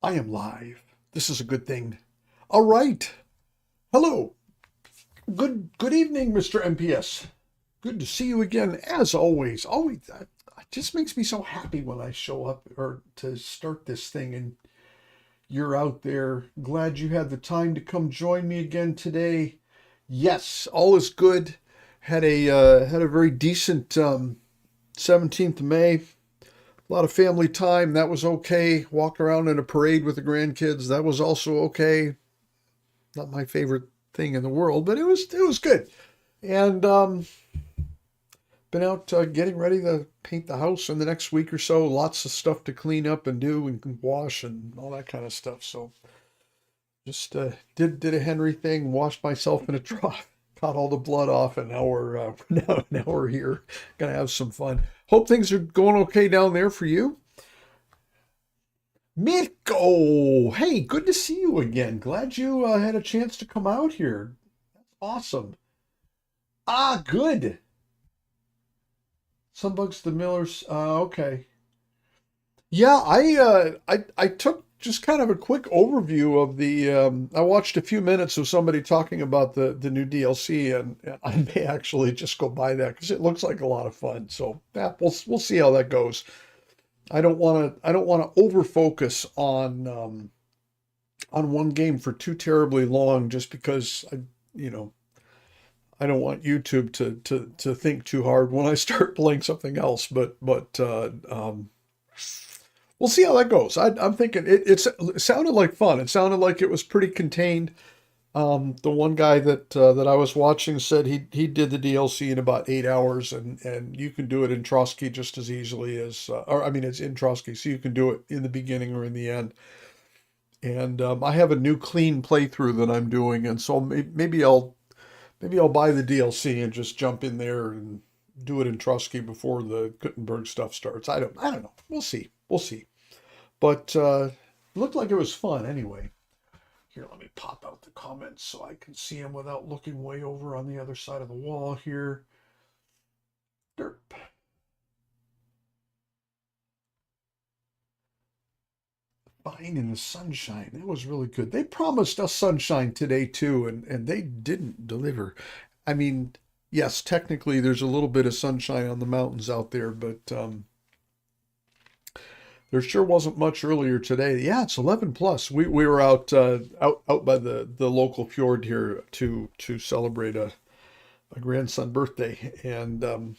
I am live. This is a good thing. All right. Hello. Good evening, Mr. MPS. Good to see you again, as always. Always, it just makes me so happy when I show up or to start this thing and you're out there. Glad you had the time to come join me again today. Yes, all is good. Had a very decent 17th of May. A lot of family time. That was okay. Walk around in a parade with the grandkids. That was also okay. Not my favorite thing in the world, but it was good. And been out getting ready to paint the house in the next week or so. Lots of stuff to clean up and do and wash and all that kind of stuff. So just did a Henry thing, washed myself in a trough, got all the blood off, and now we're now we're here. Gonna have some fun. Hope things are going okay down there for you. Mirko, hey, good to see you again. Glad you had a chance to come out here. Awesome. Ah, good. Some bugs the Millers. Okay. Yeah, I took just kind of a quick overview of the. I watched a few minutes of somebody talking about the new DLC, and I may actually just go buy that because it looks like a lot of fun. So yeah, we'll see how that goes. I don't want to over focus on one game for too terribly long just because you know I don't want YouTube to think too hard when I start playing something else. But we'll see how that goes. I'm thinking it sounded like fun. It sounded like it was pretty contained. The one guy that I was watching said he did the DLC in about 8 hours, and you can do it in Trotsky just as easily as, or I mean, it's in Trotsky, so you can do it in the beginning or in the end. And I have a new clean playthrough that I'm doing, and so maybe I'll buy the DLC and just jump in there and do it in Trotsky before the Gutenberg stuff starts. I don't know. We'll see. We'll see. But looked like it was fun anyway. Here, let me pop out the comments so I can see them without looking way over on the other side of the wall here. Derp. Fine in the sunshine. That was really good. They promised us sunshine today too, and they didn't deliver. I mean, yes, technically there's a little bit of sunshine on the mountains out there, but there sure wasn't much earlier today. Yeah, it's 11 plus. We were out by the local fjord here to celebrate a grandson birthday, and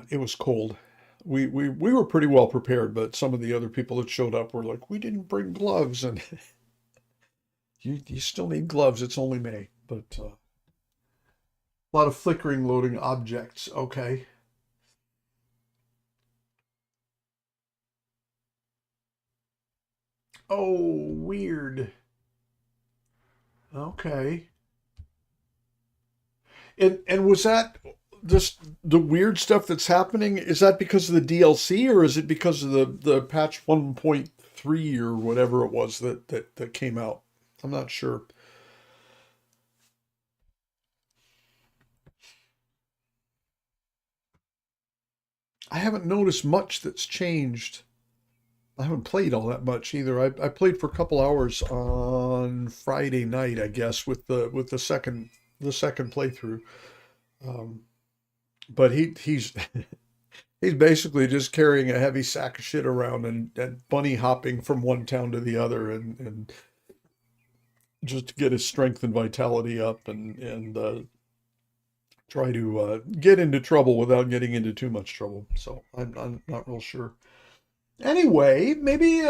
it was cold. We were pretty well prepared, but some of the other people that showed up were like, "We didn't bring gloves," and you still need gloves. It's only May, but a lot of flickering loading objects. Okay. Oh, weird. Okay. And was that just the weird stuff that's happening? Is that because of the DLC or is it because of the patch 1.3 or whatever it was that came out? I'm not sure. I haven't noticed much that's changed. I haven't played all that much either. I played for a couple hours on Friday night, I guess, with the second playthrough. Um, but he's basically just carrying a heavy sack of shit around and bunny hopping from one town to the other and just to get his strength and vitality up and try to get into trouble without getting into too much trouble. So I'm not real sure. Anyway, maybe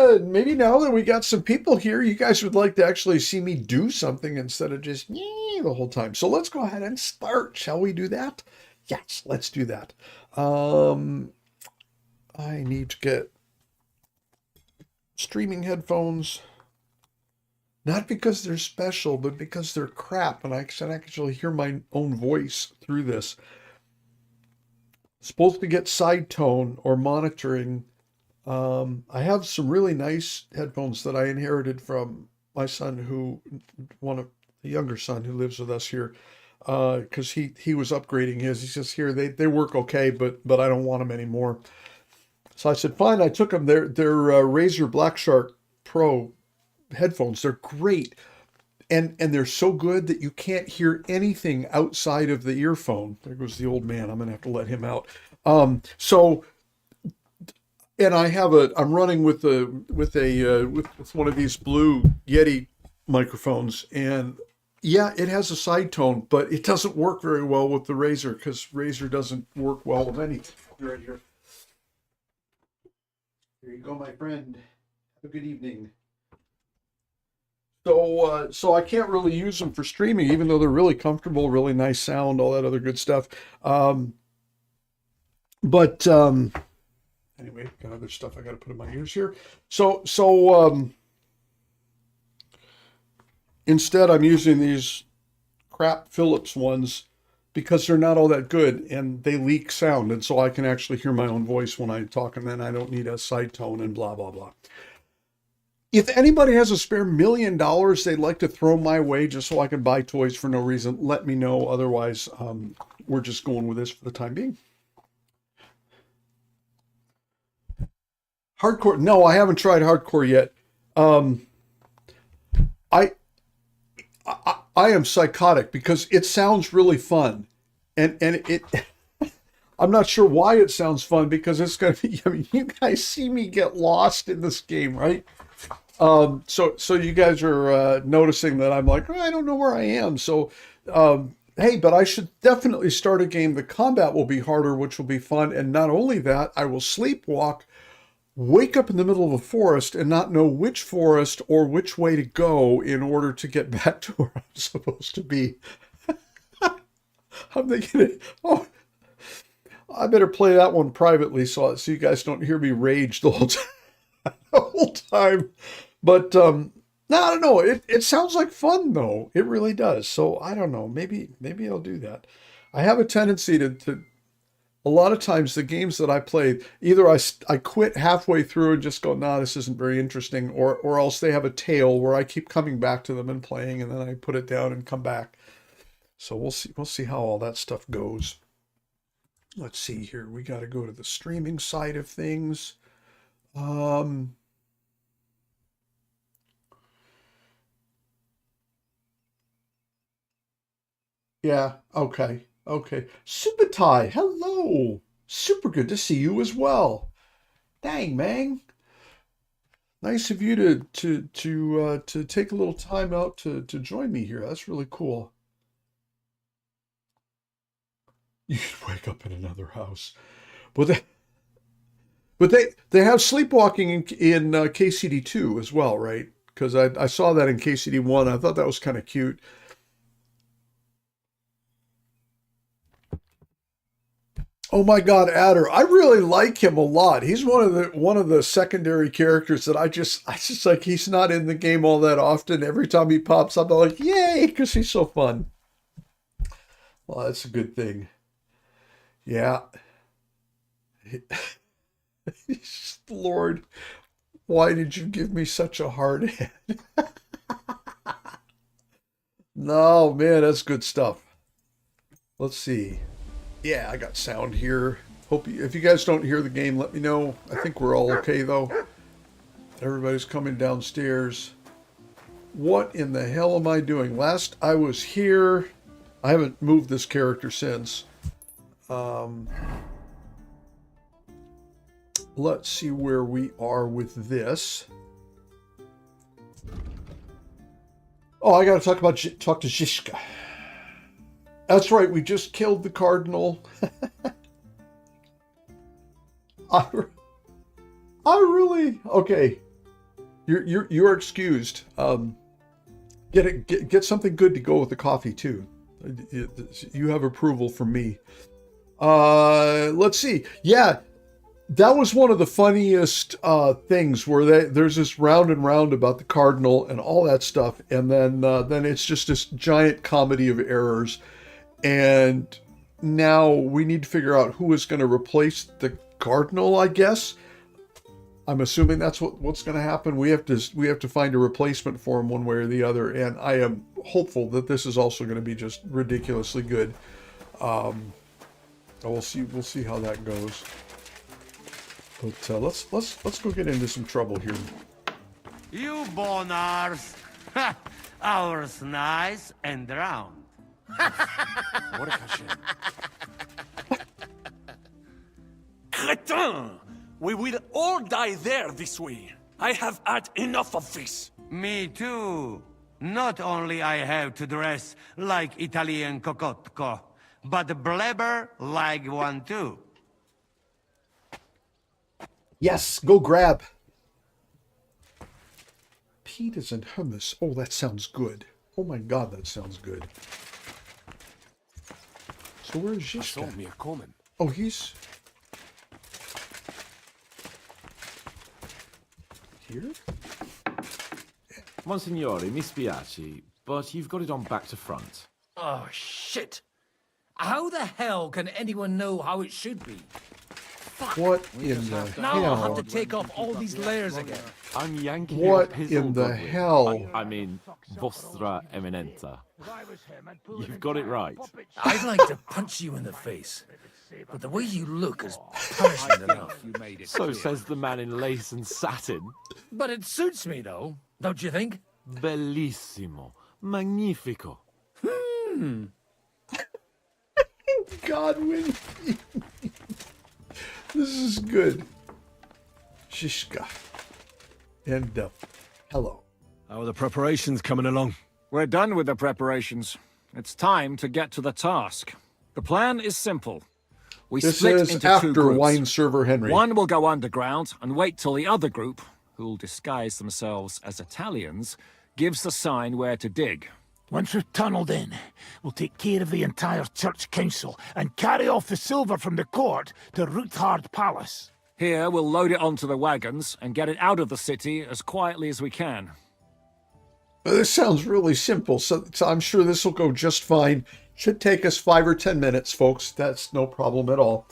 now that we got some people here, you guys would like to actually see me do something instead of just the whole time. So let's go ahead and start. Shall we do that? Yes, let's do that. Um, I need to get streaming headphones, not because they're special, but because they're crap, and I can actually hear my own voice through this. Supposed to get side tone or monitoring. I have some really nice headphones that I inherited from my son, one of the younger son who lives with us here, because he was upgrading his. He says here they work okay, but I don't want them anymore. So I said fine. I took them. They're Razer Black Shark Pro headphones. They're great. And they're so good that you can't hear anything outside of the earphone. There goes the old man. I'm going to have to let him out. So, and I'm running with with one of these blue Yeti microphones, and yeah, it has a side tone, but it doesn't work very well with the Razer because Razer doesn't work well with anything. Right here. There you go, my friend. Have a good evening. So I can't really use them for streaming, even though they're really comfortable, really nice sound, all that other good stuff. But anyway, got other stuff I got to put in my ears here. So instead, I'm using these crap Philips ones because they're not all that good and they leak sound, and so I can actually hear my own voice when I talk, and then I don't need a side tone and blah blah blah. If anybody has a spare $1 million they'd like to throw my way just so I can buy toys for no reason, let me know. Otherwise, we're just going with this for the time being. Hardcore? No, I haven't tried hardcore yet. I am psychotic because it sounds really fun, and it. I'm not sure why it sounds fun because it's gonna be. I mean, you guys see me get lost in this game, right? So you guys are noticing that I'm like, oh, I don't know where I am. So, hey, but I should definitely start a game. The combat will be harder, which will be fun. And not only that, I will sleepwalk, wake up in the middle of a forest and not know which forest or which way to go in order to get back to where I'm supposed to be. I'm thinking, oh, I better play that one privately so you guys don't hear me rage the whole time. But no, I don't know. It sounds like fun though. It really does. So I don't know. Maybe I'll do that. I have a tendency to a lot of times the games that I play, either I quit halfway through and just go, nah, this isn't very interesting, or else they have a tail where I keep coming back to them and playing, and then I put it down and come back. So we'll see how all that stuff goes. Let's see here. We got to go to the streaming side of things. Yeah, okay. Okay. Subatai, hello. Super good to see you as well. Dang, man. Nice of you to take a little time out to join me here. That's really cool. You should wake up in another house. But they have sleepwalking in KCD2 as well, right? Because I saw that in KCD1. I thought that was kind of cute. Oh my God, Adder! I really like him a lot. He's one of the secondary characters that I just like. He's not in the game all that often. Every time he pops up, I'm like, yay, because he's so fun. Well, that's a good thing. Yeah. Lord, why did you give me such a hard head? No, man, that's good stuff. Let's see. Yeah, I got sound here. If you guys don't hear the game, let me know. I think we're all okay though. Everybody's coming downstairs. What in the hell am I doing? Last I was here, I haven't moved this character since. Let's see where we are with this. Oh, I got to talk to Zishka. That's right. We just killed the cardinal. I really okay. You're excused. Get something good to go with the coffee too. You have approval from me. Let's see. Yeah, that was one of the funniest things where there's this round and round about the cardinal and all that stuff, and then it's just this giant comedy of errors. And now we need to figure out who is going to replace the cardinal, I guess. I'm assuming that's what's going to happen. We have to find a replacement for him one way or the other, and I am hopeful that this is also going to be just ridiculously good. We'll see how that goes. But let's go get into some trouble here. You bonars. Ours nice and round. What a cachet. Cretin! We will all die there this way. I have had enough of this. Me too. Not only I have to dress like Italian cocotco, but blabber like one too. Yes, go grab. Pitas and hummus. Oh, that sounds good. Oh my god, that sounds good. So where's I saw Zizka? me a coming. Oh, he's... here? Monsignore, mi spiace, but you've got it on back to front. Oh, shit. How the hell can anyone know how it should be? What in the Now I'll have hell? to take off all these layers again. I'm yanking What your pizzle, in the Godwin. hell? I mean, Vostra Eminenta. You've got it right. I'd like to punch you in the face, but the way you look is punishment enough. So says the man in lace and satin. But it suits me, though, don't you think? Bellissimo. Magnifico. Godwin. This is good. Shishka. And hello. How are the preparations coming along? We're done with the preparations. It's time to get to the task. The plan is simple. We This split is into after two groups. Wine Server Henry. One will go underground and wait till the other group, who'll disguise themselves as Italians, gives the sign where to dig. Once we've tunneled in, we'll take care of the entire church council and carry off the silver from the court to Ruthard Palace. Here, we'll load it onto the wagons and get it out of the city as quietly as we can. This sounds really simple, so I'm sure this will go just fine. Should take us 5 or 10 minutes, folks. That's no problem at all.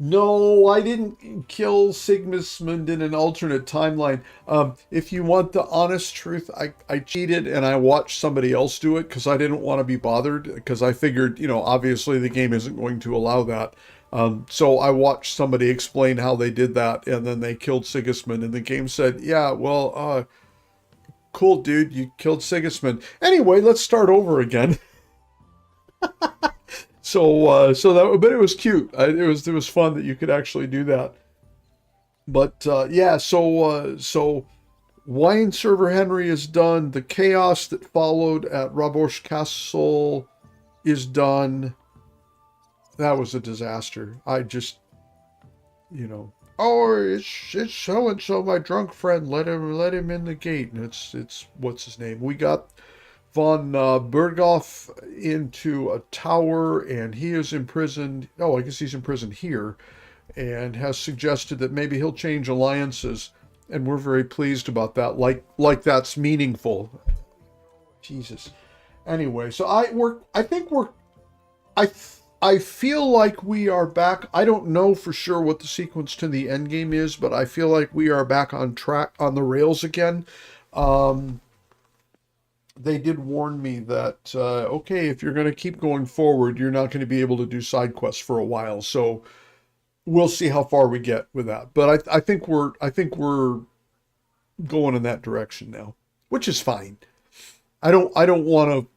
No, I didn't kill Sigismund in an alternate timeline. If you want the honest truth, I cheated and I watched somebody else do it because I didn't want to be bothered, because I figured, obviously the game isn't going to allow that. So I watched somebody explain how they did that, and then they killed Sigismund, and the game said, yeah, well, cool, dude, you killed Sigismund. Anyway, let's start over again. But it was cute. It was fun that you could actually do that. But yeah, so Wine Server Henry is done. The chaos that followed at Rabosh Castle is done. That was a disaster. I just, oh, it's so and so, my drunk friend. Let him in the gate. And it's what's his name? We got von Berghoff into a tower, and he is imprisoned. Oh, I guess he's imprisoned here, and has suggested that maybe he'll change alliances, and we're very pleased about that. Like that's meaningful. Jesus. Anyway, so I feel like we are back. I don't know for sure what the sequence to the end game is, but I feel like we are back on track, on the rails again. They did warn me that, okay, if you're going to keep going forward, you're not going to be able to do side quests for a while. So we'll see how far we get with that. But I think we're going in that direction now, which is fine. I don't want to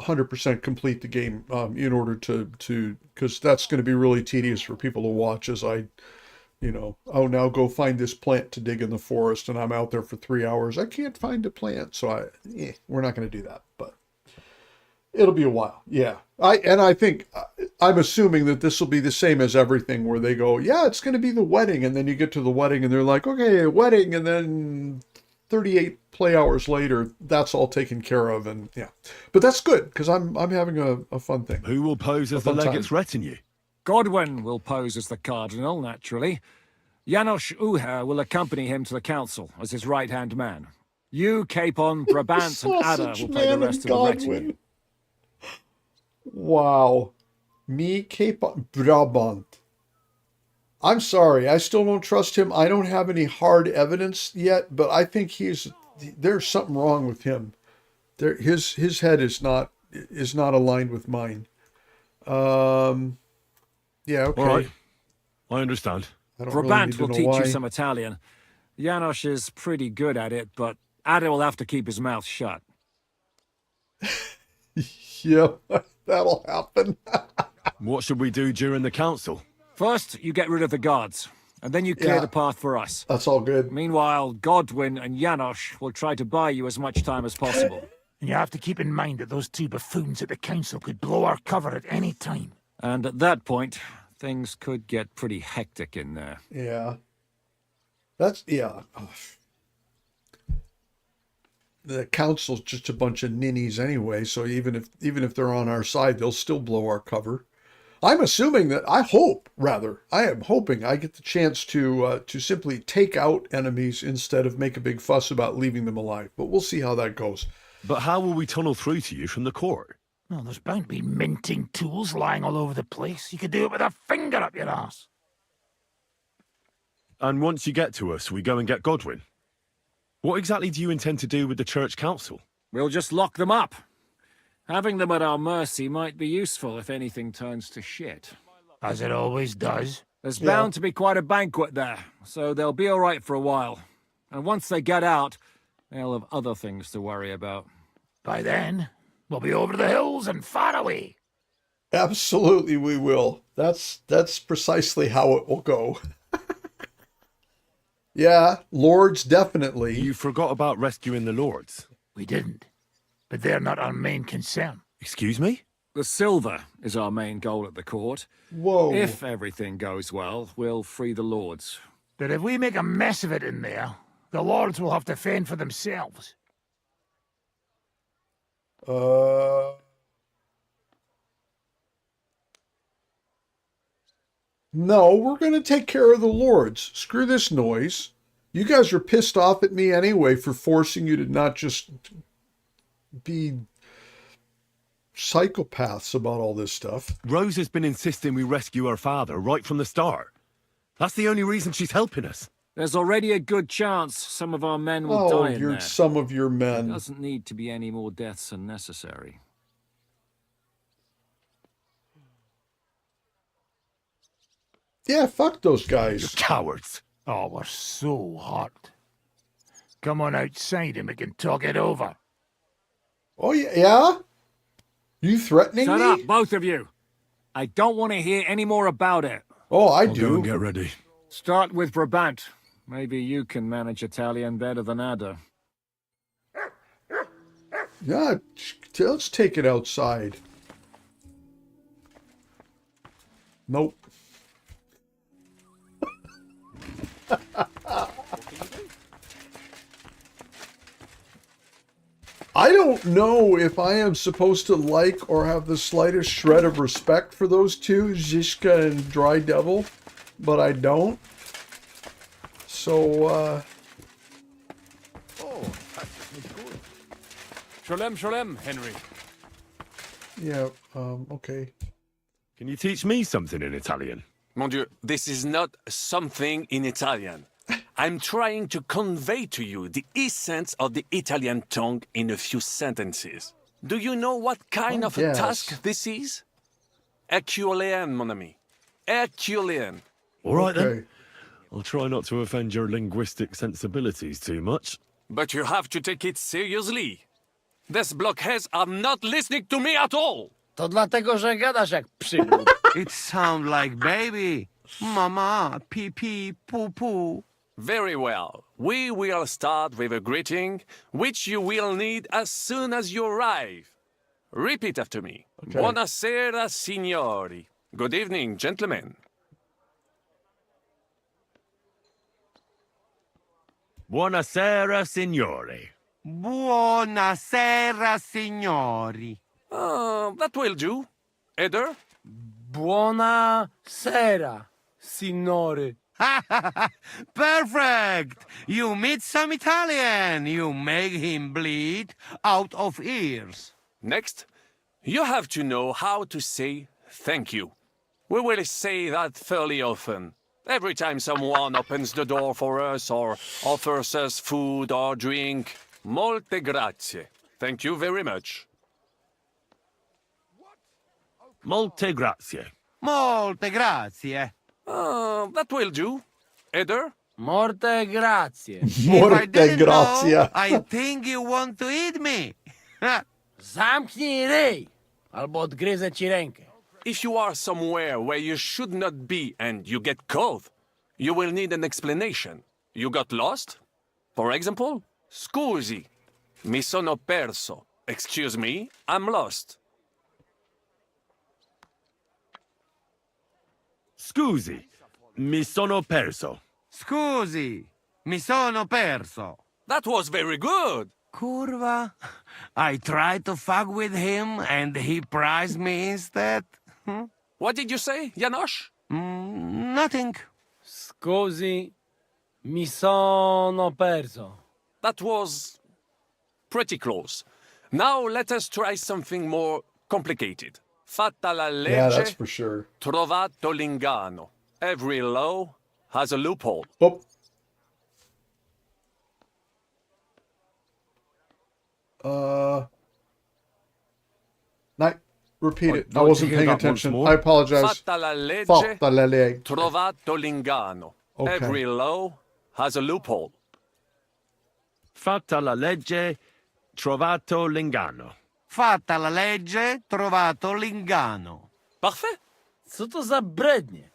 100% complete the game in order to because that's going to be really tedious for people to watch as I now go find this plant to dig in the forest, and I'm out there for 3 hours. I can't find a plant, so we're not going to do that, but it'll be a while. Yeah. I think I'm assuming that this will be the same as everything, where they go, yeah, it's going to be the wedding, and then you get to the wedding and they're like, okay, wedding, and then 38 play hours later, that's all taken care of, and yeah. But that's good, because I'm having a fun thing. Who will pose as the legate's retinue? Godwin will pose as the cardinal, naturally. Janos Uher will accompany him to the council as his right-hand man. You, Capon, Brabant, and Ada will play the rest of the retinue. Wow. Me, Capon, Brabant. I'm sorry, I still don't trust him. I don't have any hard evidence yet, but I think there's something wrong with him. His head is not aligned with mine. Yeah, okay. All right. I understand. Brabant will teach you some Italian. Janos is pretty good at it, but Ada will have to keep his mouth shut. Yeah, that'll happen. What should we do during the council? First, you get rid of the guards, and then you clear Yeah. the path for us. That's all good. Meanwhile, Godwin and Janos will try to buy you as much time as possible. And you have to keep in mind that those two buffoons at the council could blow our cover at any time. And at that point, things could get pretty hectic in there. Yeah. That's, yeah. Oh. The council's just a bunch of ninnies anyway, so even if they're on our side, they'll still blow our cover. I'm assuming that I am hoping I get the chance to simply take out enemies instead of make a big fuss about leaving them alive. But we'll see how that goes. But how will we tunnel through to you from the court? Well, there's bound to be minting tools lying all over the place. You could do it with a finger up your ass. And once you get to us, we go and get Godwin. What exactly do you intend to do with the church council? We'll just lock them up. Having them at our mercy might be useful if anything turns to shit. As it always does. There's bound to be quite a banquet there, so they'll be all right for a while. And once they get out, they'll have other things to worry about. By then, we'll be over the hills and far away. Absolutely, we will. That's precisely how it will go. Yeah, lords, definitely. You forgot about rescuing the lords. We didn't. But they're not our main concern. Excuse me? The silver is our main goal at the court. Whoa. If everything goes well, we'll free the lords. But if we make a mess of it in there, the lords will have to fend for themselves. No, we're going to take care of the lords. Screw this noise. You guys are pissed off at me anyway for forcing you to not just be psychopaths about all this stuff. Rose has been insisting we rescue her father right from the start. That's the only reason she's helping us. There's already a good chance some of our men will die in there. Some of your men. There doesn't need to be any more deaths than necessary. Yeah, fuck those guys. You're cowards. Oh, we're so hot. Come on outside and we can talk it over. Oh, yeah? You threatening Shut me? up, both of you. I don't want to hear any more about it. Oh, I I'll do. go and get ready. Start with Brabant. Maybe you can manage Italian better than Ada. Yeah, let's take it outside. Nope. I don't know if I am supposed to like or have the slightest shred of respect for those two, Zishka and Dry Devil, but I don't. So, Sholem, sholem, Henry. yeah, okay. Can you teach me something in Italian? Mon Dieu, this is not something in Italian. I'm trying to convey to you the essence of the Italian tongue in a few sentences. Do you know what kind of a yes. task this is? Herculean, mon ami. Herculean. All right Okay. then. I'll try not to offend your linguistic sensibilities too much. But you have to take it seriously. These blockheads are not listening to me at all. To dlatego, że gadasz jak przygód. It sounds like baby. Mama, pee pee, poo poo. Very well. We will start with a greeting, which you will need as soon as you arrive. Repeat after me. Okay. Buonasera, signori. Good evening, gentlemen. Buonasera, signore. Buonasera, signori. That will do. Eder? Buona sera, signore. Perfect! You meet some Italian. You make him bleed out of ears. Next, you have to know how to say thank you. We will say that fairly often. Every time someone opens the door for us or offers us food or drink. Molte grazie. Thank you very much. Molte grazie. Molte grazie. That will do. Eder? Morte grazie. If I Morte didn't grazia. know, I think you want to eat me. Zamknij ryj, albo odgryzę ci rękę. If you are somewhere where you should not be and you get caught, you will need an explanation. You got lost? For example, scusi, mi sono perso. Excuse me, I'm lost. Scusi, mi sono perso. Scusi, mi sono perso. That was very good. Curva. I tried to fuck with him and he prized me instead. What did you say, Janosch? Nothing. Scusi, mi sono perso. That was pretty close. Now let us try something more complicated. Fatta la Yeah, that's legge, for sure. trovato l'ingano. Every law has a loophole. Oh. Night. Repeat it. I don't wasn't you hear paying that once attention. more? I apologize. Fatta la legge, Fatta la legge. trovato l'ingano. Okay. Every law has a loophole. Fatta la legge, trovato l'ingano. Fatta la legge, trovato l'ingano. Parfait. Co to za brednie?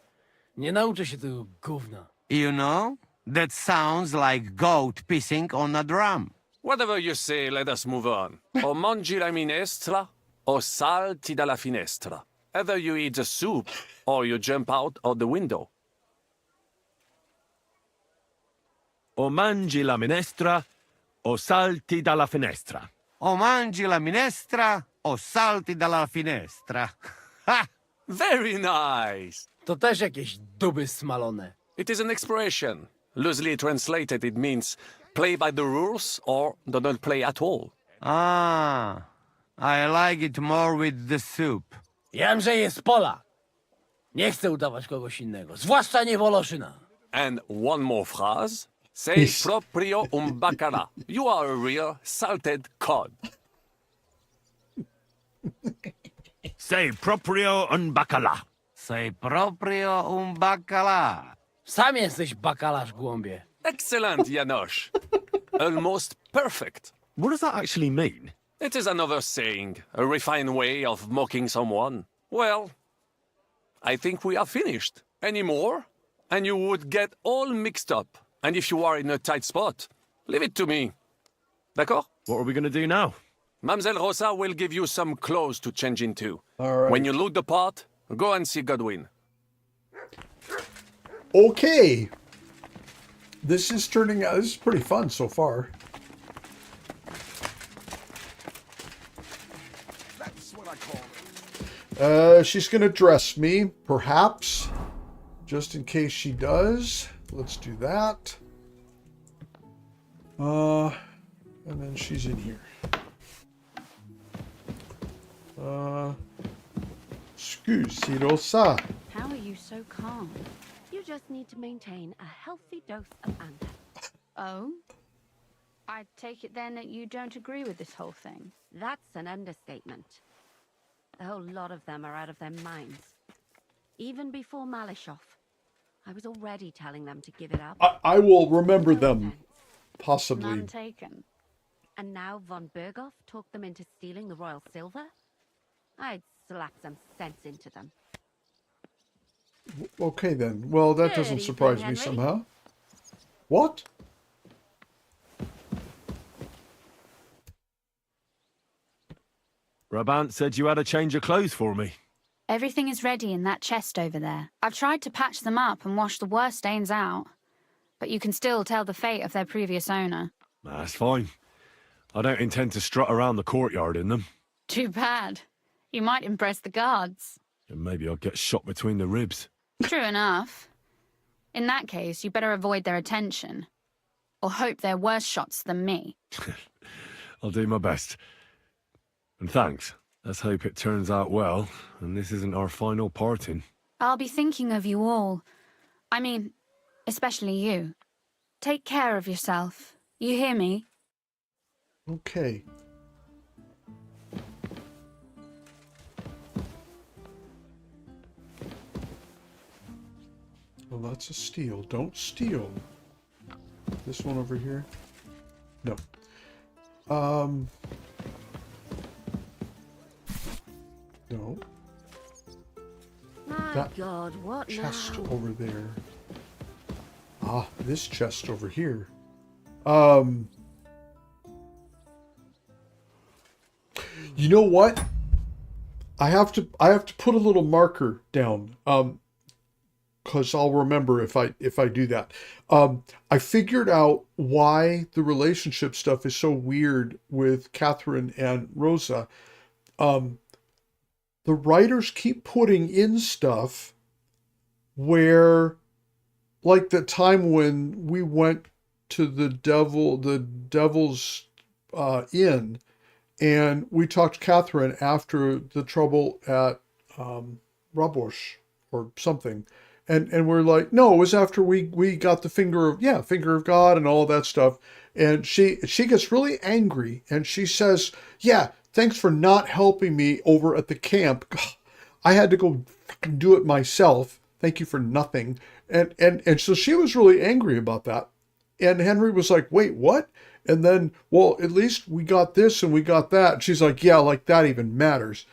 Nie nauczę się tego gówna. You know, that sounds like goat pissing on a drum. Whatever you say, let us move on. O mangi la minestra, o salti dalla finestra. Either you eat the soup, or you jump out of the window. O mangi la minestra, o salti dalla finestra. O mangi la minestra, o salti dalla finestra. Ha! Very nice. To też jakieś duby smalone. It is an expression. Loosely translated, it means play by the rules or do not play at all. Ah, I like it more with the soup. Jamże jest Polak. Nie chcę udawać kogoś innego, zwłaszcza nie Woloszyna. And one more phrase. Sei proprio un bacala. You are a real salted cod. Sei proprio un bacala. Sei proprio un baccalà. Sam jesteś bakalarz, głąbie. Excellent, Janosch. Almost perfect. What does that actually mean? It is another saying, a refined way of mocking someone. Well, I think we are finished. Any more? And you would get all mixed up. And if you are in a tight spot, leave it to me. D'accord? What are we going to do now? Mamselle Rosa will give you some clothes to change into. All right. When you look the part, go and see Godwin. Okay. This is turning out, this is pretty fun so far. She's gonna dress me, perhaps. Just in case she does. Let's do that. And then she's in here. Scusi, Rosa. How are you so calm? You just need to maintain a healthy dose of anger. Oh? I take it then that you don't agree with this whole thing. That's an understatement. The whole lot of them are out of their minds. Even before Malishov, I was already telling them to give it up. I will remember them, possibly. None taken. And now von Berghoff talked them into stealing the royal silver? I'd slap some sense into them. Okay then. Well, that doesn't Good surprise me evening, Henry. somehow. What? Brabant said you had a change of clothes for me. Everything is ready in that chest over there. I've tried to patch them up and wash the worst stains out, but you can still tell the fate of their previous owner. That's fine. I don't intend to strut around the courtyard in them. Too bad. You might impress the guards. And maybe I'll get shot between the ribs. True enough. In that case, you better avoid their attention. Or hope they're worse shots than me. I'll do my best. And thanks. Let's hope it turns out well, and this isn't our final parting. I'll be thinking of you all. I mean, especially you. Take care of yourself. You hear me? Okay. Well, that's a steal. Don't steal. This one over here? No. No. My That God, what chest now? over there. Ah, this chest over here. You know what? I have to put a little marker down. Because I'll remember if I do that. I figured out why the relationship stuff is so weird with Catherine and Rosa. The writers keep putting in stuff where, like the time when we went to the devil's inn, and we talked to Catherine after the trouble at Rabosh or something. And we're like, no, it was after we got the finger of God and all that stuff. And she gets really angry and she says, yeah, thanks for not helping me over at the camp. I had to go do it myself. Thank you for nothing. And so she was really angry about that. And Henry was like, wait, what? And then, well, at least we got this and we got that. And she's like, yeah, like that even matters.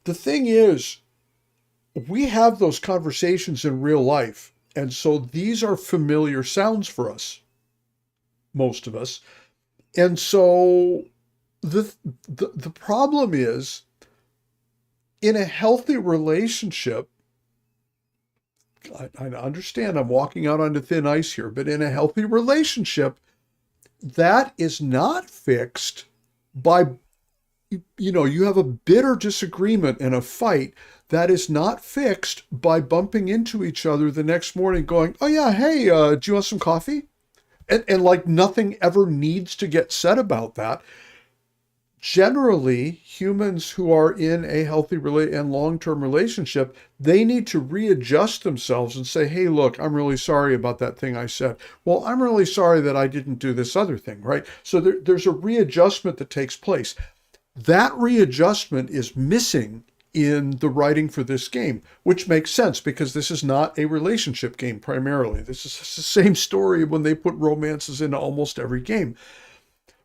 The thing is, we have those conversations in real life. And so these are familiar sounds for us, most of us. And so the problem is, in a healthy relationship, I understand I'm walking out onto thin ice here, but in a healthy relationship, that is not fixed by, you have a bitter disagreement and a fight. That is not fixed by bumping into each other the next morning going, oh yeah, hey, do you want some coffee? And like nothing ever needs to get said about that. Generally, humans who are in a healthy and long-term relationship, they need to readjust themselves and say, hey, look, I'm really sorry about that thing I said. Well, I'm really sorry that I didn't do this other thing, right? So there's a readjustment that takes place. That readjustment is missing in the writing for this game, which makes sense because this is not a relationship game primarily. This is the same story when they put romances into almost every game.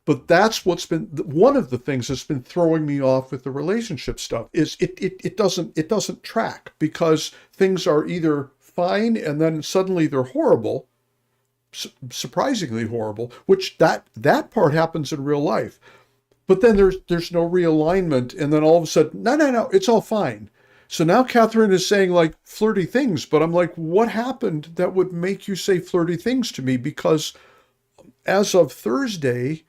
But that's what's been one of the things that's been throwing me off with the relationship stuff is it doesn't track because things are either fine and then suddenly they're horrible, surprisingly horrible, which that part happens in real life. But then there's no realignment, and then all of a sudden, no, it's all fine. So now Catherine is saying like flirty things, but I'm like, what happened that would make you say flirty things to me? Because as of Thursday,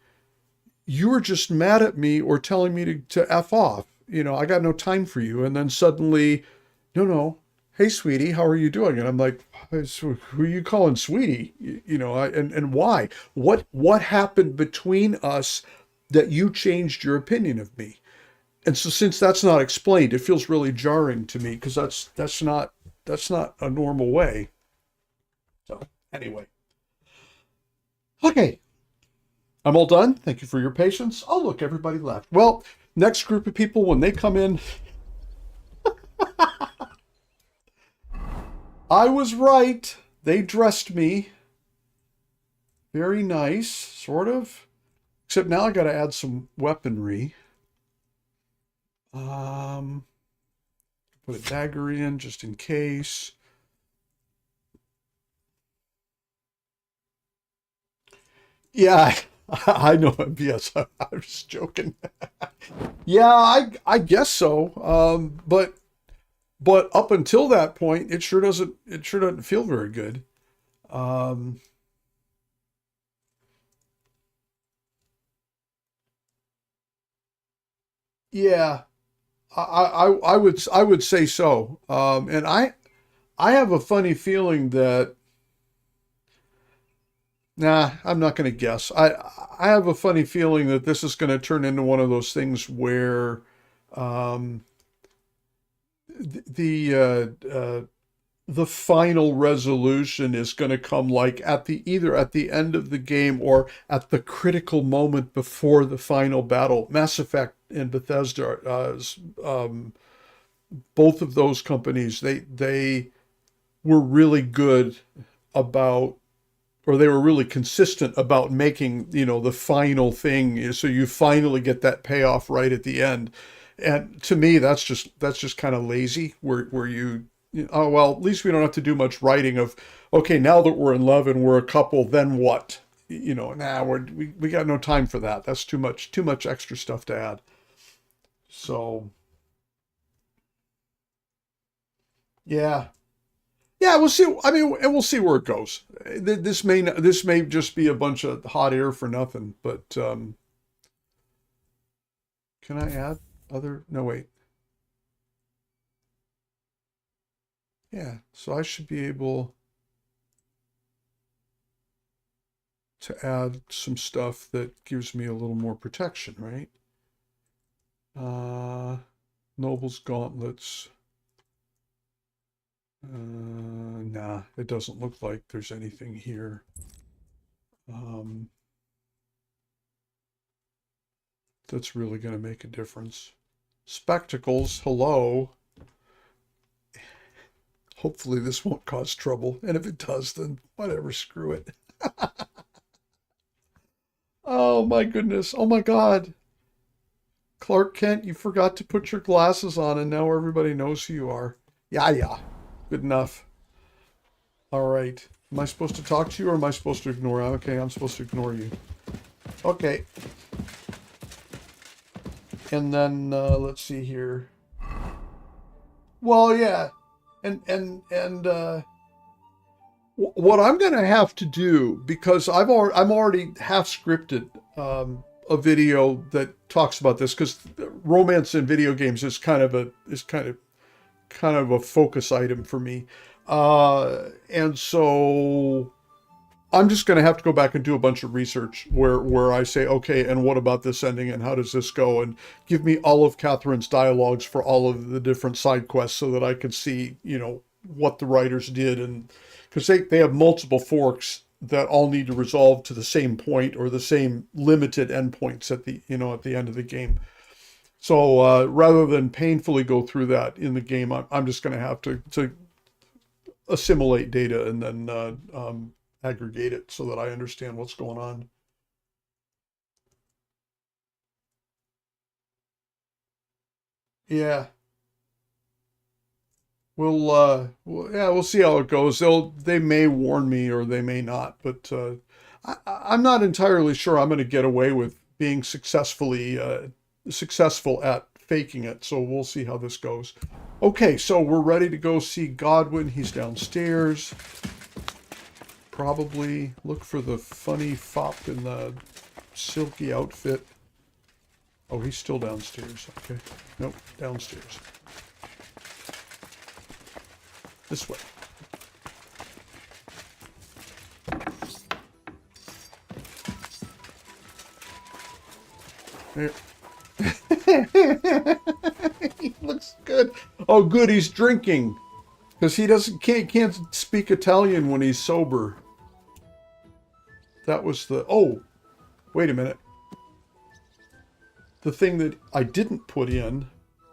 you were just mad at me or telling me to F off. I got no time for you. And then suddenly, no, hey, sweetie, how are you doing? And I'm like, who are you calling sweetie? And why? What happened between us that you changed your opinion of me? And so since that's not explained, it feels really jarring to me because that's not a normal way. So anyway. Okay. I'm all done. Thank you for your patience. Oh, look, everybody left. Well, next group of people, when they come in, I was right. They dressed me very nice, sort of. Except now I got to add some weaponry. Put a dagger in just in case. Yeah, I know MPS. I was joking. Yeah, I guess so. But up until that point, it sure doesn't feel very good. Yeah, I would say so. And I have a funny feeling that. Nah, I'm not going to guess. I have a funny feeling that this is going to turn into one of those things where the final resolution is going to come like either at the end of the game or at the critical moment before the final battle. Mass Effect and Bethesda, both of those companies, they were really good about or they were really consistent about making, you know, the final thing, so you finally get that payoff right at the end. And to me, that's just kind of lazy, where oh, well, at least we don't have to do much writing of, okay, now that we're in love and we're a couple, then what? You know, nah, we got no time for that. That's too much extra stuff to add. So, yeah. Yeah, we'll see. I mean, and we'll see where it goes. This may just be a bunch of hot air for nothing. But can I add other? No, wait. Yeah, so I should be able to add some stuff that gives me a little more protection, right? Noble's gauntlets. Nah, it doesn't look like there's anything here. That's really going to make a difference. Spectacles, hello. Hopefully this won't cause trouble. And if it does, then whatever, screw it. Oh my goodness. Oh my God. Clark Kent, you forgot to put your glasses on and now everybody knows who you are. Yeah. Good enough. All right. Am I supposed to talk to you or am I supposed to ignore you? Okay, I'm supposed to ignore you. Okay. And then, let's see here. Well, yeah. And what I'm going to have to do, because I'm already half scripted a video that talks about this, because romance in video games is kind of a focus item for me. And so I'm just going to have to go back and do a bunch of research where I say, okay, and what about this ending and how does this go? And give me all of Catherine's dialogues for all of the different side quests so that I can see, you know, what the writers did. And because they have multiple forks that all need to resolve to the same point or the same limited endpoints at the end of the game. So rather than painfully go through that in the game, I'm just going to have to assimilate data and then aggregate it so that I understand what's going on. Yeah. We'll see how it goes. They may warn me or they may not, but I'm not entirely sure I'm going to get away with being successful at faking it. So we'll see how this goes. Okay, so we're ready to go see Godwin. He's downstairs. Probably look for the funny fop in the silky outfit. Oh, he's still downstairs. Okay. Nope, downstairs. This way. There. He looks good. Oh, good. He's drinking because he can't speak Italian when he's sober. That was the. Oh, wait a minute. The thing that I didn't put in,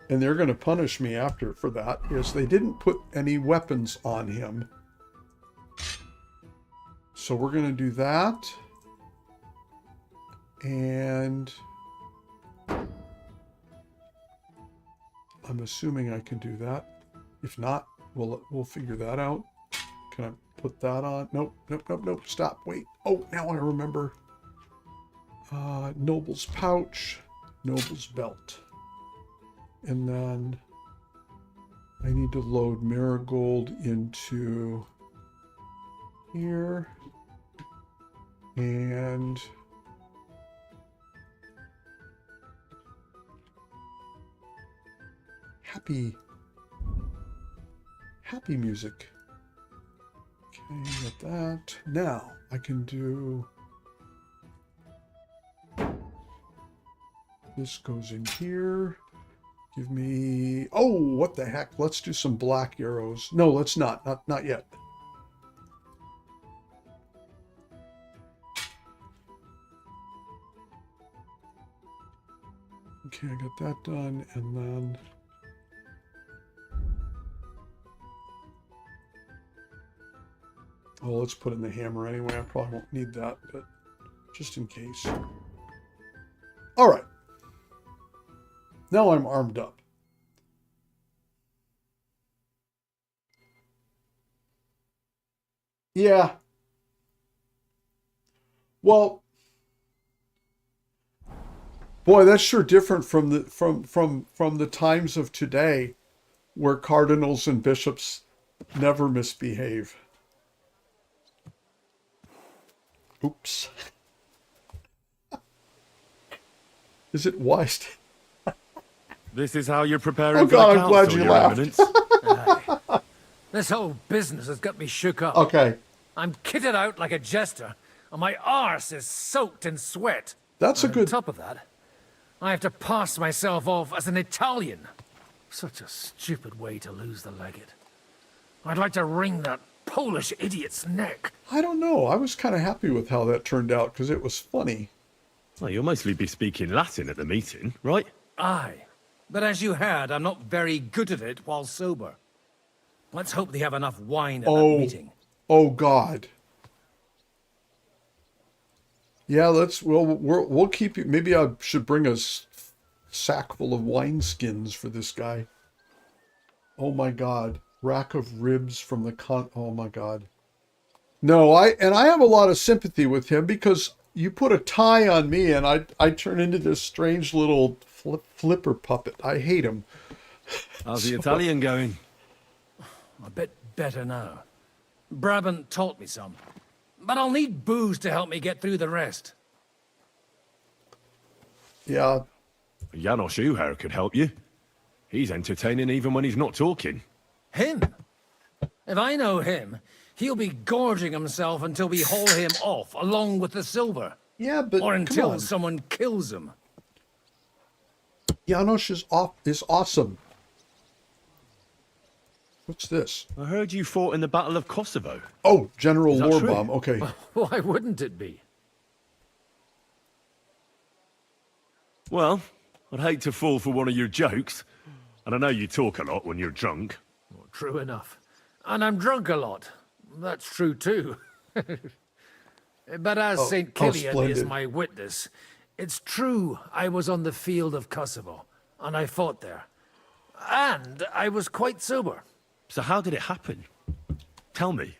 and they're going to punish me after for that, is they didn't put any weapons on him. So we're going to do that. And I'm assuming I can do that. If not, we'll figure that out. Can I put that on? Nope. Stop. Wait. Oh, now I remember. Noble's pouch. Noble's belt. And then I need to load Marigold into here. And happy music. Okay, got that. Now I can do this. Goes in here. Give me, oh, what the heck? Let's do some black arrows. No, let's not yet. Okay, I got that done, and then Oh, let's put in the hammer anyway. I probably won't need that, but just in case. All right. Now I'm armed up. Yeah. Well, boy, that's sure different from the from the times of today, where cardinals and bishops never misbehave. Oops. Is it wise to... This is how you're preparing Oh for the God, I'm council, glad you Your laughed. Eminence. Aye. This whole business has got me shook up. Okay. I'm kitted out like a jester, and my arse is soaked in sweat. That's a And good... On top of that, I have to pass myself off as an Italian. Such a stupid way to lose the legate. I'd like to wring that Polish idiot's neck. I don't know. I was kind of happy with how that turned out because it was funny. Well, you'll mostly be speaking Latin at the meeting, right? Aye. But as you heard, I'm not very good at it while sober. Let's hope they have enough wine at that meeting. Oh God. Yeah, we'll keep you. Maybe I should bring a sack full of wineskins for this guy. Oh my God. Rack of ribs from the oh my God. No, I have a lot of sympathy with him because you put a tie on me and I turn into this strange little flipper puppet. I hate him. How's the Italian going? A bit better now. Brabant taught me some. But I'll need booze to help me get through the rest. Yeah. Janos Uher could help you. He's entertaining even when he's not talking. Him? If I know him, he'll be gorging himself until we haul him off along with the silver. Yeah, but or until come on. someone kills him. Janos is awesome. What's this? I heard you fought in the Battle of Kosovo. Oh, General Is that true? Warbaum. Okay. Why wouldn't it be? Well, I'd hate to fall for one of your jokes. And I know you talk a lot when you're drunk. Well, true enough. And I'm drunk a lot. That's true too. But as St. Killian is splendid. my witness, it's true I was on the field of Kosovo, and I fought there. And I was quite sober. So how did it happen? Tell me.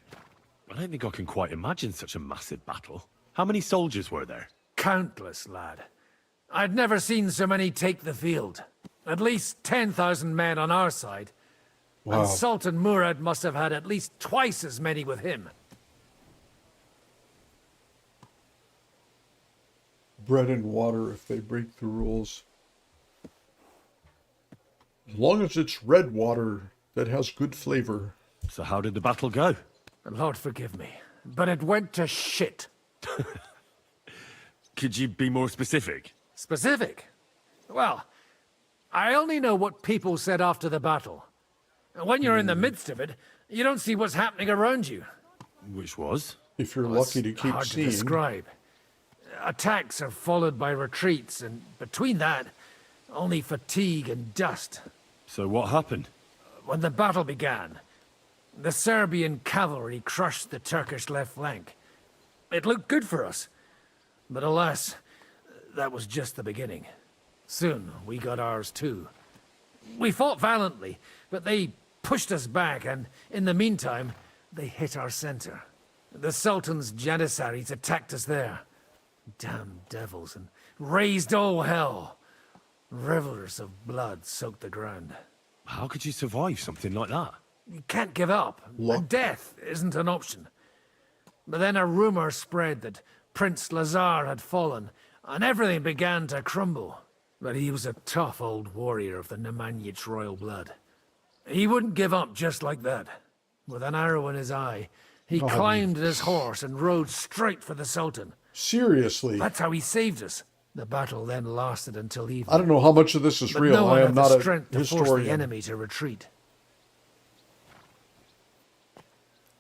I don't think I can quite imagine such a massive battle. How many soldiers were there? Countless, lad. I'd never seen so many take the field. At least 10,000 men on our side. Wow. And Sultan Murad must have had at least twice as many with him. Bread and water if they break the rules. As long as it's red water that has good flavor. So how did the battle go? Lord forgive me, but it went to shit. Could you be more specific? Specific? Well, I only know what people said after the battle. And when you're in the midst of it, you don't see what's happening around you. Which was? If you're Well, lucky to it's keep hard seeing. to describe. Attacks are followed by retreats, and between that, only fatigue and dust. So what happened? When the battle began, the Serbian cavalry crushed the Turkish left flank. It looked good for us, but alas, that was just the beginning. Soon, we got ours too. We fought valiantly, but they pushed us back, and in the meantime, they hit our center. The Sultan's Janissaries attacked us there. Damn devils, and raised all hell. Rivers of blood soaked the ground. How could you survive something like that? You can't give up. And death isn't an option. But then a rumor spread that Prince Lazar had fallen, and everything began to crumble. But he was a tough old warrior of the Nemanjic royal blood. He wouldn't give up just like that. With an arrow in his eye, he climbed his horse and rode straight for the Sultan. Seriously. That's how he saved us. The battle then lasted until evening. I don't know how much of this is But real. no one I am had not the a strength to force the historian. enemy to retreat.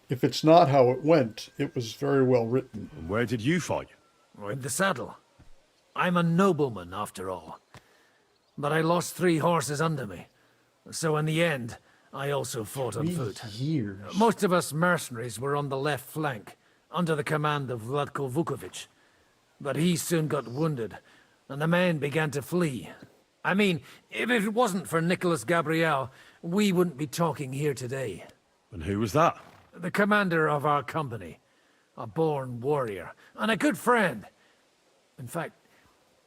If it's not how it went, it was very well written. And where did you fight? In the saddle. I'm a nobleman, after all. But I lost 3 horses under me. So in the end, I also fought on 3 foot. years. Most of us mercenaries were on the left flank, under the command of Vladko Vukovic. But he soon got wounded, and the men began to flee. I mean, if it wasn't for Nicholas Gabriel, we wouldn't be talking here today. And who was that? The commander of our company. A born warrior, and a good friend. In fact,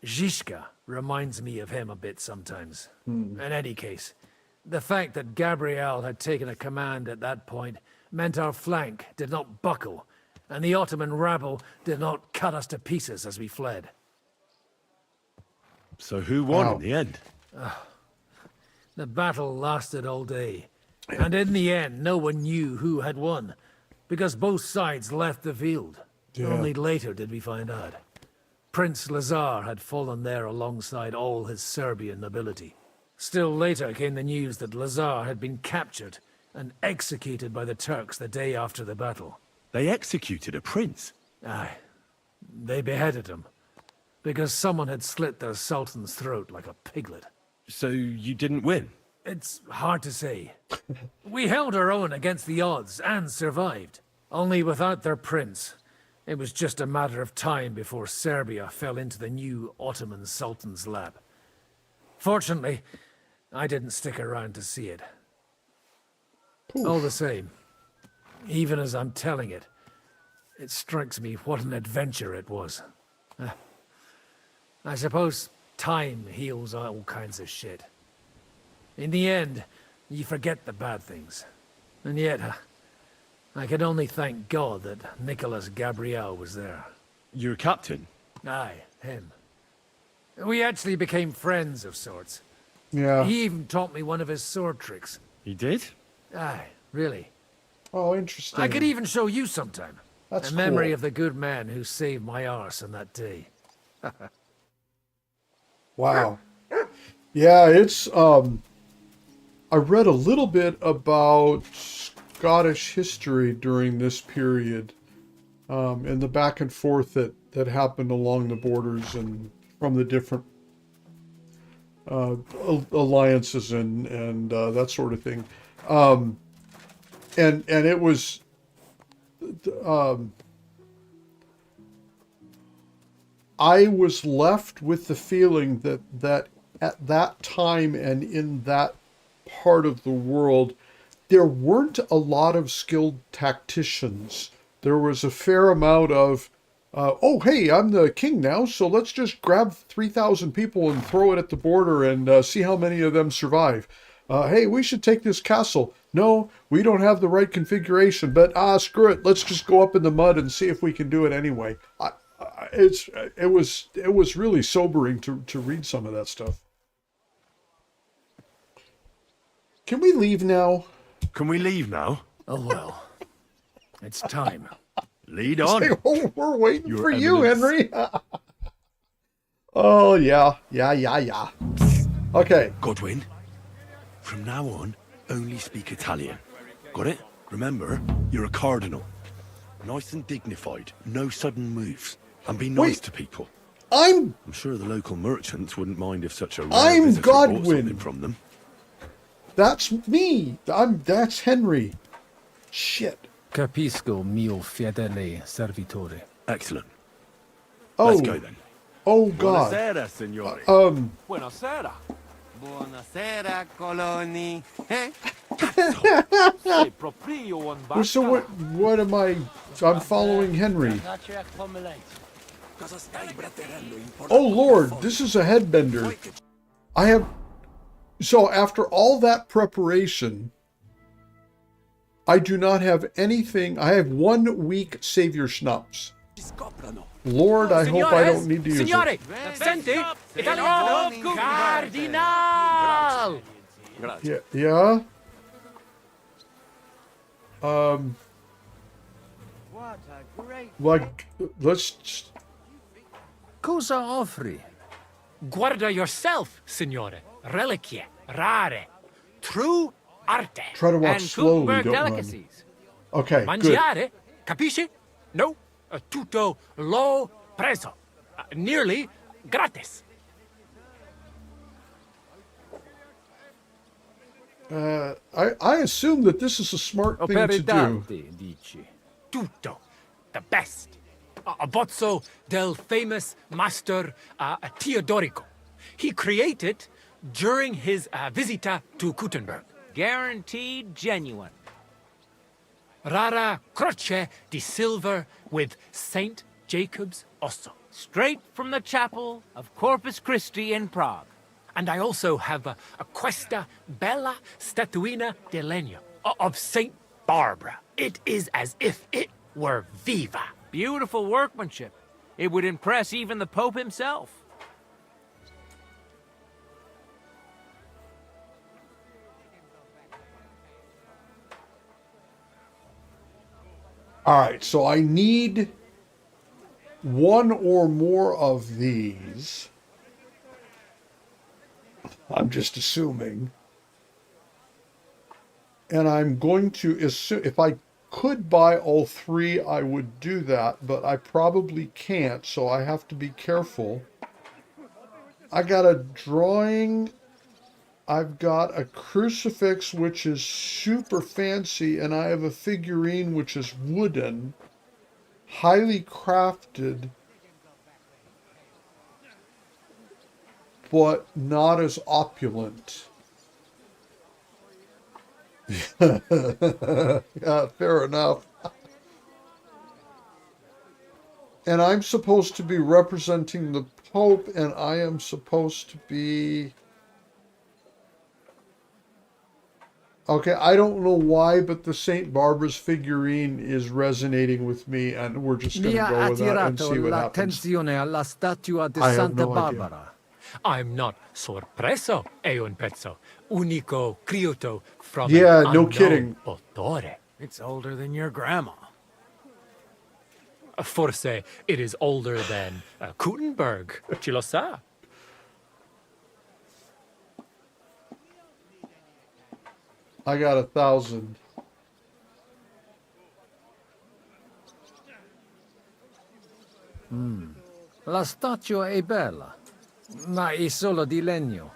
Zizka reminds me of him a bit sometimes. In any case, the fact that Gabriel had taken a command at that point meant our flank did not buckle, and the Ottoman rabble did not cut us to pieces as we fled. So who won Wow. in the end? The battle lasted all day, and in the end, no one knew who had won, because both sides left the field. Yeah. Only later did we find out. Prince Lazar had fallen there alongside all his Serbian nobility. Still later came the news that Lazar had been captured and executed by the Turks the day after the battle. They executed a prince. Aye. They beheaded him, because someone had slit their sultan's throat like a piglet. So you didn't win? It's hard to say. We held our own against the odds and survived. Only without their prince, it was just a matter of time before Serbia fell into the new Ottoman Sultan's lap. Fortunately, I didn't stick around to see it. All the same, even as I'm telling it, it strikes me what an adventure it was. I suppose time heals all kinds of shit. In the end, you forget the bad things. And yet, I can only thank God that Nicholas Gabriel was there. Your captain? Aye, him. We actually became friends of sorts. Yeah. He even taught me one of his sword tricks. He did? Aye, really. Oh, interesting. I could even show you sometime. That's a memory cool. of the good man who saved my arse on that day. Wow. Yeah, it's I read a little bit about Scottish history during this period, and the back and forth that happened along the borders and from the different alliances and that sort of thing. And it was I was left with the feeling that at that time and in that part of the world, there weren't a lot of skilled tacticians. There was a fair amount of, oh, hey, I'm the king now, so let's just grab 3,000 people and throw it at the border and see how many of them survive. Hey, we should take this castle. No, we don't have the right configuration, but screw it. Let's just go up in the mud and see if we can do it anyway. It was really sobering to read some of that stuff. Can we leave now? Can we leave now? Oh well. It's time. Lead on. Say, oh, we're waiting Your for you, Eminence. Henry. Oh, yeah. Okay. Godwin, from now on, only speak Italian. Got it? Remember, you're a cardinal. Nice and dignified, no sudden moves. And be nice Wait. to people. I'm sure the local merchants wouldn't mind if such a rare I'm visitor bought Godwin. something from them. That's me. That's Henry. Shit. Capisco, mio fedele servitore. Excellent. Oh. Let's go then. Oh God. Buonasera, signore. Buonasera. Buonasera, coloni. Eh? Sei proprio un Well, so what am I? I'm following Henry. Oh Lord, this is a headbender. I have. So after all that preparation, I do not have anything. I have 1 week Savior Schnapps. Lord, I hope I don't need to use it. Senti, Italiano, Cardinal. Yeah. What a great... Like, let's. Cosa offri? Guarda yourself, signore. Reliquie, rare, true arte. Try to walk and slowly, Gutenberg don't run. delicacies. Okay, good. Mangiare, capisci? No, tutto lo preso. Nearly gratis. I assume that this is a smart thing to do. Operidante, dici. Tutto. The best. A bozzo del famous master Teodorico. He created during his visita to Gutenberg. Guaranteed genuine. Rara croce di silver with Saint Jacob's osso. Straight from the chapel of Corpus Christi in Prague. And I also have a questa bella statuina di legno of Saint Barbara. It is as if it were viva. Beautiful workmanship. It would impress even the Pope himself. All right, so I need one or more of these. I'm just assuming. And I'm going to assume, if I could buy all three, I would do that, but I probably can't, so I have to be careful. I got a drawing. I've got a crucifix, which is super fancy, and I have a figurine, which is wooden, highly crafted, but not as opulent. Yeah, fair enough. And I'm supposed to be representing the Pope, and I am supposed to be... Okay, I don't know why, but the St. Barbara's figurine is resonating with me, and we're just going to go with that and see what happens. Alla statua di I have Santa no idea. Barbara. I'm not sorpreso, è un pezzo. Unico criuto from Yeah, an no unknown kidding. autore. It's older than your grandma. Forse it is older than Gutenberg. Ci lo sa? I got 1,000. La statua è bella, ma è solo di legno.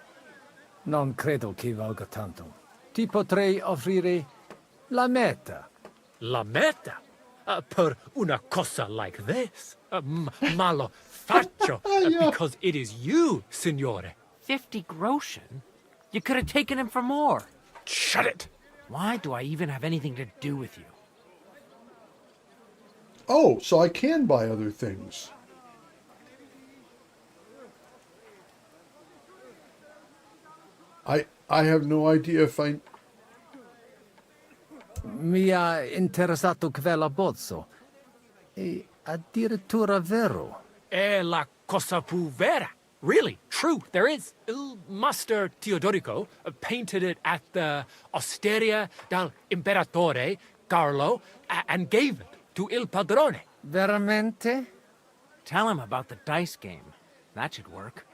Non credo che valga tanto. Ti potrei offrire la metà. La meta? Per una cosa like this? Ma lo faccio because it is you, signore. 50 groschen? You could have taken him for more. Shut it! Why do I even have anything to do with you? Oh, so I can buy other things. I have no idea if I... Mi ha interessato quella bozzo. È addirittura vero. È la cosa più vera. Really, true, there is. Il Master Teodorico painted it at the Osteria del Imperatore Carlo and gave it to Il Padrone. Veramente? Tell him about the dice game. That should work.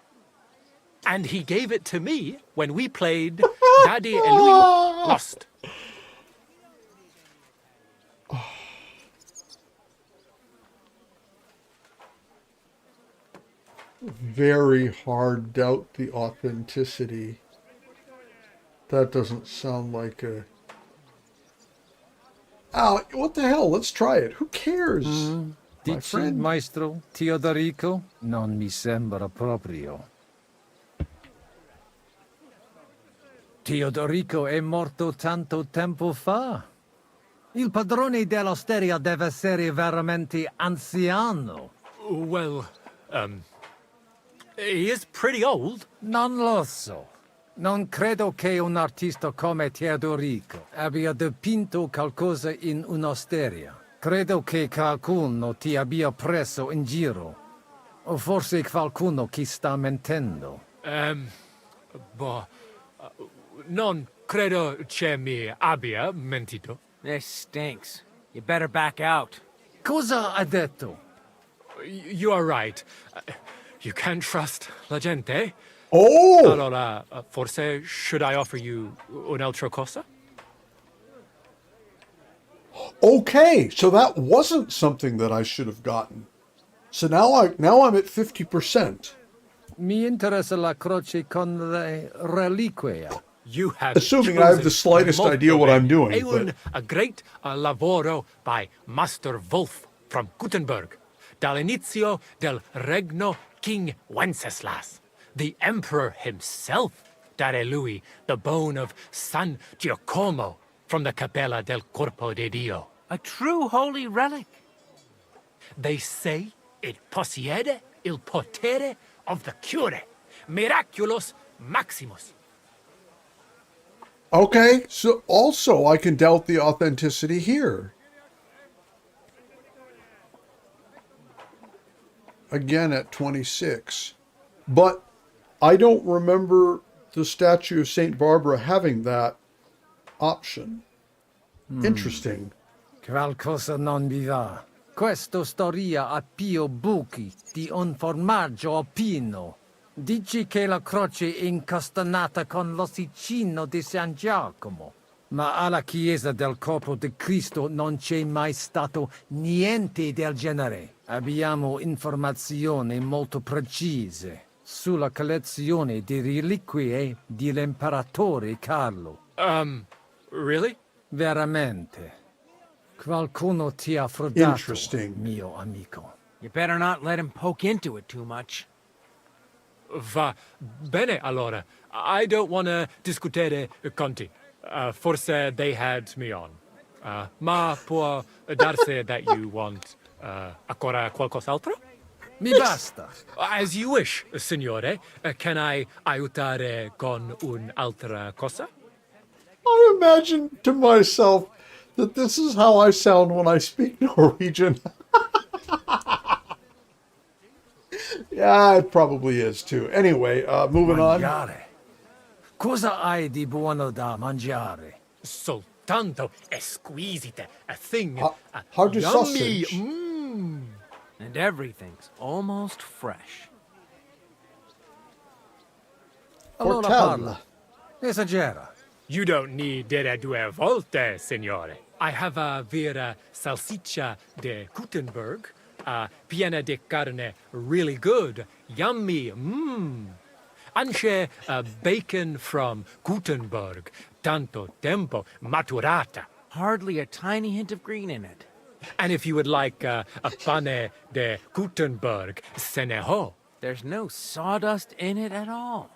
And he gave it to me when we played Daddy and Louis Lost. Very hard doubt the authenticity. That doesn't sound like a... Oh, what the hell? Let's try it. Who cares? My Dici, friend. Maestro Teodorico? Non mi sembra proprio. Teodorico è morto tanto tempo fa. Il padrone dell'osteria deve essere veramente anziano. Well, he is pretty old. Non lo so. Non credo che un artista come Teodorico abbia dipinto qualcosa in un'osteria. Credo che qualcuno ti abbia preso in giro. O forse qualcuno che sta mentendo. Non credo che mi abbia mentito. This stinks. You better back out. Cosa ha detto? You are right. You can't trust la gente. Oh! Allora, forse should I offer you un'altra cosa? Okay, so that wasn't something that I should have gotten. So now I'm at 50%. Mi interessa la croce con le reliquie. You have assuming I have the chosen slightest idea what I'm doing. But a great lavoro by Master Wolf from Gutenberg, dall'inizio del regno King Wenceslas, the emperor himself, dare lui the bone of San Giacomo from the Capella del Corpo de Dio. A true holy relic. They say it possiede il potere of the cure, miraculous maximus. okay, so also I can doubt the authenticity here. Again at 26. But I don't remember the statue of St. Barbara having that option. Interesting. Qualcosa non vi va. Questa storia a Pio Buchi di un formaggio alpino. Dici che la croce è incastenata con l'ossicino di San Giacomo. Ma alla chiesa del corpo di Cristo non c'è mai stato niente del genere. Abbiamo informazioni molto precise sulla collezione di reliquie dell'imperatore Carlo. Really? Veramente. Qualcuno ti ha frodato, Interesting. mio amico. You better not let him poke into it too much. Va bene allora. I don't want to discutere conti. Forse they had me on. Ma può darsi that you want ancora qualcos'altro? Mi basta. As you wish, signore. Can I aiutare con un'altra cosa? I imagine to myself that this is how I sound when I speak Norwegian. Yeah, it probably is too. Anyway, moving on. Mangiare. Cosa hai di buono da mangiare? Soltanto esquisite. A thing. How'd your yummy. sausage? And everything's almost fresh. Allora Fortella. parla. Esagera. You don't need dire due volte, signore. I have a vera salsiccia de Gutenberg, piena de carne, really good, yummy, Anche bacon from Gutenberg, tanto tempo maturata. Hardly a tiny hint of green in it. And if you would like a pane de Gutenberg, se ne ho. There's no sawdust in it at all.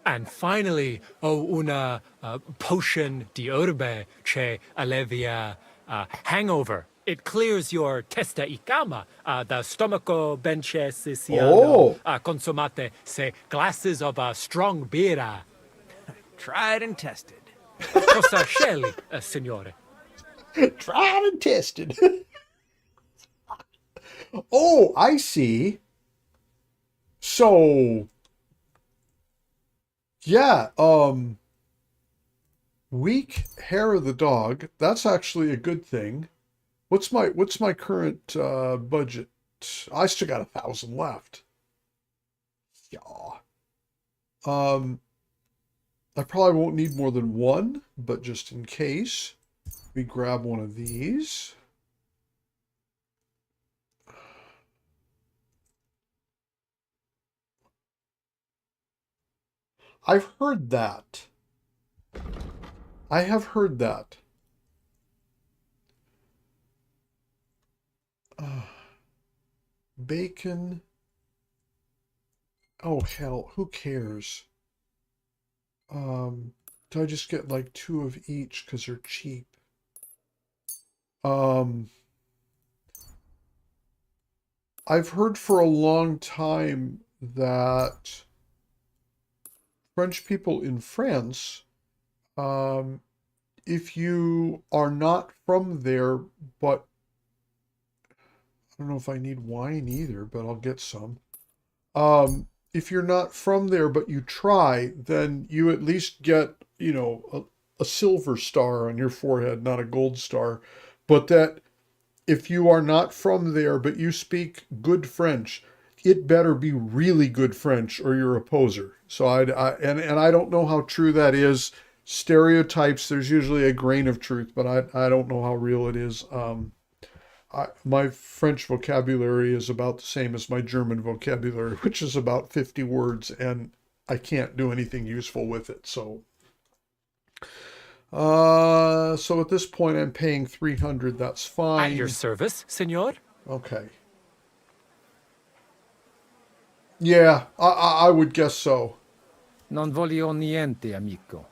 And finally, una potion di herbe che allevia hangover. It clears your testa y cama, the stomaco benche siciliano, consumate se glasses of strong beer. Tried and tested. Cosa scegli, signore? Tried and tested. Oh, I see. So, yeah, weak hair of the dog. That's actually a good thing. What's my current budget? I still got 1,000 left. Yeah. I probably won't need more than one, but just in case, we grab one of these. I've heard that. I have heard that. Bacon. Oh, hell, who cares? Do I just get like 2 of each because they're cheap? I've heard for a long time that French people in France, if you are not from there, but I don't know if I need wine either, but I'll get some. If you're not from there, but you try, then you at least get, you know, a silver star on your forehead, not a gold star. But that if you are not from there, but you speak good French, it better be really good French or you're a poser. So and I don't know how true that is. Stereotypes, there's usually a grain of truth, but I don't know how real it is. My French vocabulary is about the same as my German vocabulary, which is about 50 words, and I can't do anything useful with it. So So at this point I'm paying 300. That's fine. At your service, senor. Okay. Yeah, I would guess so. Non voglio niente, amico.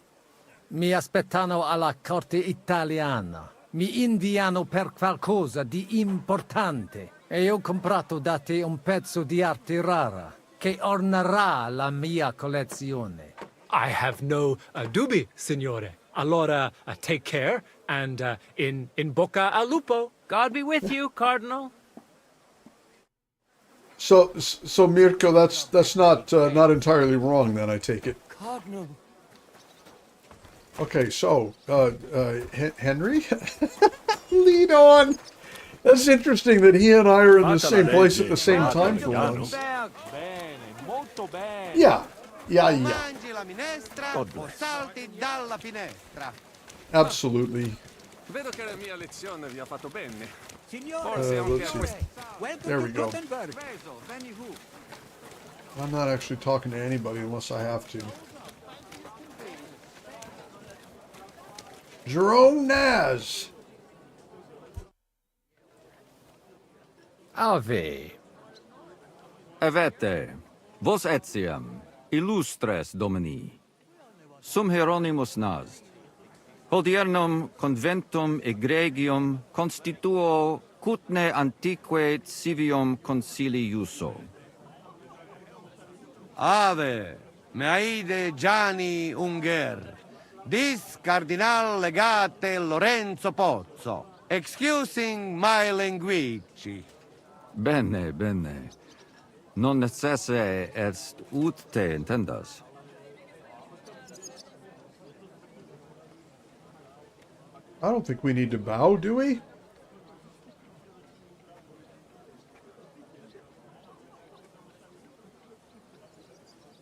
Mi aspettano alla corte italiana. Mi inviano per qualcosa di importante. E ho comprato da te un pezzo di arte rara che ornerà la mia collezione. I have no dubbi, signore. Allora, take care, and in bocca al lupo. God be with you, Cardinal. So Mirko, that's not entirely wrong then, I take it. Cardinal. Okay, so Henry, lead on. That's interesting that he and I are in the same place at the same time for once. Yeah. Mangi la minestra o salti dalla finestra. Absolutely. Vedo che la mia lezione vi ha fatto bene. Let's see. There we go. I'm not actually talking to anybody unless I have to. Jerome Naz. Ave. Avete, vos etiam, illustres domini, sum Hieronymus Naz, hodiernum conventum egregium constituo cutne antique civium concili iuso. Ave, meaide Gianni Unger, dis Cardinal Legate Lorenzo Pozzo, excusing my language. Bene, bene. Non necesse est ut te intendas. I don't think we need to bow, do we?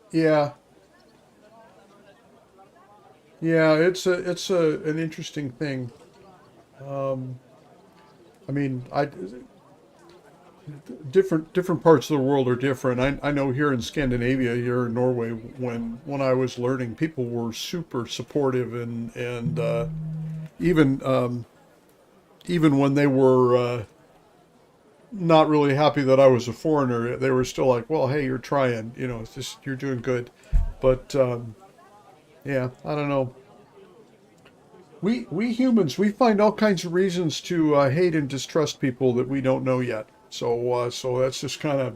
Yeah. Yeah, it's an interesting thing. I mean, different parts of the world are different. I know here in Scandinavia, here in Norway, when I was learning, people were super supportive and even when they were not really happy that I was a foreigner, they were still like, well, hey, you're trying, you know, it's just, you're doing good. But yeah, I don't know. We humans, we find all kinds of reasons to hate and distrust people that we don't know yet. So that's just kind of,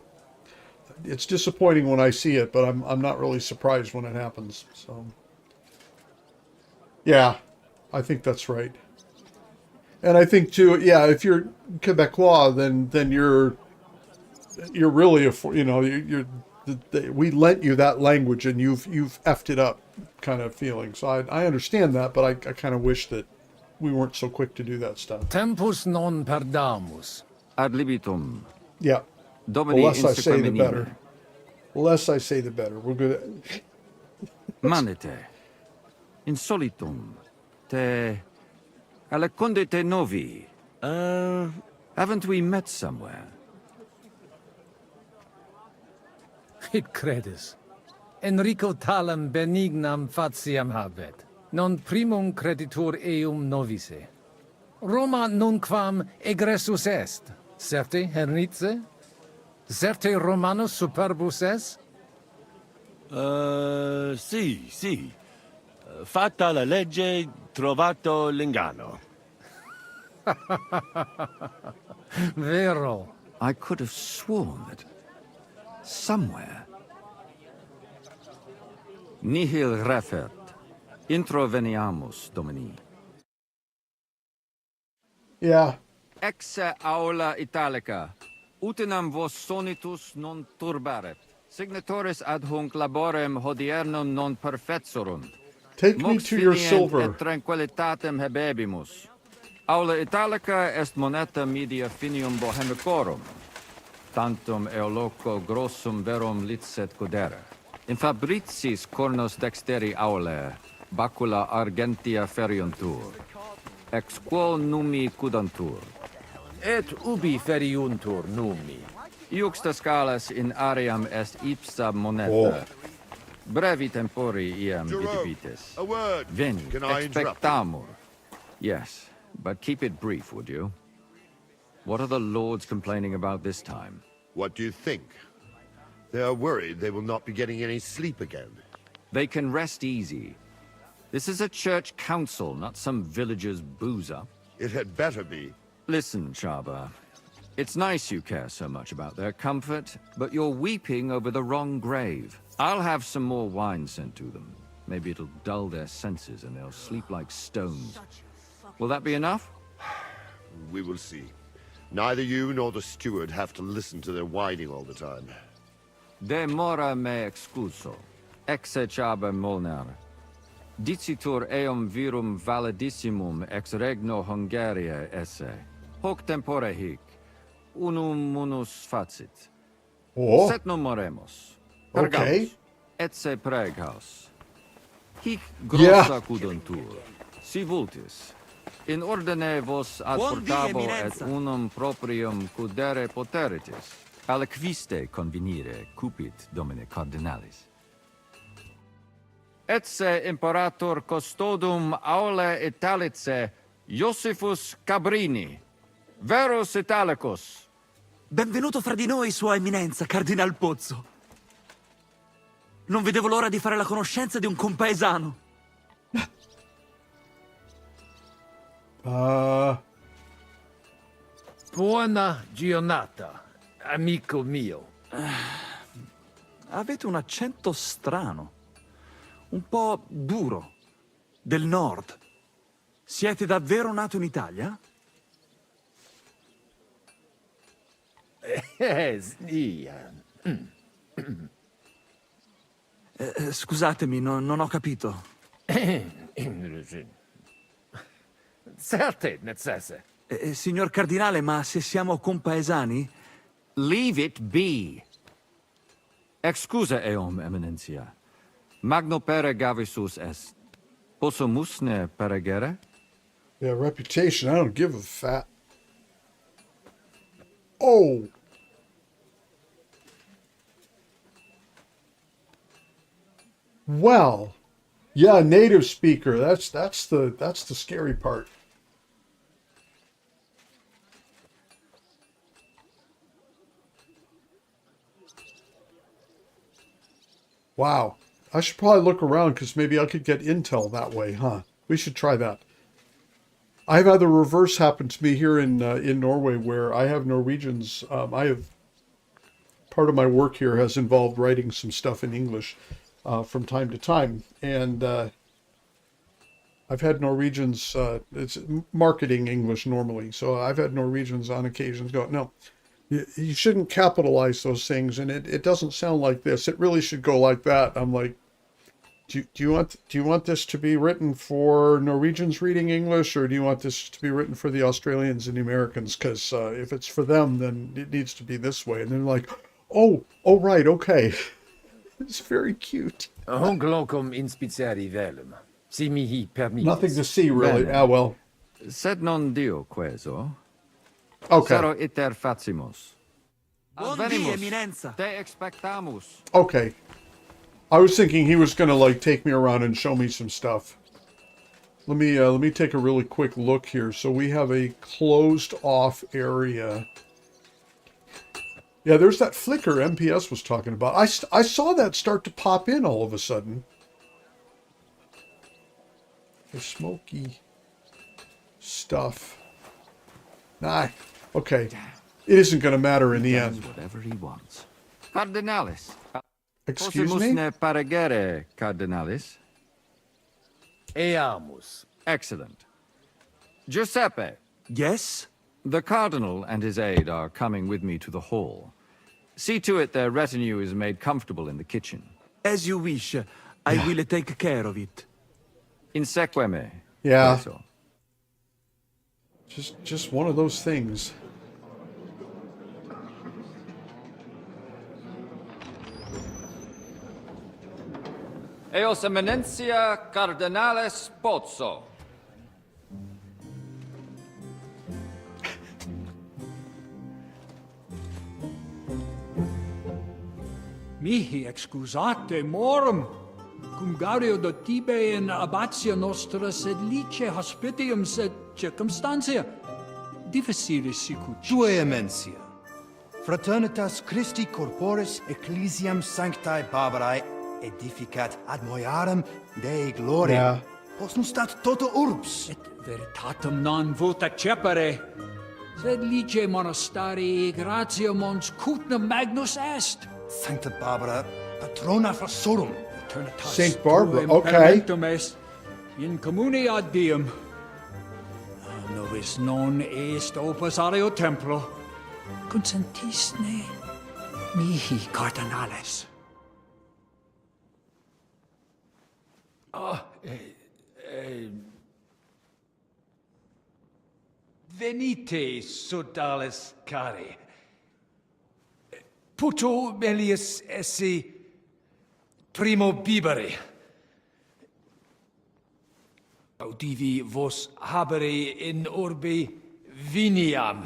it's disappointing when I see it, but I'm not really surprised when it happens. So yeah, I think that's right. And I think too, yeah, if you're Quebecois, then you're really we lent you that language and you've effed it up, kind of feeling. So I understand that, but I kind of wish that we weren't so quick to do that stuff. Tempus non perdamus. Ad libitum. Yeah. Domini The less I say, the insequem better. The less I say, the better. We're good. Manete. Insolitum. Te aliquunde te novi. Haven't we met somewhere? It credis. Enrico talam benignam faciam habet. Non primum creditur eum novice. Roma nunquam egressus est. Certe, Hernice? Certe Romanus superbus est? Sì. Fatta la legge, trovato l'ingano. Vero. I could have sworn that somewhere. Nihil refert. Introveniamus, Domini. Yeah. Ex aula italica. Utinam vos sonitus non turbaret. Signatoris ad hunc laborem hodiernum non perfetsorunt. Take me to your silver. Et tranquillitatem habebimus. Aula italica est moneta media finium bohemicorum. Tantum eoloco grossum verum licet godere. In fabricis cornos dexteri aulae, bacula argentia feriuntur. Ex quo numi cudantur. Et ubi feriuntur numi. Iuxta scalas in aream est ipsa moneta. Brevi tempori iam videbitis. A word. Veni, Can I interrupt? expectamur. Yes, but keep it brief, would you? What are the lords complaining about this time? What do you think? They are worried they will not be getting any sleep again. They can rest easy. This is a church council, not some villager's boozer. It had better be. Listen, Chaba. It's nice you care so much about their comfort, but you're weeping over the wrong grave. I'll have some more wine sent to them. Maybe it'll dull their senses and they'll sleep like stones. Will that be enough? We will see. Neither you nor the steward have to listen to their whining all the time. De mora me excuso. Exe Chaba Molnar. Dicitur eum virum validissimum ex regno Hungaria esse. Hoc tempore hic. Unum munus facit. Oh. Set non moremos. Okay. Etse preghaus. Hic grossa cuduntur. Si vultis. In ordine vos ad portabo et unum proprium cudere poteritis. Aliquiste convenire cupit domine cardinalis. Etse imperator custodum aule Italice Iosifus Cabrini. Verus Italicus. Benvenuto fra di noi, Sua Eminenza, Cardinal Pozzo. Non vedevo l'ora di fare la conoscenza di un compaesano. Buona giornata, amico mio. Avete un accento strano. Un po' duro. Del nord. Siete davvero nato in Italia? Sì. Scusatemi, non ho capito. Certe necesse. Signor Cardinale, ma se siamo compaesani? Leave it be. Excusa eum, eminentia. Magno pere gavisus est. Possumusne peregere? Yeah, reputation. I don't give a fat. Oh. Well. Yeah, native speaker. That's the scary part. Wow. I should probably look around because maybe I could get intel that way, huh? We should try that. I've had the reverse happen to me here in Norway, where I have Norwegians. Part of my work here has involved writing some stuff in English from time to time, and I've had Norwegians. It's marketing English normally, so I've had Norwegians on occasions go, no, you shouldn't capitalize those things, and it doesn't sound like this. It really should go like that. I'm like, do you want this to be written for Norwegians reading English, or do you want this to be written for the Australians and the Americans? Because if it's for them, then it needs to be this way. And they're like, oh, right, okay. It's very cute. Hunc locum inspiciari velum. Si mihi permittis. Nothing to see, really. Bene. Ah, well. Sed non dio queso. Okay. Sero iter facimus. Buon dia, Eminenza. Te expectamus. Okay. I was thinking he was going to, like, take me around and show me some stuff. Let me take a really quick look here. So we have a closed off area. Yeah, there's that flicker MPS was talking about. I saw that start to pop in all of a sudden. The smoky stuff. Nah, okay. It isn't going to matter in the end. Whatever he wants. Cardinalis. Excuse me? Possimusne paregere, Cardinalis. Eamus. Excellent. Giuseppe. Yes? The Cardinal and his aide are coming with me to the hall. See to it their retinue is made comfortable in the kitchen. As you wish. I will take care of it. Inseque me. Yeah. Queso. Just one of those things. Eos eminentia Cardinales Pozzo. Mihi excusate morum, cum gaudio do tibe in abatia nostra sed lice hospitium sed circumstantia difficile sicut. Tue emensia. Fraternitas Christi corporis ecclesiam sanctae Barbarae edificat ad moiarem Dei gloria. Yeah. Posnustat toto urbs. Et veritatem non vult accepere, sed lice monastarii gratia mons cutnam magnus est. Sancta Barbara, patrona frassorum. Eternitas Saint Barbara, tuae okay. imperimentum est in communi ad diem. Novis non est opus aleo templo. Consentisne mihi cardinales. Venite, sodales cari. Puto melius esse primo bibere. Audivi vos habere in orbe viniam.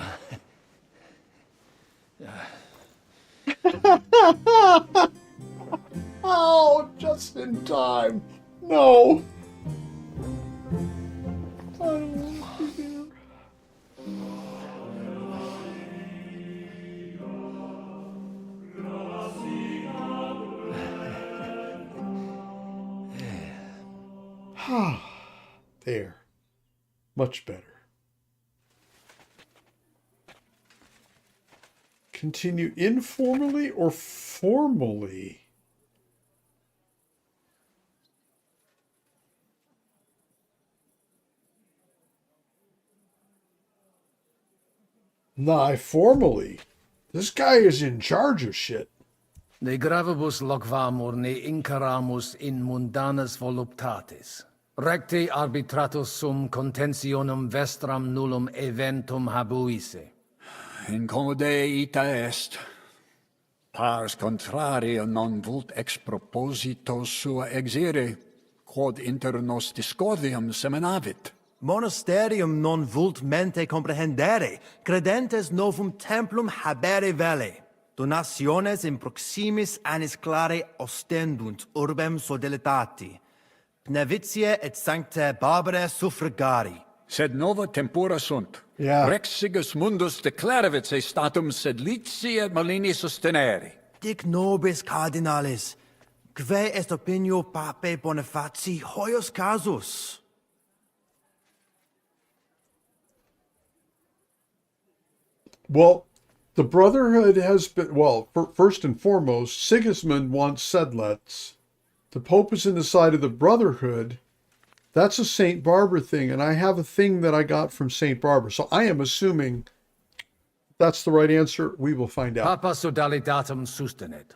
Oh, just in time. No. I don't want to be there. There. Much better. Continue informally or formally? Nah, formally. This guy is in charge of shit. Ne gravibus locvamur ne incaramus in mundanas voluptatis. Recte arbitratus sum contentionum vestram nullum eventum habuisse. Incomode ita est. Pars contrario non vult ex proposito sua exire, quod inter nos discordium seminavit. Monasterium non vult mente comprehendere, credentes novum templum habere vele. Donationes in proximis annis clare ostendunt urbem sodelitati. Pnevitiae et sanctae Barbarae suffragari. Sed nova tempora sunt. Yeah. Rex sigus mundus declaravit se statum sed lici et malini sustenere. Dic nobis cardinales, quae est opinio pape Bonifaci hoius casus? Well, the Brotherhood has been, well, first and foremost, Sigismund wants sedlets. The Pope is in the side of the Brotherhood. That's a St. Barbara thing, and I have a thing that I got from St. Barbara. So I am assuming that's the right answer. We will find out. Papa sodalitatum sustenet.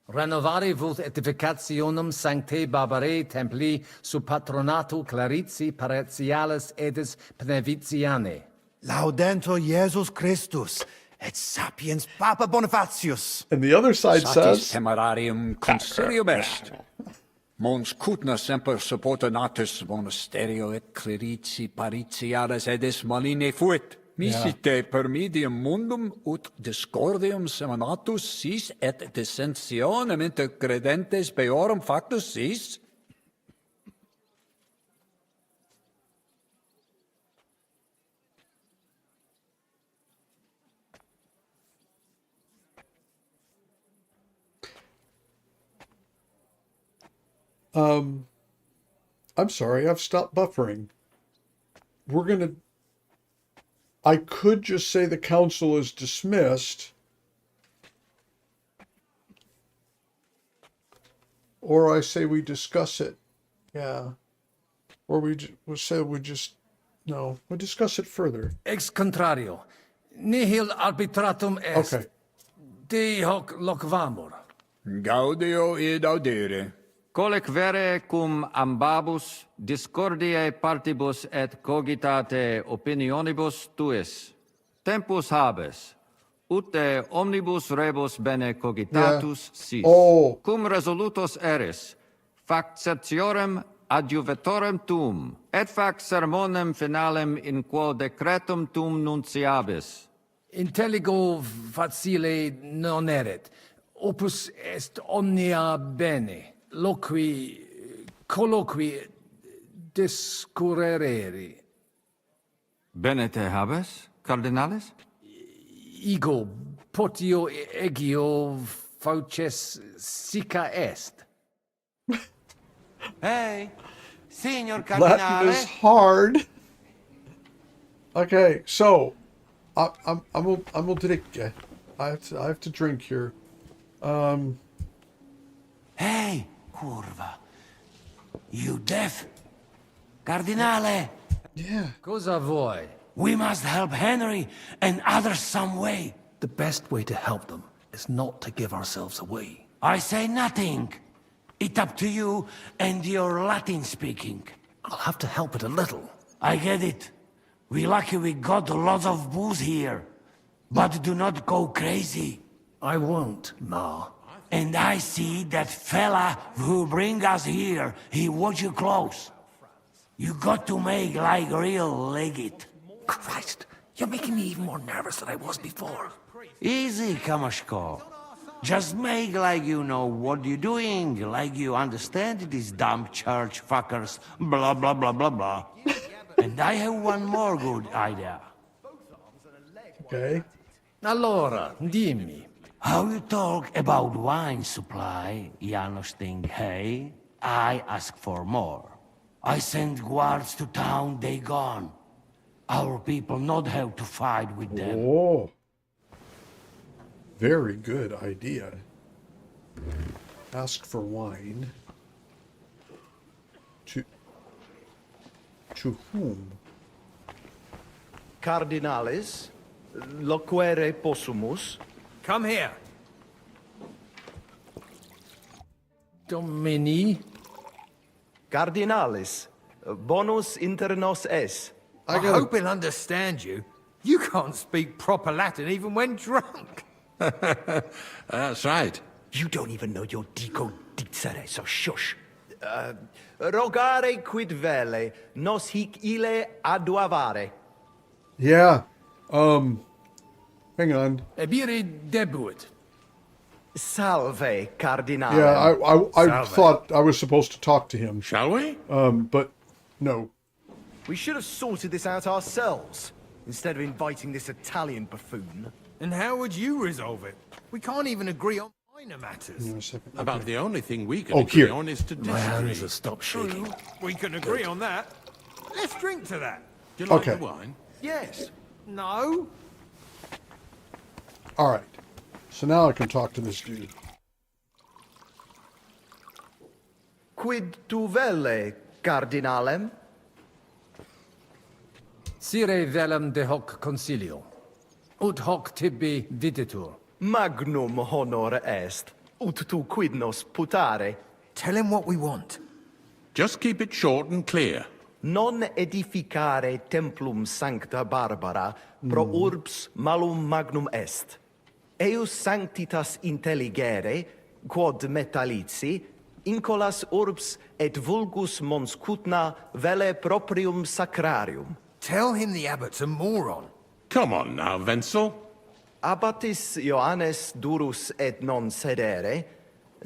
Renovare vult edificationum sanctae Barbarae templi sub patronatu clarici paretialis edis Pnevitiane. Laudentur Jesus Christus, et sapiens Papa Bonifacius. And the other side Satis says, temerarium consilium est. Mons cutna semper supportatus monasterio et clerici paritialis edis maline fuit. Misite per medium mundum ut discordium seminatus sis et dissensionem inter credentes peorum factus sis. I'm sorry, I've stopped buffering. I could just say the council is dismissed. Or I say we discuss it. Yeah. Or we say we just, no, we discuss it further. Ex contrario, nihil arbitratum est. Okay. De hoc locvamur. Gaudio id audere. Colec vere cum ambabus discordiae partibus et cogitate opinionibus tuis. Tempus habes, ute omnibus rebus bene cogitatus sis. Oh. Cum resolutos eris, fac certiorem adjuvetorem tum, et fac sermonem finalem in quo decretum tum nunciabis. Intelligo facile non erit. Opus est omnia bene, loqui colloqui discurrere. Bene te habes, cardinalis? Ego potio egio fauces sica est. Hey, Signor Latin Cardinale. is hard. Okay, so I'm a drink. I have to drink here. Hey, curva. You deaf? Cardinale. Yeah. Cosa vuoi? We must help Henry and others some way. The best way to help them is not to give ourselves away. I say nothing. It's up to you and your Latin speaking. I'll have to help it a little. I get it. We lucky we got lots of booze here. But do not go crazy. I won't, Ma. And I see that fella who bring us here. He watch you close. You got to make like real legate. Christ, you're making me even more nervous than I was before. Easy, Kamashko. Just make like you know what you're doing, like you understand these dumb church fuckers, blah blah blah blah blah. And I have one more good idea. Okay. Allora, dimmi. How you talk about wine supply, Janos think, hey, I ask for more. I send guards to town, they gone. Our people not have to fight with them. Oh. Very good idea. Ask for wine. To whom? Cardinales, loquere possumus. Come here. Domini. Cardinalis, bonus inter nos es. I hope he'll understand you. You can't speak proper Latin even when drunk. That's right. You don't even know your dico dicere, so shush. Rogare quid vele, nos hic ille aduavare. Yeah. Hang on. Ebire debuit. Salve, cardinale. Yeah, I Salve. thought I was supposed to talk to him. Shall we? But no. We should have sorted this out ourselves, instead of inviting this Italian buffoon. And how would you resolve it? We can't even agree on minor matters. Hang on a second. About the only thing we can Oh, agree here. on is to My hands disagree. have stopped shaking. True, we can agree on that. Let's drink to that. Do you like Okay. the wine? Yes. No? All right. So now I can talk to this dude. Quid tu vele, cardinalem? Sire velum de hoc concilio. Ut hoc tibi videtur. Magnum honor est, ut tu quid nos putare. Tell him what we want. Just keep it short and clear. Non edificare templum sancta Barbara pro urbs malum magnum est. Eius sanctitas intelligere, quod metallici, incolas urbs et vulgus mons cutna vele proprium sacrarium. Tell him the abbot's a moron. Come on now, Wenzel. Abbatis Ioannes durus et non sedere,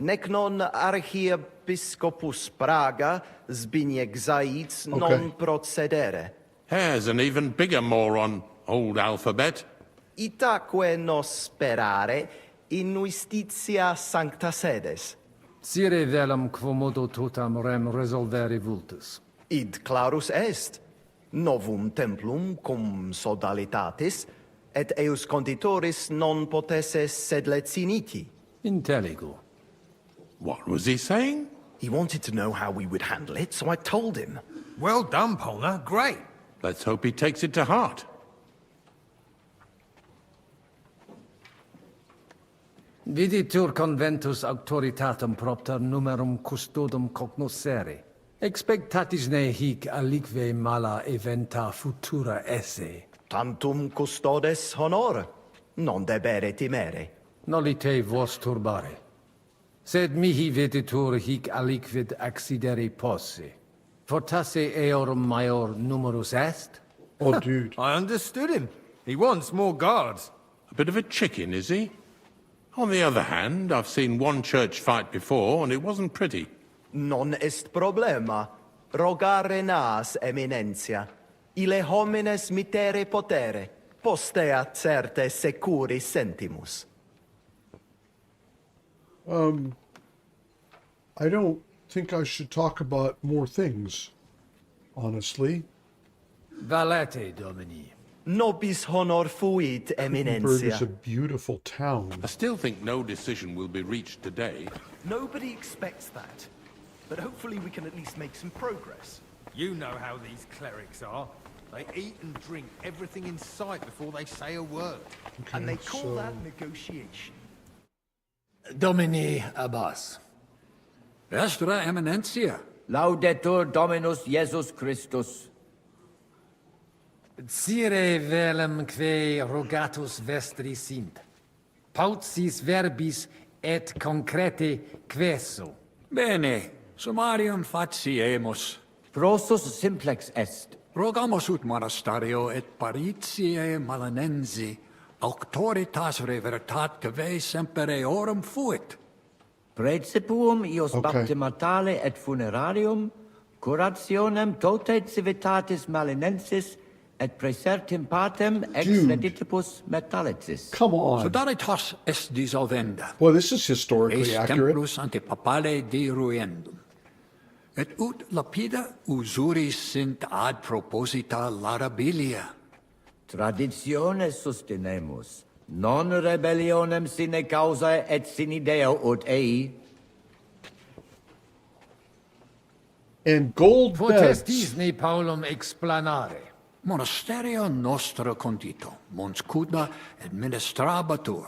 nec non archiepiscopus Praga Zbigniek Zaitz non procedere. Here's an even bigger moron, old alphabet. Itaque nos sperare in justitia sancta sedes. Sire velum quomodo totam rem resolvere vultus. Id clarus est. Novum templum cum sodalitatis, et eius conditoris non potesses sed leciniti. Intelligo. What was he saying? He wanted to know how we would handle it, so I told him. Well done, Polna. Great. Let's hope he takes it to heart. Viditur conventus auctoritatem propter numerum custodum cognoscere. Expectatis ne hic alique mala eventa futura esse. Tantum custodes honor, non debere timere. Nolite vos turbare. Sed mihi viditur hic aliquid accidere posse. Fortasse eorum maior numerus est? Oh, dude. I understood him. He wants more guards. A bit of a chicken, is he? On the other hand, I've seen one church fight before, and it wasn't pretty. Non est problema. Rogare nas, eminencia. Ile homines mitere potere. Postea certe securi sentimus. I don't think I should talk about more things, honestly. Valete, Domini. Nobis honor fuit, Edinburgh is eminencia. a beautiful town. I still think no decision will be reached today. Nobody expects that. But hopefully we can at least make some progress. You know how these clerics are. They eat and drink everything in sight before they say a word. And they call that negotiation. Domini Abbas. Vestra Eminencia. Laudetur Dominus Jesus Christus. Cire velum que rogatus vestri sint. Pautsis verbis et concrete queso. Bene, summarium faciemus. Prosus simplex est. Rogamus ut monasterio et paritiae malanensi auctoritas revertat que semper eorum fuit. Praecipuum ius baptimatale et funerarium, curationem tote civitatis malinensis, et praesertim patem ex reditibus metallicis. Come on. Sodalitas est dissolvenda. Well, this is historically accurate. Templus ante papale deruendum. Et ut lapida usuris sint ad proposita larabilia. Traditiones sustenemus, non rebellionem sine causa et sine deo ut ei. And gold beds. Potestisne Paulum explanare. Monasterio nostro condito, mons cuda administrabatur,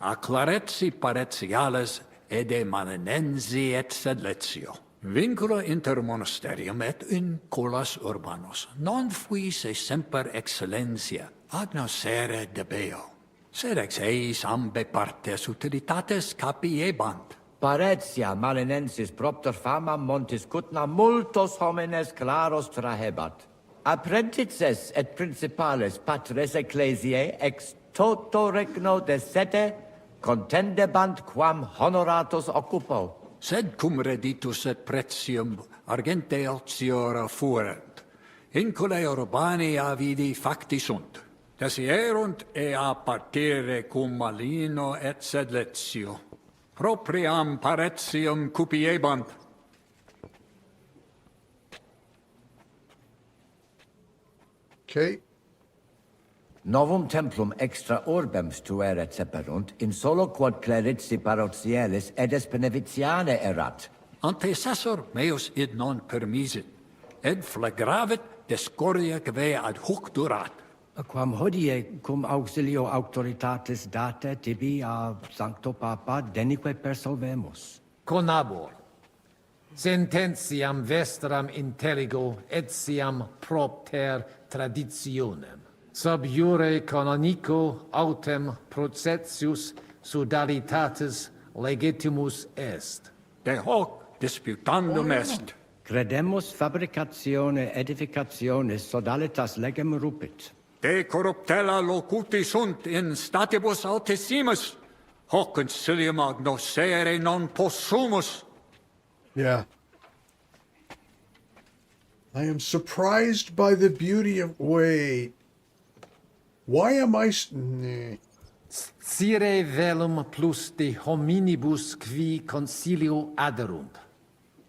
a claretsi paretiales ede malinensi et sedletio. Vincula inter monasterium et in colas urbanos, non fuisse semper excellentia, ad nocere debeo, sed ex eis ambe partes utilitates capiebant. Paretia malinensis propter fama montis cutna multos homines claros trahebat. Apprentices et principales patres ecclesiae ex toto regno de sete contendebant quam honoratus occupo. Sed cum reditus et pretium argente altiora fuerent. Incule urbani avidi facti sunt. Desierunt ea partire cum malino et sedletio. Propriam paretium cupiebant. Okay. Novum templum extra orbem stuere ceperunt, in solo quod clerici parotialis edes benevitiane erat. Antecessor meus id non permisit, ed flagravit discordia que ad hoc durat. Quam hodie cum auxilio auctoritatis date tibi a Sancto Papa denique persolvemus. Conabor. Sententiam vestram intelligo etiam propter traditionem. Sub iure canonico autem processius sodalitatis legitimus est. De hoc disputandum est. Credemus fabricatione edificationis sodalitas legem rupit. De corruptella locuti sunt in statibus altissimus. Hoc concilium agnoscere non possumus. Yeah. I am surprised by the beauty of... Wait. Why am I... Cire velum plus de hominibus qui concilio aderunt.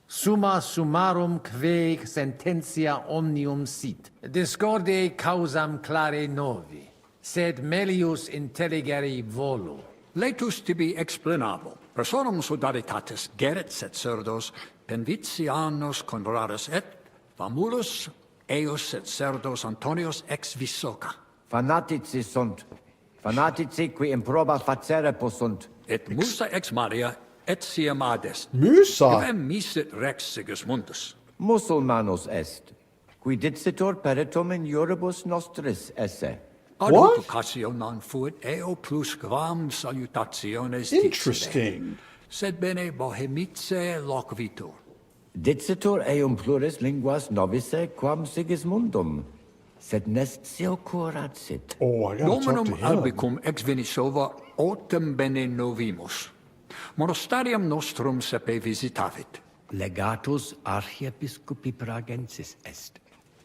Summa summarum que sententia omnium sit. Discorde causam clare novi, sed melius intelligere volo. Laetus tibi explanabo. Personum sodalitatis geret et cerdos, penvitianos conradus et famulus eos et cerdos Antonios ex Visoca. Fanatici sunt. Fanatici qui improba facere possunt. Et musa ex Maria etiam adest. Musa? Quem misit rex Sigismundus. Musulmanus est. Qui dicitur peritum in iuribus nostris esse. Ad hoc occasio non fuit eo plus quam salutationes Interesting. Sed bene bohemice loquitur. Dicitur eum pluris linguas novice quam Sigismundum. sed nestio curat sit. Oh, I gotta talk to Dominum him. albicum ex venisova autem bene novimus. Monastarium nostrum sepe visitavit. Legatus archiepiscopi pragensis est,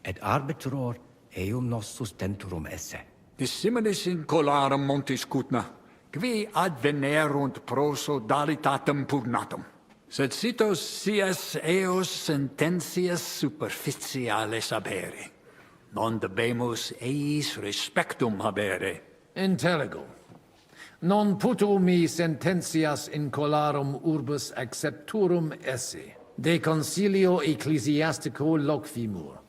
et arbitror eum nostus tenturum esse. Dissimilis in colarum montis cutna, qui advenerunt proso dalitatem pugnatum. Sed citos sias eos sententias superficiales habere. Non debemus eis respectum habere. Intelligo. Non puto mi sententias in colarum urbis accepturum esse. De concilio ecclesiastico locvimur.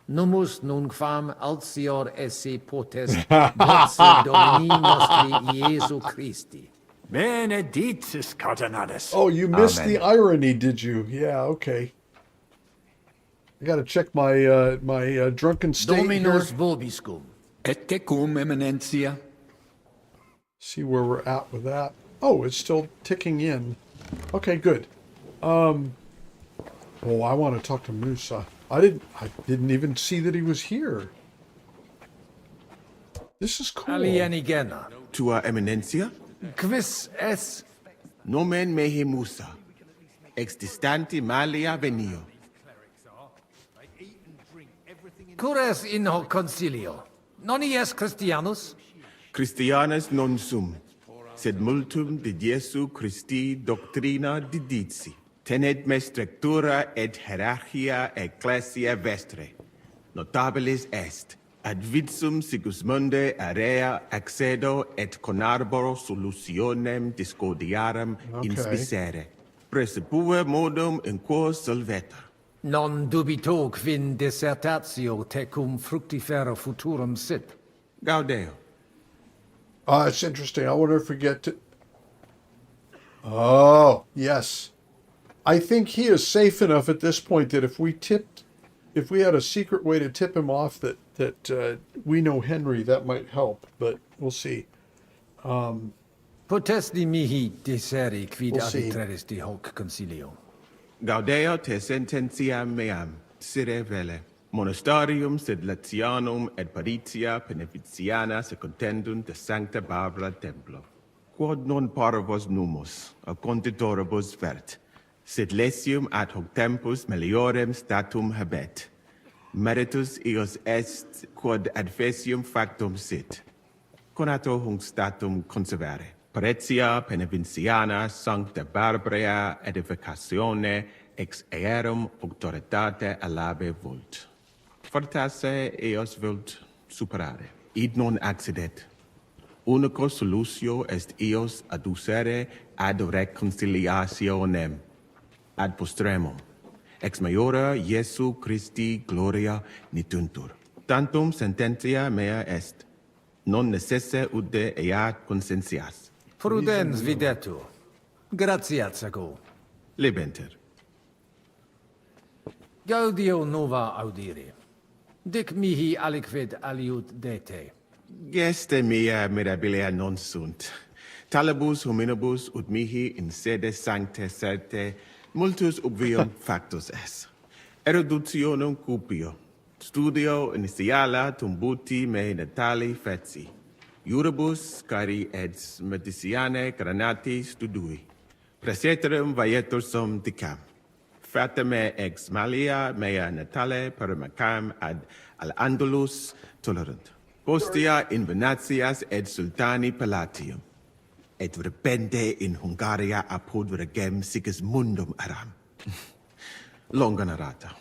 Numus nunquam altior esse potest doce Domini nostri Iesu Christi. Benedictus cardinalis. Oh, you missed Amen. the irony, did you? Yeah, okay. I gotta check my my drunken state Dominus here. vobiscum. Et tecum eminentia. See where we're at with that. Oh, it's still ticking in. Okay, good. Oh, I want to talk to Musa. I didn't even see that he was here. This is cool. Alienigena. Tua Eminencia? Quis es? Nomen mehe Musa. Ex distanti malia venio. Cures in hoc concilio. Non ies Christianus? Christianus non sum, sed multum de Jesu Christi doctrina didici. Tenet me structura et hierarchia ecclesia vestre. Notabilis est, ad vitsum Sigismunde area accedo et conarboro solutionem discordiarum inspicere. Precipue modum in quo solveta. Non dubito quin dissertatio tecum fructifera futurum sit. Gaudeo. It's interesting. I wonder if we get to... Oh, yes. I think he is safe enough at this point that if we had a secret way to tip him off that we know Henry, that might help, but we'll see. Potesti mihi diseri quid We'll see. arbitreris de hoc concilio. Gaudeo te sententiam meam, sire vele. Monastarium sed Latianum et Paritia Beneficiana secontendunt de Sancta Barbara Templo. Quod non parvos numus, a conditoribus vert, sed lesium ad hoc tempus meliorem statum habet. Meritus eos est quod adfesium factum sit. Conato hunc statum conservare. Paritia Beneficiana Sancta Barbara edificatione ex aerum auctoritate alabe vult. Fortasse eos vult superare. Id non accidet. Unico solutio est eos adducere ad reconciliationem. Ad postremum. Ex maiora Iesu Christi gloria nituntur. Tantum sententia mea est. Non necesse ude eat consentias. Prudens videtur. Gratiatsago. Libenter. Gaudio nova audire. Dic mihi aliquid aliud dete. Geste mea mirabilia non sunt. Talibus hominibus ut mihi in sede sancte certe multus obvium factus es. Eruditionum cupio. Studio initiala tumbuti me natali feci. Iuribus cari et mediciane granati studui. Praeterum vaietur sum dicam. Fatame ex malia mea natale paramacam ad al Andalus tolerunt. Postea in Venatias et sultani palatium. Et repente in Hungaria apud regem Sigismundum aram. Longa narrata.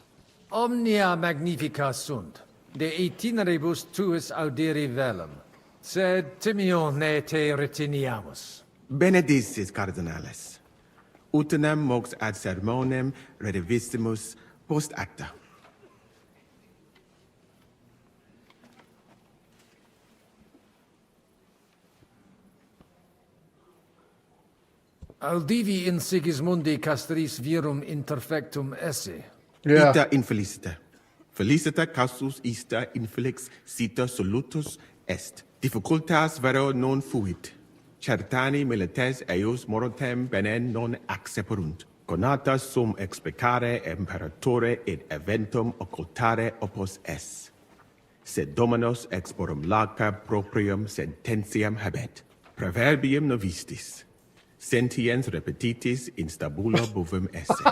Omnia magnifica sunt. De itineribus tuus audiri velum. Sed timio ne te retiniamus. Benedictis cardinales. Utenem mox ad sermonem redivissimus post acta. Audivi in Sigismundi castris virum interfectum esse. Ita infelicita. Felicita casus ista infelix cita solutus est. Difficultas vero non fuit. Certani milites eius morotem benen non acceperunt. Conata sum explicare imperatore et eventum occultare opus es. sed dominus exporum laca proprium sententiam habet. Proverbium novistis. Sentiens repetitis in stabula bovem esse,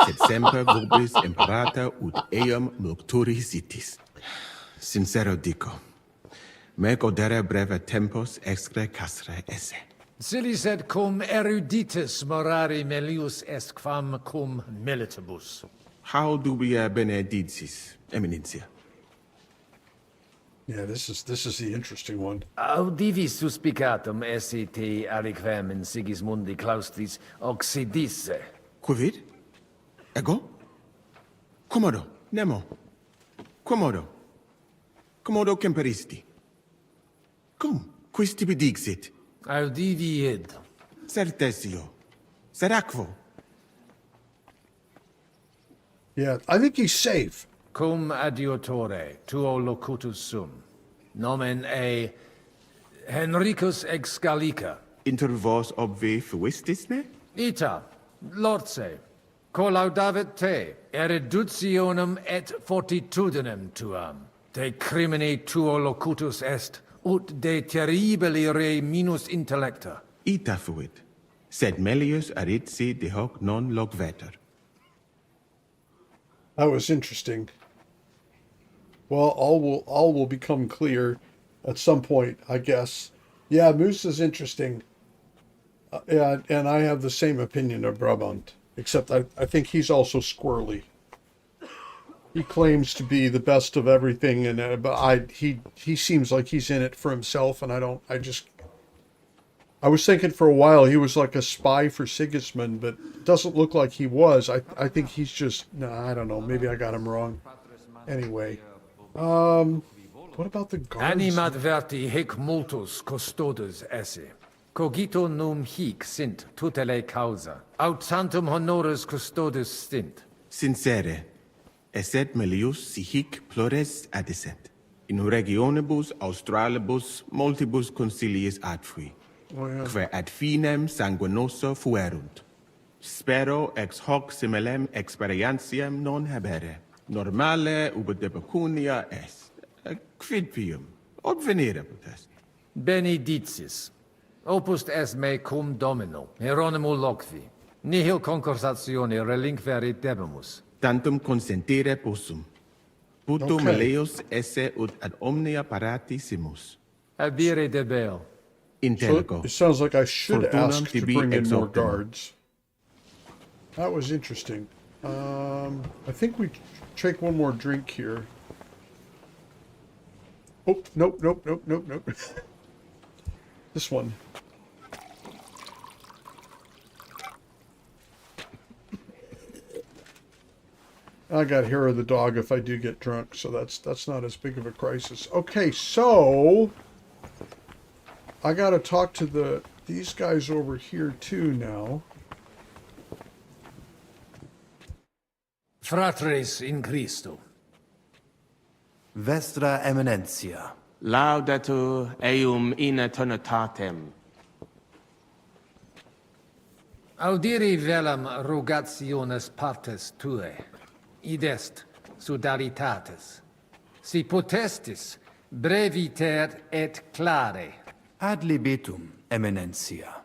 sed semper vobis imperata ut eum multuri sitis. Sincero dico, me godere breve tempus excre castre esse. Silis et cum eruditus morari melius est quam cum militibus. How dubia benedictis, Eminencia? Yeah, this is the interesting one. Audivi suspicatum esse te aliquem in Sigismundi claustris occidisse. Quid? Ego? Commodo, nemo. Commodo. Commodo temperisti. Cum, quis tibi dixit? Audivi id. Certesio. Seracvo. Yeah, I think he's safe. Cum adiutore, tuo locutus sum. Nomen e Henricus ex Gallica. Inter vos obvi fuistis ne? Ita, lorse, collaudavit te, eruditionem et fortitudinem tuam. De crimine tuo locutus est, ut de terribili re minus intellecta. Ita fuit, sed melius aritsi de hoc non logveter. That was interesting. Well, all will become clear at some point, I guess. Yeah, Moose is interesting. Yeah, and I have the same opinion of Brabant, except I think he's also squirrely. He claims to be the best of everything, and but he seems like he's in it for himself, and I was thinking for a while he was like a spy for Sigismund, but it doesn't look like he was. I think he's just, no, I don't know. Maybe I got him wrong. Anyway, what about the guards? Animat verti hic multus custodes esse. Cogito num hic sint tutelae causa. Aut tantum honoris custodes stint. Sincere, esset melius si hic plures adissent. In regionibus australibus multibus consiliis adfui. Oh, yeah. Quae ad finem sanguinoso fuerunt. Spero ex hoc similem experientiam non habere. Normale ubi de pecunia est. Quid vium? Ob venire potest? Benedictis. Opus est me cum domino, Hieronymo loqui. Nihil concursatione relinquerit debemus. Tantum consentire possum. Puto Okay. meleus esse ut ad omnia paratissimus. Abire debeo. Inteligo. So it sounds like I should Fortunam ask to tibi bring in ex more optima. guards. That was interesting. I think we take one more drink here. Oh, nope. This one. I got hair of the dog if I do get drunk, so that's not as big of a crisis. Okay, so I got to talk to these guys over here too now. Fratres in Christo. Vestra Eminencia. Laudetur eum in eternitatem. Audiri velam rogationes partes tuae. Id est sudalitatis. Si potestis breviter et clare. Ad libitum, Eminencia.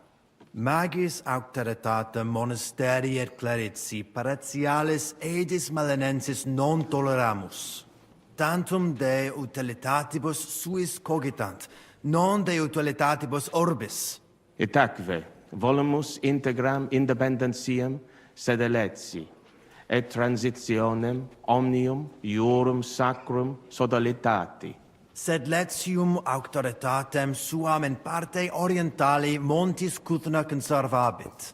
Magis auctoritatem monasteri et clerici paratialis edis malinensis non toleramus. Tantum de utilitatibus suis cogitant, non de utilitatibus orbis. Itaque volumus integram independentiam sed eletsi, et transitionem omnium iurum sacrum sodalitati. Sed letium auctoritatem suam in parte orientali montis Cuthna conservabit.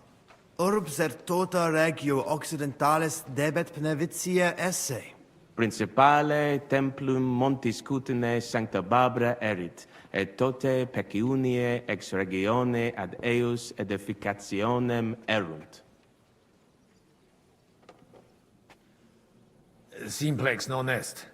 Urbs et tota regio occidentalis debet benevitia esse. Principale templum montis Cuthnae sancta Barbara erit, et tote peciunie ex regione ad eius edificationem erunt. Simplex non est.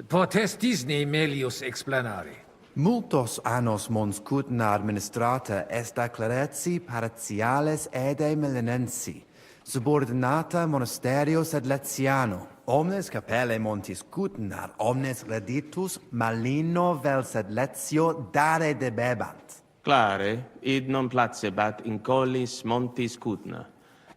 Potestisne melius explanari. Multos annos mons Cuthna administrata est a clerici paratiales ede milenensi, subordinata monasterio sed letiano. Omnes capelle montis cutenar, omnes reditus malino vel sed letio dare debebant. Clare, id non placebat in collis montis cutna,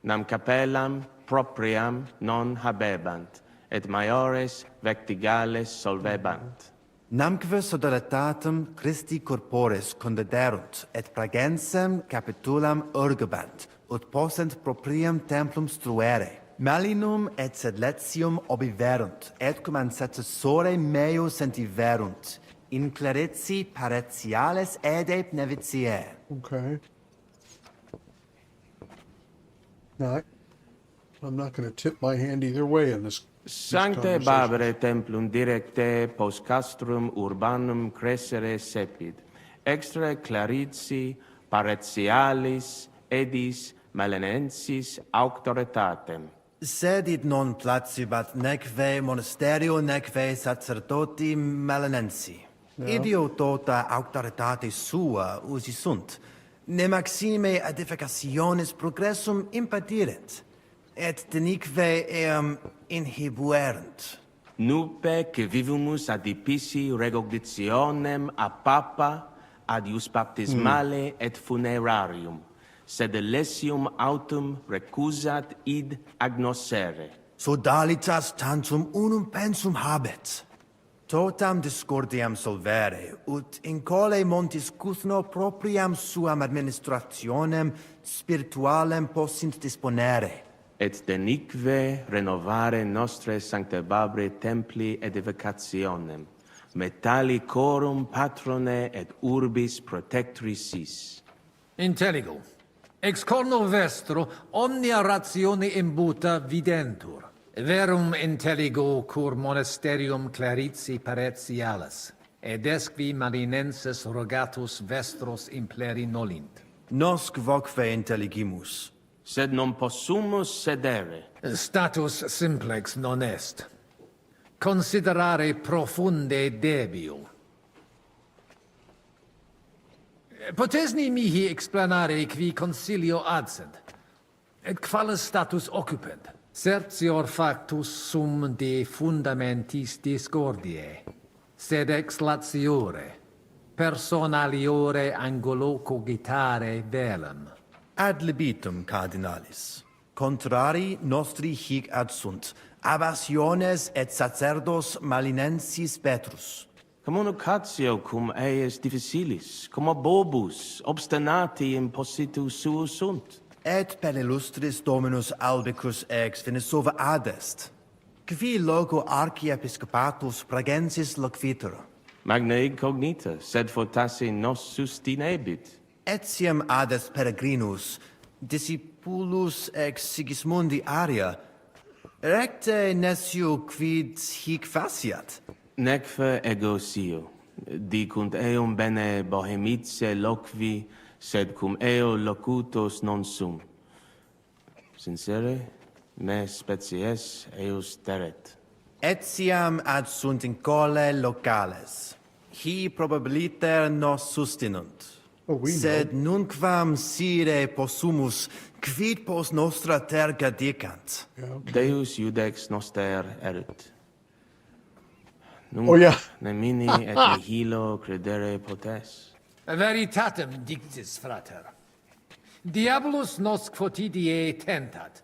nam capellam propriam non habebant, et maiores vectigales solvebant. Namque sodalitatem Christi corporis condederunt, et pragensem capitulam urgebant, ut possent proprium templum struere. Malinum et sed letium obiverunt, et cum ancestore meo sentiverunt, in clarici paretiales ede pnevitiae. Okay. No, I'm not going to tip my hand either way in this Sancte Babere templum directe post castrum urbanum crescere sepid, extra clarici paretialis edis malenensis auctoritatem. Sed id non placibat neque monasterio neque sacerdoti melanensi. Idio tota auctoritate sua usi sunt, ne maxime edificationis progressum impedirent, et denique eam inhibuerent. Nupe que vivumus adipici recognitionem a papa adius baptismale et funerarium, sed lesium autum recusat id agnoscere. Sodalitas tantum unum pensum habet. Totam discordiam solvere, ut in cole montis cuthno propriam suam administrationem spiritualem possint disponere. Et denique renovare nostre Sancte Babere templi edificationem, metallicorum patrone et urbis protectris sis. Intelligo. Ex corno vestro omnia ratione imbuta videntur. Verum intelligo cur monasterium clarici paretialis, ed esqui marinenses rogatus vestros impleri nolint. Nosc voque intelligimus. Sed non possumus sedere. Status simplex non est. Considerare profunde debio. Potesni mihi explanare qui concilio adsent, et qualis status occupent. Certior factus sum de fundamentis discordiae, sed ex latiore, personaliore angulo cogitare velum. Ad libitum, cardinalis. Contrari nostri hic adsunt, abassiones et sacerdos malinensis Petrus. Communicatio cum eius difficilis, cum bobus, obstinati impositu suus sunt. Et per illustris Dominus albicus ex Venesova adest, qui loco archiepiscopatus pragensis loquitur. Magna incognita, sed fortasse nos sustinebit. Etiam adest peregrinus, discipulus ex Sigismundi aria, recte nescio quid hic faciat. Neque ego sio, dicunt eum bene bohemice loqui, sed cum eo locutos non sum. Sincere, me species eus teret. Etiam adsunt in cole locales. Hi probabiliter nos sustinunt. Sed nunquam sire possumus, quid post nostra terga dicant. Deus iudex noster erit. Nunc nemini et nihilo credere potes. Veritatem dictis, frater. Diabolus nos quotidie tentat,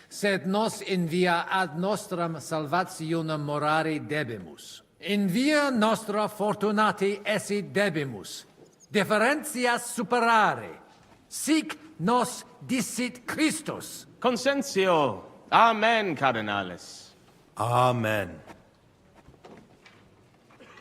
sed nos in via ad nostram salvationem morare debimus. In via nostra fortunati esse debimus, differentias superare. Sic nos dicit Christus. Consentio. Amen, cardinales. Amen.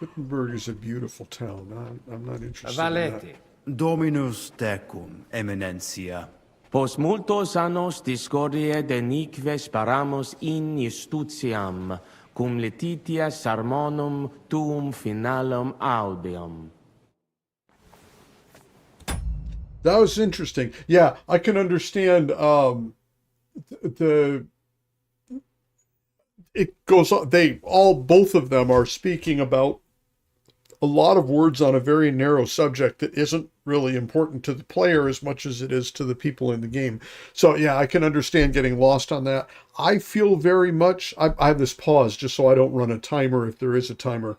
Wittenberg is a beautiful town. I'm not interested Valete. in that. Dominus tecum, eminentia. Post multos annos discordiae denique sparamus in justitiam, cum letitia sermonum tuum finalum audeum. That was interesting. Yeah, I can understand it goes on. Both of them are speaking about a lot of words on a very narrow subject that isn't really important to the player as much as it is to the people in the game. So yeah, I can understand getting lost on that. I feel very much, I have this pause just so I don't run a timer if there is a timer.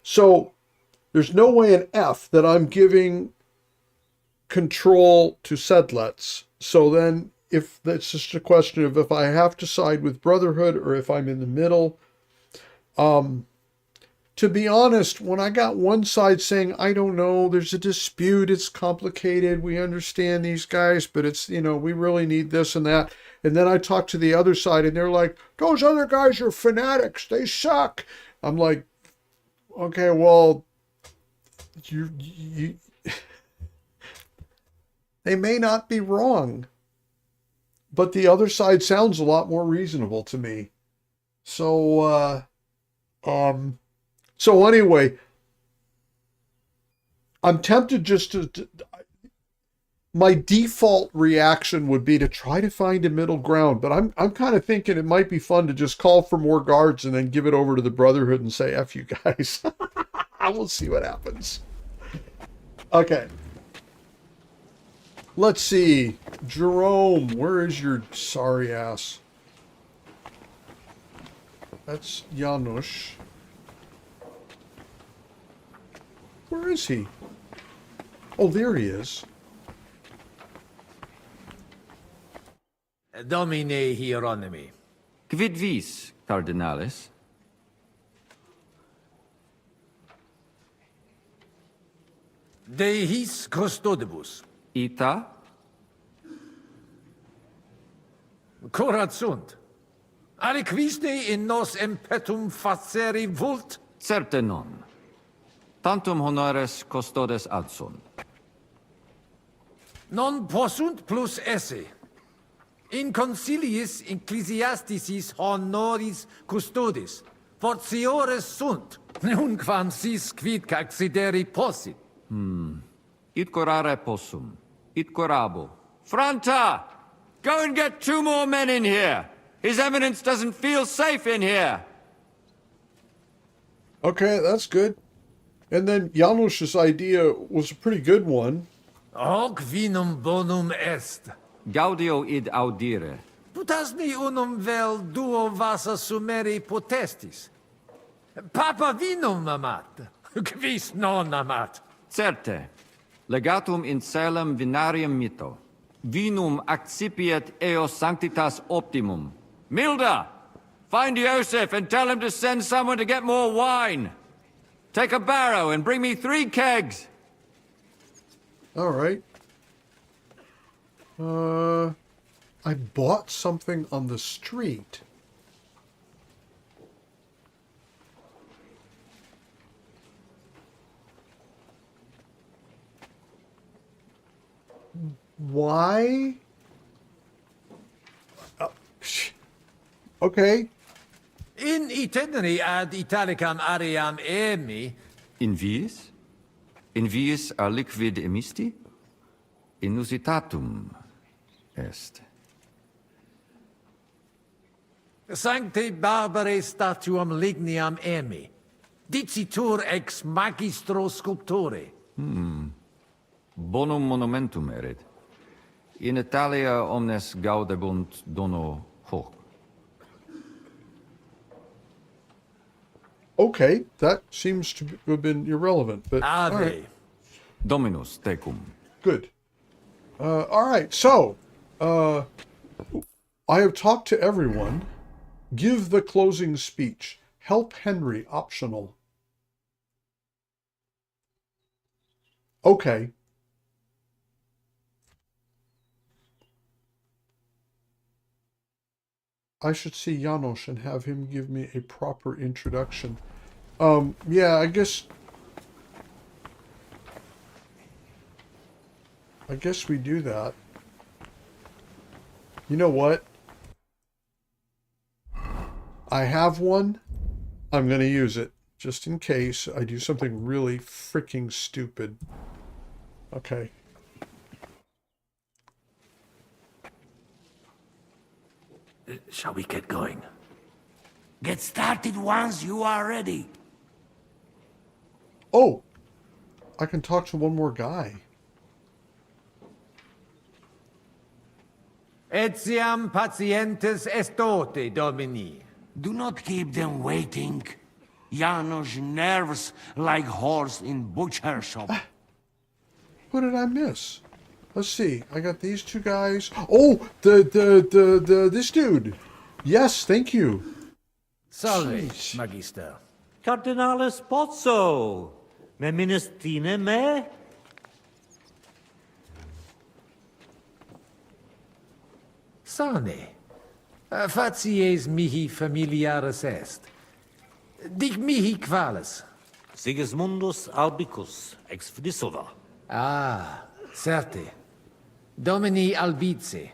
So there's no way in F that I'm giving control to Sedlets. So then if that's just a question of if I have to side with Brotherhood or if I'm in the middle. To be honest, when I got one side saying, I don't know, there's a dispute, it's complicated, we understand these guys, but it's, we really need this and that. And then I talk to the other side and they're like, those other guys are fanatics, they suck. I'm like, okay, well, you they may not be wrong, but the other side sounds a lot more reasonable to me. So anyway, I'm tempted just to my default reaction would be to try to find a middle ground, but I'm kind of thinking it might be fun to just call for more guards and then give it over to the Brotherhood and say, F you guys. We'll see what happens. Okay. Let's see. Jerome, where is your sorry ass? That's Janusz. Where is he? Oh, there he is. Domine Hieronymi. Quid vis, Cardinalis? De his custodibus. Ita? Curat sunt. Aliquisne in nos impetum faceri vult? Certe non. Tantum honores custodes adsunt. Non possunt plus esse. In conciliis ecclesiasticis honoris custodes. Fortiores sunt. Nunquam sis quid accideri possit. It curare possum. It curabo. Franta! Go and get 2 more men in here! His Eminence doesn't feel safe in here! Okay, that's good. And then Janusz's idea was a pretty good one. Hoc vinum bonum est. Gaudio id audire. Putasmi unum vel duo vasa sumeri potestis. Papa vinum amat. Quis non amat. Certe. Legatum in celem vinarium mito. Vinum accipiet eos sanctitas optimum. Milda! Find Joseph and tell him to send someone to get more wine. Take a barrow and bring me 3 kegs. All right. I bought something on the street. Why? Okay. In itinere ad Italicam aream emi. In viis? In viis a liquid emisti? Inusitatum est. Sancte barbare statuam ligniam emi. Dicitur ex magistro sculptore. Bonum monumentum erit. In Italia omnes gaudebunt dono hoc. Okay, that seems to have been irrelevant, but Ave. all right. Dominus tecum. Good. All right, so I have talked to everyone. Give the closing speech. Help Henry, optional. Okay. I should see Janusz and have him give me a proper introduction. Yeah, I guess we do that. You know what? I have one. I'm going to use it just in case I do something really freaking stupid. Okay. Shall we get going? Get started once you are ready. Oh, I can talk to one more guy. Etiam patientes estote, Domini. Do not keep them waiting. Janos nerves like horse in butcher shop. What did I miss? Let's see. I got these two guys. Oh, this dude. Yes, thank you. Salve, Magister. Cardinale Pozzo. Me ministine me? Sane. Facies mihi familiaris est. Dic mihi qualis. Sigismundus Albicus, ex Fidisova. Ah, certe. Domini albice.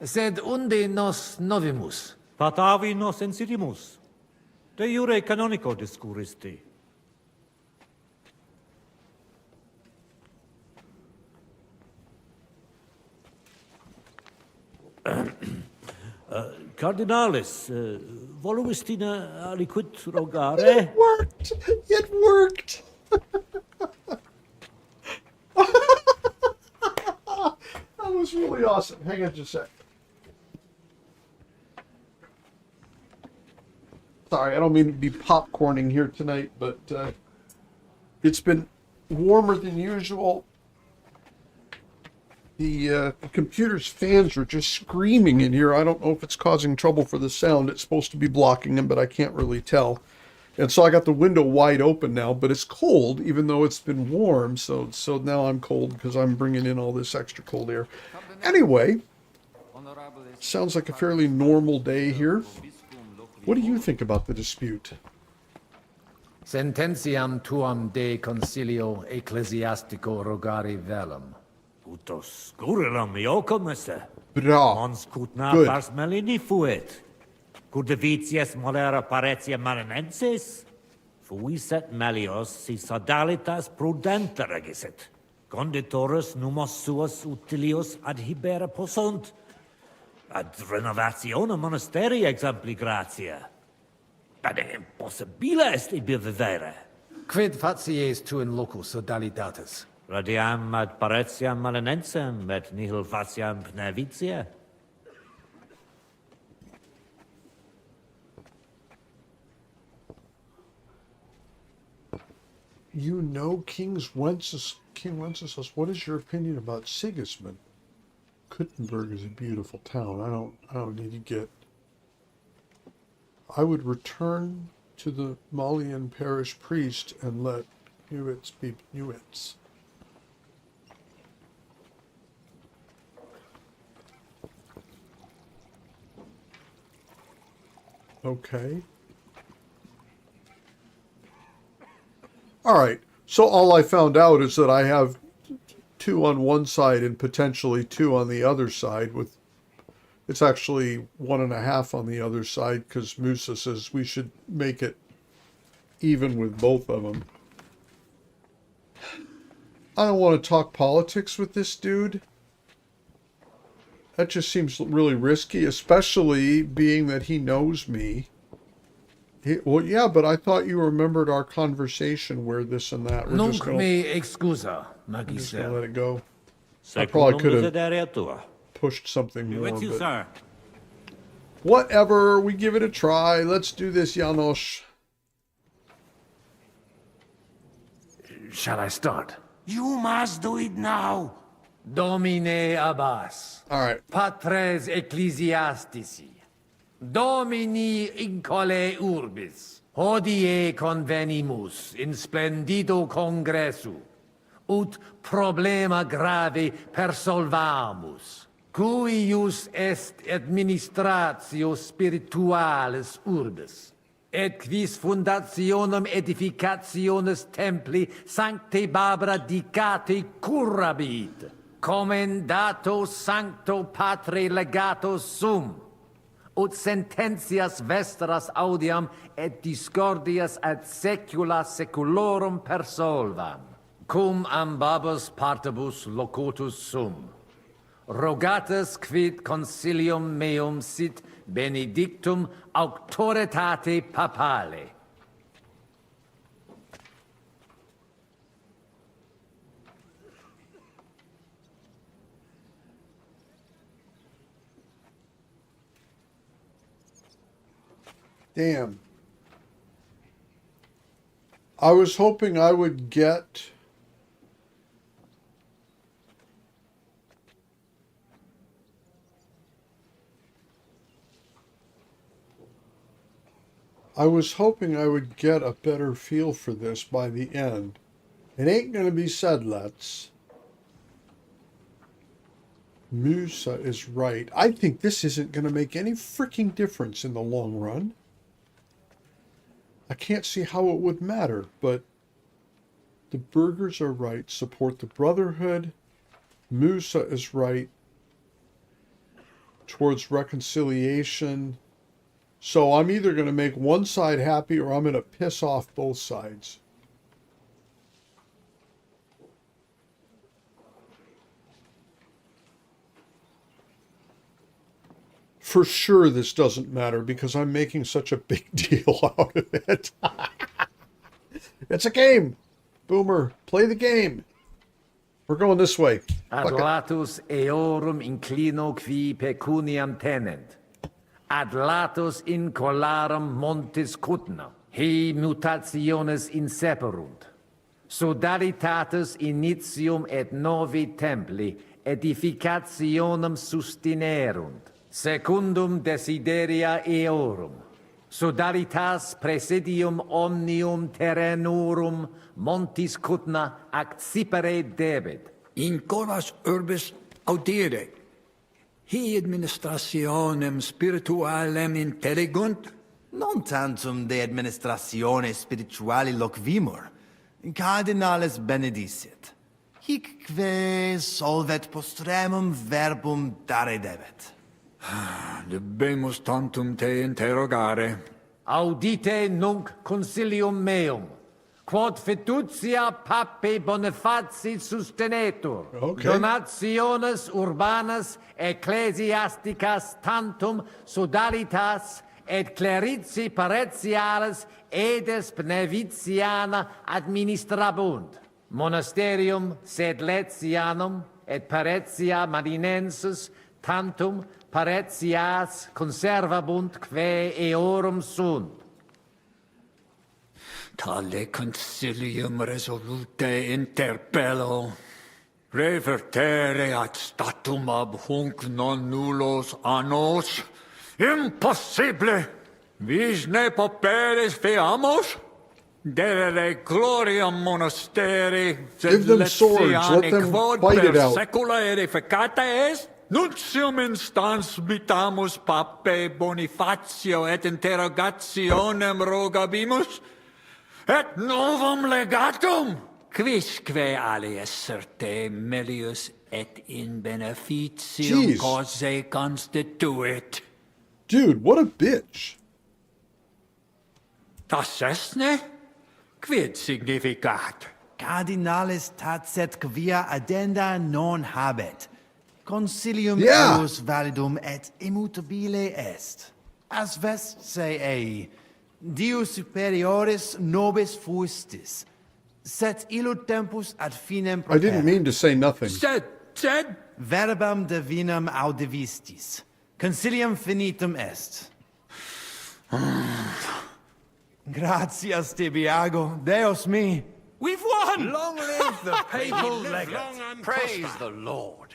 Sed unde nos novimus? Patavi nos insidimus. De jure canonico discuristi. Cardinalis, voluistina aliquid rogare? It worked! It worked! That was really awesome. Hang on just a sec. Sorry, I don't mean to be popcorning here tonight, but it's been warmer than usual. The computer's fans are just screaming in here. I don't know if it's causing trouble for the sound. It's supposed to be blocking them, but I can't really tell. And so I got the window wide open now, but it's cold, even though it's been warm. So now I'm cold because I'm bringing in all this extra cold air. Anyway, sounds like a fairly normal day here. What do you think about the dispute? Sententiam tuam de concilio ecclesiastico rogari velum. Utos scurilam iocomesse. Bra. Mons cutna Good. pars melini fuit. Curdevitias molera paretia marinensis. Fuiset melios si sodalitas prudenta regisit. Conditorus numos suos utilius adhibere possunt. Ad renovationem monasteri exempli gratia. Ad impossibile est ibi vivere. Quid facies tu in loco sodalitatis? Radiam ad paretiam malinensem et nihil faciam pnevitia. You know King Wenceslas, what is your opinion about Sigismund? Kuttenberg is a beautiful town. I don't need to get... I would return to the Malian parish priest and let Newits be Newits. Okay. All right. So all I found out is that I have 2 on one side and potentially 2 on the other side. With it's actually 1.5 on the other side because Musa says we should make it even with both of them. I don't want to talk politics with this dude. That just seems really risky, especially being that he knows me. Well, yeah, but I thought you remembered our conversation where this and that. We're just Nunc me excusa, I'm just gonna let magister. it go. I probably could have pushed something more, With you, but sir. whatever. We give it a try. Let's do this, Janos. Shall I start? You must do it now. Domine Abbas. All right. Patres ecclesiastici. Domini incole urbis. Hodie convenimus in splendido congressu. Ut problema grave persolvamus. Cuius est administratio spiritualis urbis. Et quis fundationem edificationes templi sancte Barbara dicate currabit. Commendato sancto patre legato sum. Ut sententias vestras audiam et discordias ad secula seculorum persolvam. Cum ambabus partibus locutus sum. Rogatus quid concilium meum sit benedictum auctoritate papale. Damn. I was hoping I would get... I was hoping I would get a better feel for this by the end. It ain't gonna be said, let's. Musa is right. I think this isn't gonna make any freaking difference in the long run. I can't see how it would matter, but the burgers are right. Support the Brotherhood. Musa is right. Towards reconciliation. So I'm either going to make one side happy or I'm going to piss off both sides. For sure this doesn't matter because I'm making such a big deal out of it. It's a game. Boomer, play the game. We're going this way. Ad latus eorum inclino qui pecuniam tenent. Ad latus incolarum montis cutna. He mutationes inseperunt. Sodalitatis initium et novi templi edificationem sustinerunt. Secundum desideria eorum. Sodalitas presidium omnium terrenorum montis cutna accipere debet. In coras urbis audire. He administrationem spiritualem intellegunt? Non tantum de administratione spirituali loquimur. Cardinalis benedicit. Hic que solvet postremum verbum dare debet. Debemus tantum te interrogare. Audite nunc consilium meum. Quod fiducia pape Bonifaci sustenetur. Donationes urbanas ecclesiasticas tantum sodalitas et clerici paretiales edes Pneviciana administrabunt. Monasterium sed Letianum et Paretia Marinensis tantum Paretias conservabunt que eorum sunt. Tale concilium resolute interpello. Revertere ad statum ab hunc non nullos annos. Impossible! Vis ne pauperes feamos? Dere gloria monasteri, Give them swords, let them fight it out. secula edificata est? Nuntium instans mitamus pape Bonifacio et interrogationem rogabimus? Et novum legatum, quisque alias certe melius et in beneficium Jeez. causae constituit. Dude, what a bitch. Das esne? Quid significat? Cardinalis tacet quia addenda non habet. Concilium Yeah. eius validum et immutabile est. As vest se ei, Dius superioris nobis fuistis, set illud tempus ad finem I didn't mean to say nothing. Sed verbam divinam audivistis. Concilium finitum est. Gratias tibiago, Deus me. We've won! Long live the papal legate. Praise the Lord.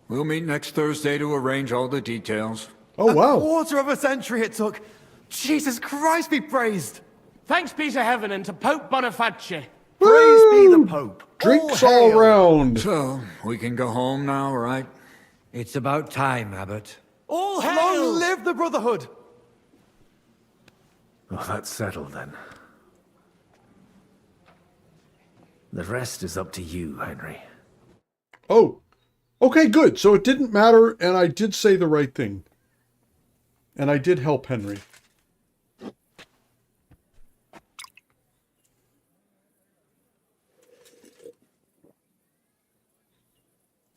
We'll meet next Thursday to arrange all the details. Oh, wow. A quarter of a century it took. Jesus Christ be praised. Thanks be to heaven and to Pope Boniface. Praise be the Pope. Drinks all round. So, we can go home now, right? It's about time, Abbot. All hail! Long live the Brotherhood. Well, that's settled then. The rest is up to you, Henry. Oh, okay, good. So it didn't matter, and I did say the right thing. And I did help Henry.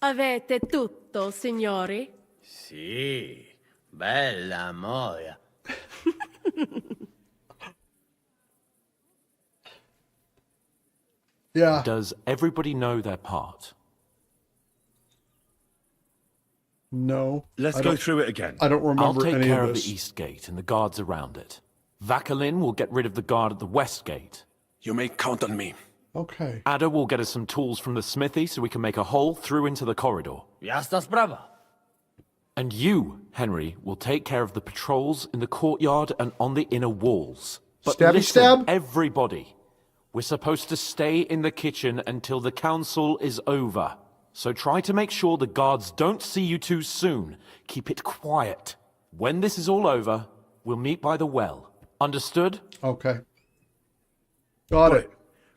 Avete tutto, signori? Sì, bella moia. Yeah. Does everybody know their part? No. Let's I go don't- through it again. I don't remember I'll take any care of of this. the east gate and the guards around it. Vakalin will get rid of the guard at the west gate. You may count on me. Okay. Ada will get us some tools from the smithy so we can make a hole through into the corridor. Jasna sprawa. And you, Henry, will take care of the patrols in the courtyard and on the inner walls. But Stabby listen, stab? everybody. We're supposed to stay in the kitchen until the council is over. So try to make sure the guards don't see you too soon. Keep it quiet. When this is all over, we'll meet by the well. Understood? Okay. Got it.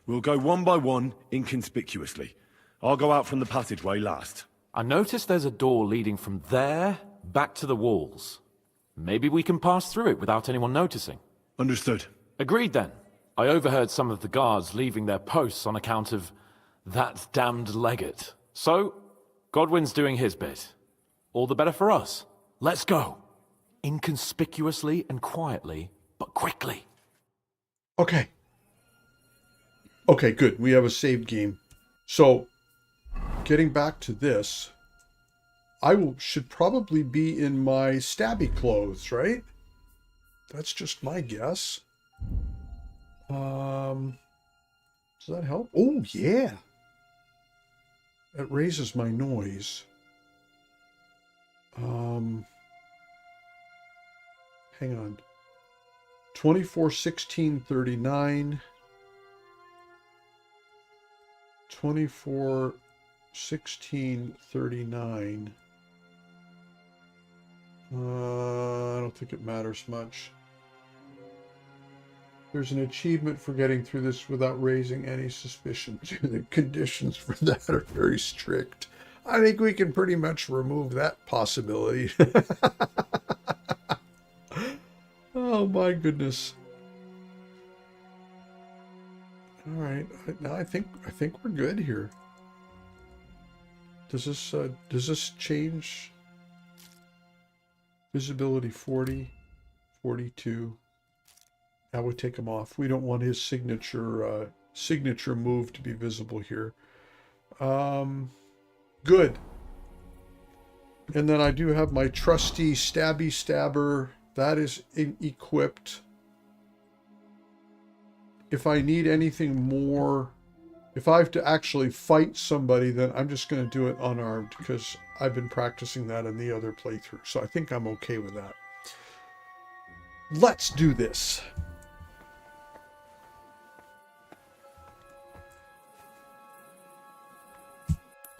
We'll go one by one, inconspicuously. I'll go out from the passageway last. I noticed there's a door leading from there back to the walls. Maybe we can pass through it without anyone noticing. Understood. Agreed then. I overheard some of the guards leaving their posts on account of that damned legate. So, Godwin's doing his bit. All the better for us. Let's go. Inconspicuously and quietly, but quickly. Okay. Okay, good. We have a save game. So, getting back to this, should probably be in my stabby clothes, right? That's just my guess. Does that help? Oh, yeah. It raises my noise. Hang on. 24, 16, 39. 24, 16, 39. I don't think it matters much. There's an achievement for getting through this without raising any suspicion. The conditions for that are very strict. I think we can pretty much remove that possibility. Oh my goodness. All right, now I think we're good here. Does this change? Visibility 40, 42. That would take him off. We don't want his signature move to be visible here. Good. And then I do have my trusty stabby stabber. That is equipped. If I need anything more, if I have to actually fight somebody, then I'm just going to do it unarmed because I've been practicing that in the other playthrough. So I think I'm okay with that. Let's do this.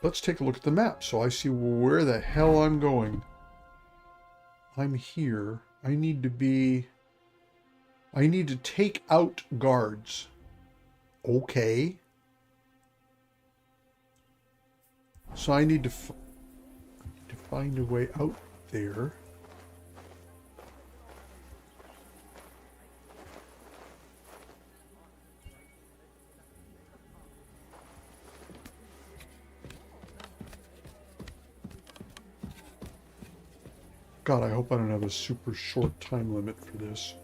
Let's take a look at the map so I see where the hell I'm going. I'm here. I need to take out guards. Okay. So I need to find a way out there. God, I hope I don't have a super short time limit for this.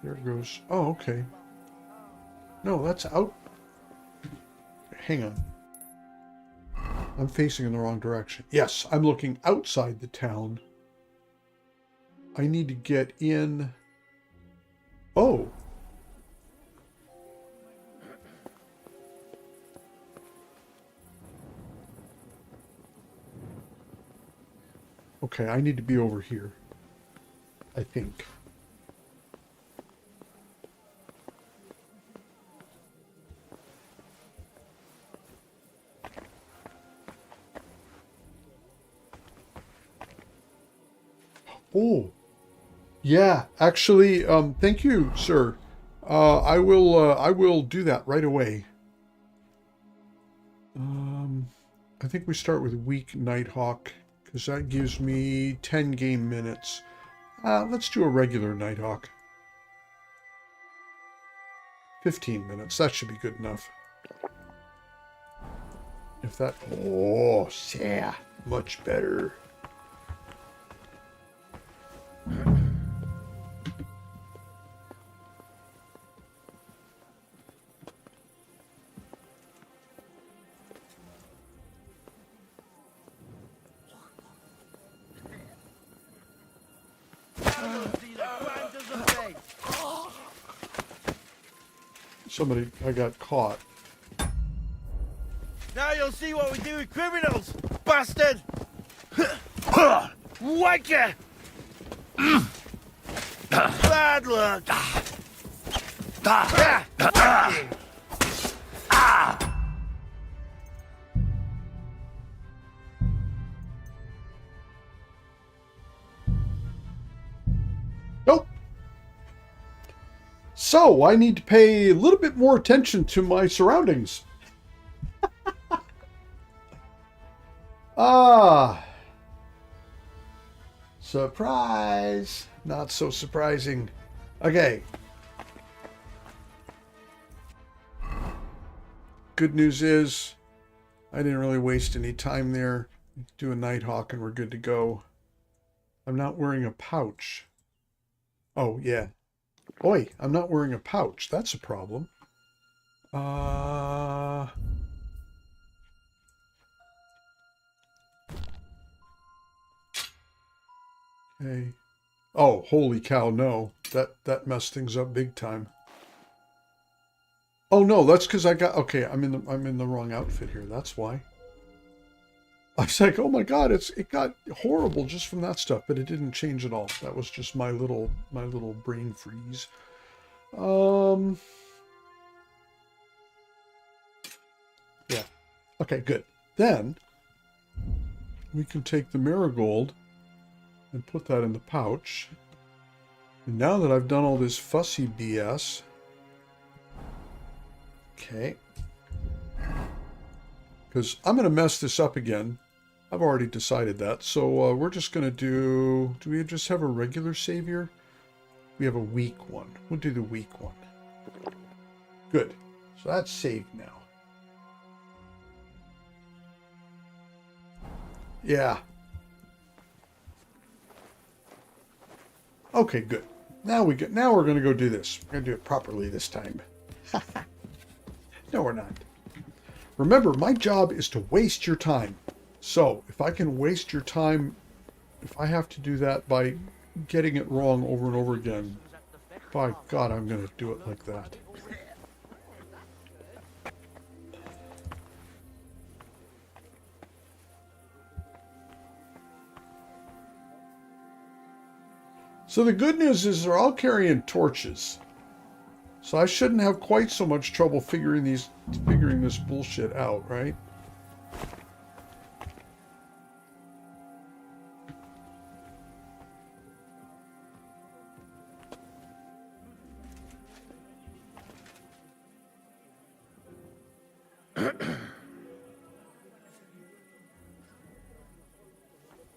There it goes. Oh, okay. No, that's out. Hang on. I'm facing in the wrong direction. Yes, I'm looking outside the town. I need to get in. Oh. Okay, I need to be over here. I think. Oh, yeah, actually, thank you, sir. I will do that right away. I think we start with weak Nighthawk, because that gives me 10 game minutes. Let's do a regular Nighthawk. 15 minutes, that should be good enough. If that, oh, yeah, much better. somebody, I got caught. Now you'll see what we do with criminals, bastard! Wanker! Bad luck! Nope. So, I need to pay a little bit more attention to my surroundings. Surprise! Not so surprising. Okay. Good news is, I didn't really waste any time there. Do a Nighthawk and we're good to go. I'm not wearing a pouch. Oh, yeah. Oi, I'm not wearing a pouch. That's a problem. Okay. Oh, holy cow, no. That messed things up big time. Oh no, that's because I got okay, I'm in the wrong outfit here. That's why. I was like, oh my god, it got horrible just from that stuff, but it didn't change at all. That was just my little brain freeze. Yeah. Okay, good. Then we can take the marigold and put that in the pouch. And now that I've done all this fussy BS, okay, because I'm going to mess this up again. I've already decided that. So we're just going to do we just have a regular savior? We have a weak one. We'll do the weak one. Good. So that's saved now. Yeah. Okay, good. Now we're going to go do this. We're going to do it properly this time. No, we're not. Remember, my job is to waste your time. So, if I can waste your time, if I have to do that by getting it wrong over and over again, by God, I'm going to do it like that. So the good news is they're all carrying torches. So I shouldn't have quite so much trouble figuring this bullshit out, right?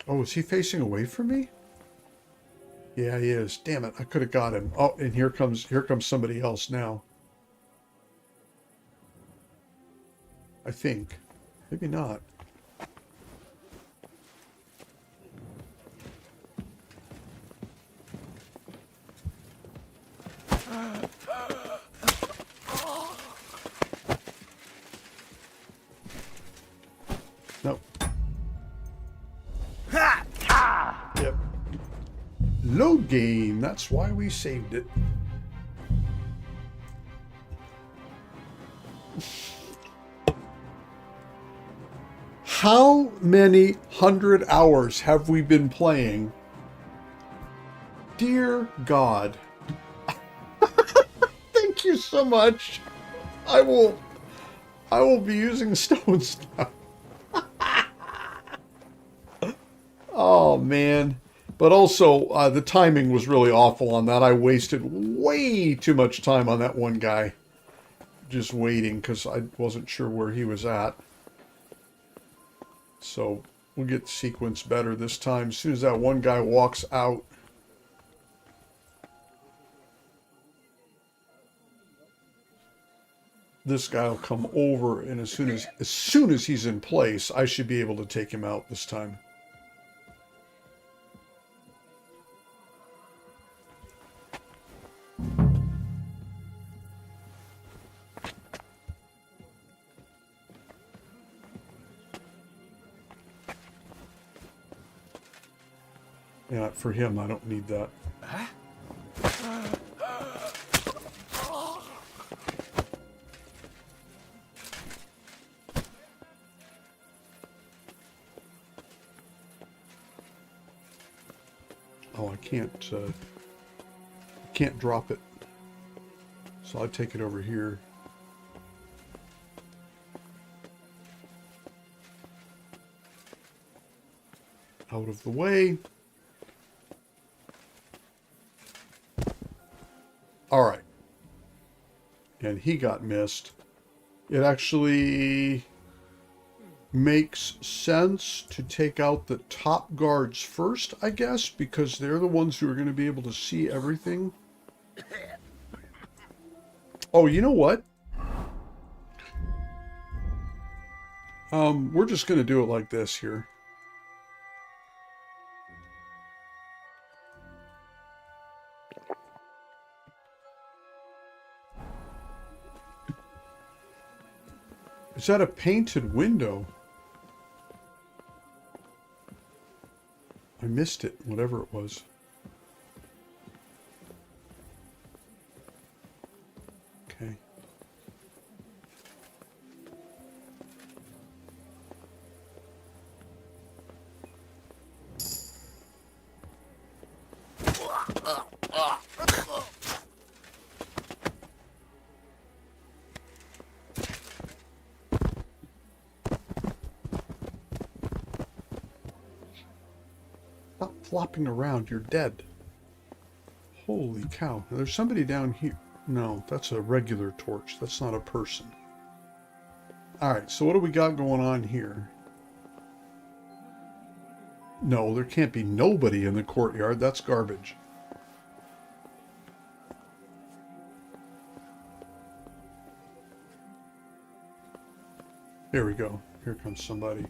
Oh, is he facing away from me? Yeah, he is. Damn it, I could have got him. Oh, and here comes somebody else now. I think. Maybe not. Nope. Yep. Load game. That's why we saved it. How many 100 hours have we been playing? Dear God. Thank you so much. I will be using stones now. Oh man. But also, the timing was really awful on that. I wasted way too much time on that one guy. Just waiting, because I wasn't sure where he was at. So, we'll get the sequence better this time. As soon as that one guy walks out. This guy will come over, and as soon as he's in place, I should be able to take him out this time. Yeah, for him, I don't need that. Oh, I can't drop it. So I'll take it over here. Out of the way. All right. And he got missed. It actually makes sense to take out the top guards first, I guess, because they're the ones who are going to be able to see everything. Oh, you know what? We're just going to do it like this here. Is that a painted window? I missed it, whatever it was. Okay. Stop flopping around, you're dead. Holy cow. Now, there's somebody down here. No, that's a regular torch. That's not a person. Alright, so what do we got going on here? No, there can't be nobody in the courtyard. That's garbage. Here we go. Here comes somebody.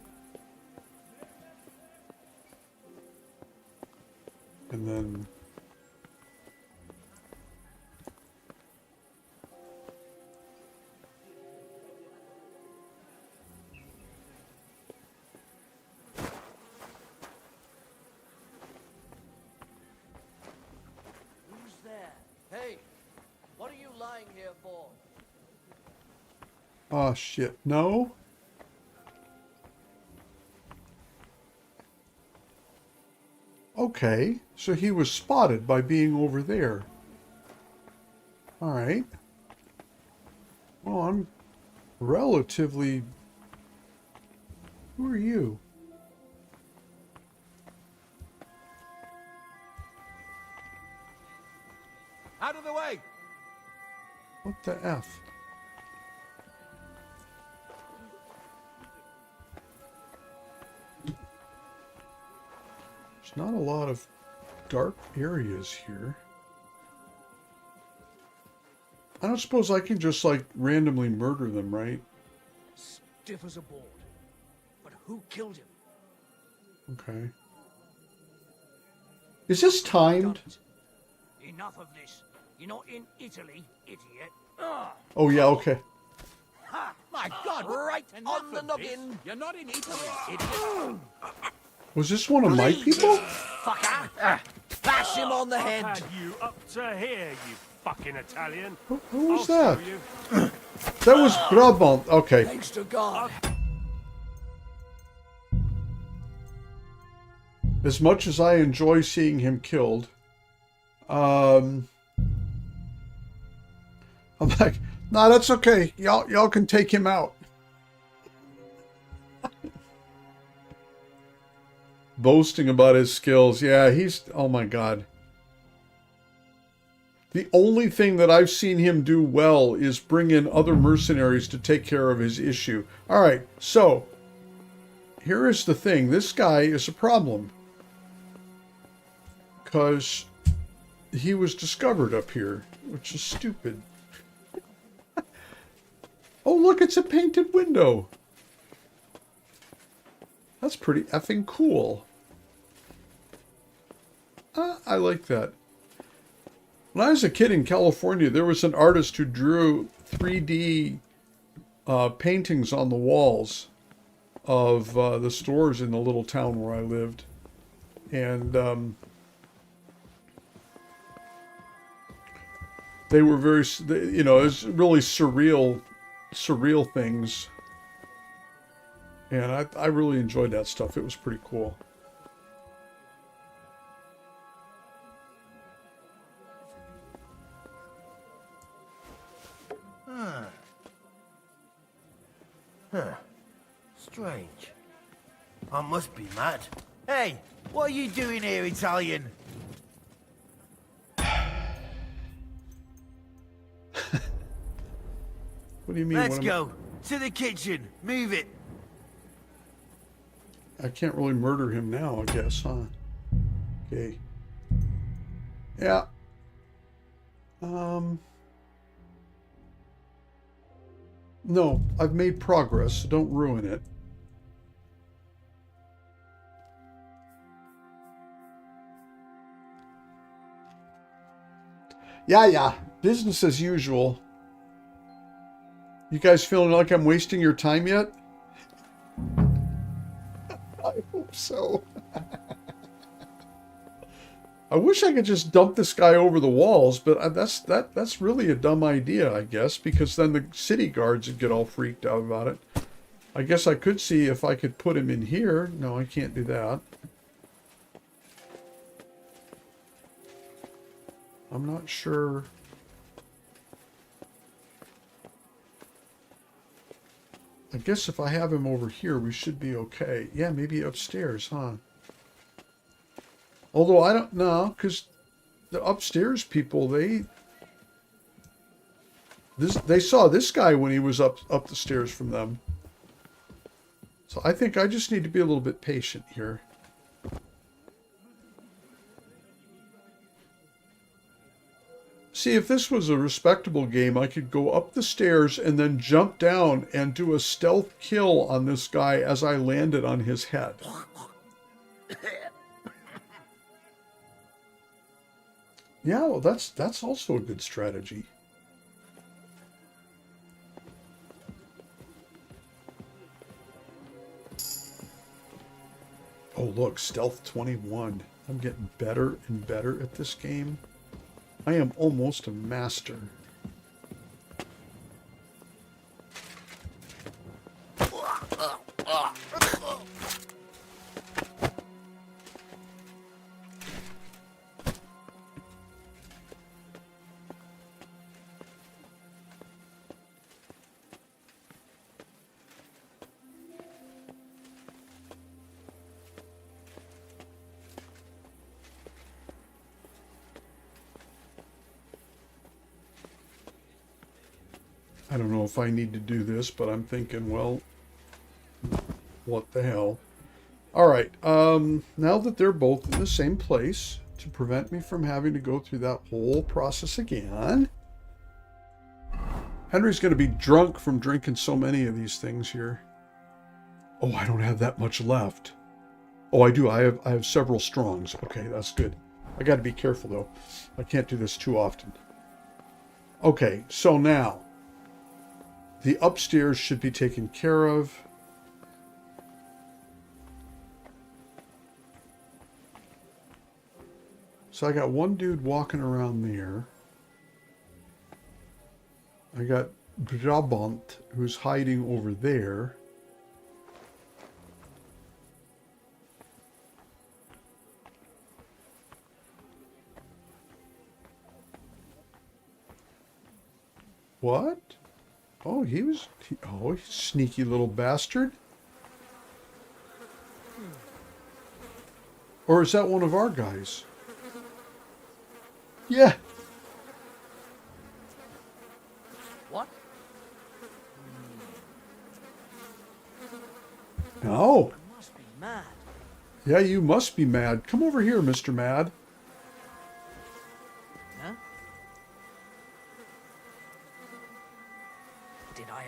And then... Who's there? Hey, what are you lying here for? Oh, shit. No? Okay, so he was spotted by being over there. Alright. Well, I'm relatively... Who are you? Out of the way! What the F? There's not a lot of dark areas here. I don't suppose I can just, like, randomly murder them, right? Stiff as a board. But who killed him? Okay. Is this timed? Enough of this. You're not in Italy, idiot. Oh, yeah, okay. Ha! My God, right on the noggin. You're not in Italy, idiot. Was this one of my people? Fucker! Bash him on the head. Had you up to here, you fucking Italian. Who was I'll that? show you. That was Brabant. Okay. Thanks to God. As much as I enjoy seeing him killed, I'm like, nah, that's okay. Y'all can take him out. Boasting about his skills. Yeah, he's... Oh, my God. The only thing that I've seen him do well is bring in other mercenaries to take care of his issue. All right, so here is the thing. This guy is a problem. Because he was discovered up here, which is stupid. Oh, look, it's a painted window. That's pretty effing cool. I like that. When I was a kid in California, there was an artist who drew 3D paintings on the walls of the stores in the little town where I lived. And they were very, you know, it was really surreal things. And I really enjoyed that stuff. It was pretty cool. Huh. Strange. I must be mad. Hey, what are you doing here, Italian? What do you mean? Let's what go. To the kitchen. Move it. I can't really murder him now, I guess, huh? Okay. Yeah. No, I've made progress, so don't ruin it. Yeah. Business as usual. You guys feeling like I'm wasting your time yet? I hope so. I wish I could just dump this guy over the walls, but that's really a dumb idea, I guess, because then the city guards would get all freaked out about it. I guess I could see if I could put him in here. No, I can't do that. I'm not sure. I guess if I have him over here, we should be okay. Yeah, maybe upstairs, huh? Although I don't know, because the upstairs people, they saw this guy when he was up the stairs from them. So I think I just need to be a little bit patient here. See, if this was a respectable game, I could go up the stairs and then jump down and do a stealth kill on this guy as I landed on his head. Yeah, well, that's also a good strategy. Oh, look, Stealth 21. I'm getting better and better at this game. I am almost a master. I don't know if I need to do this, but I'm thinking, well, what the hell. All right, now that they're both in the same place, to prevent me from having to go through that whole process again, Henry's going to be drunk from drinking so many of these things here. Oh, I don't have that much left. Oh, I do. I have several strongs. Okay, that's good. I got to be careful, though. I can't do this too often. Okay, so now the upstairs should be taken care of. So I got one dude walking around there. I got Brabant, who's hiding over there. What? Oh, oh, sneaky little bastard. Or is that one of our guys? Yeah. What? No. I must be mad. Yeah, you must be mad. Come over here, Mr. Mad. Huh? Did I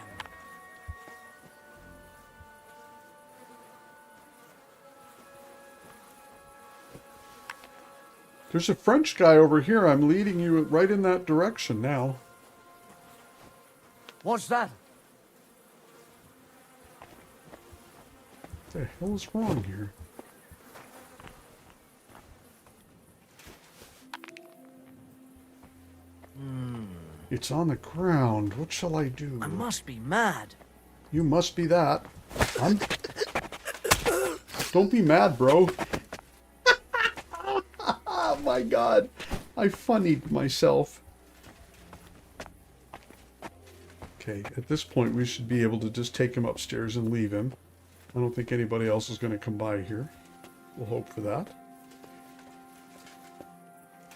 There's a French guy over here. I'm leading you right in that direction now. What's that? What the hell is wrong here? It's on the ground. What shall I do? I must be mad. You must be that. Don't be mad, bro. Oh my god. I funnied myself. Okay, at this point we should be able to just take him upstairs and leave him. I don't think anybody else is going to come by here. We'll hope for that.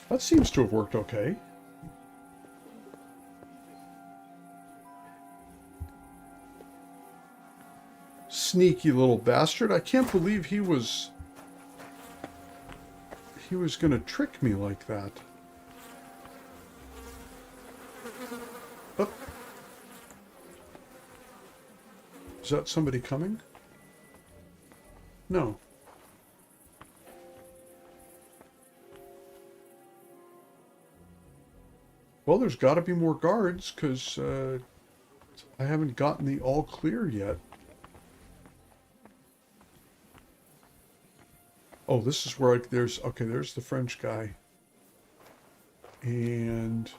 That seems to have worked okay. Sneaky little bastard. I can't believe he was going to trick me like that. Oh. Is that somebody coming? No. Well, there's got to be more guards, because I haven't gotten the all clear yet. Oh, this is where there's the French guy. And...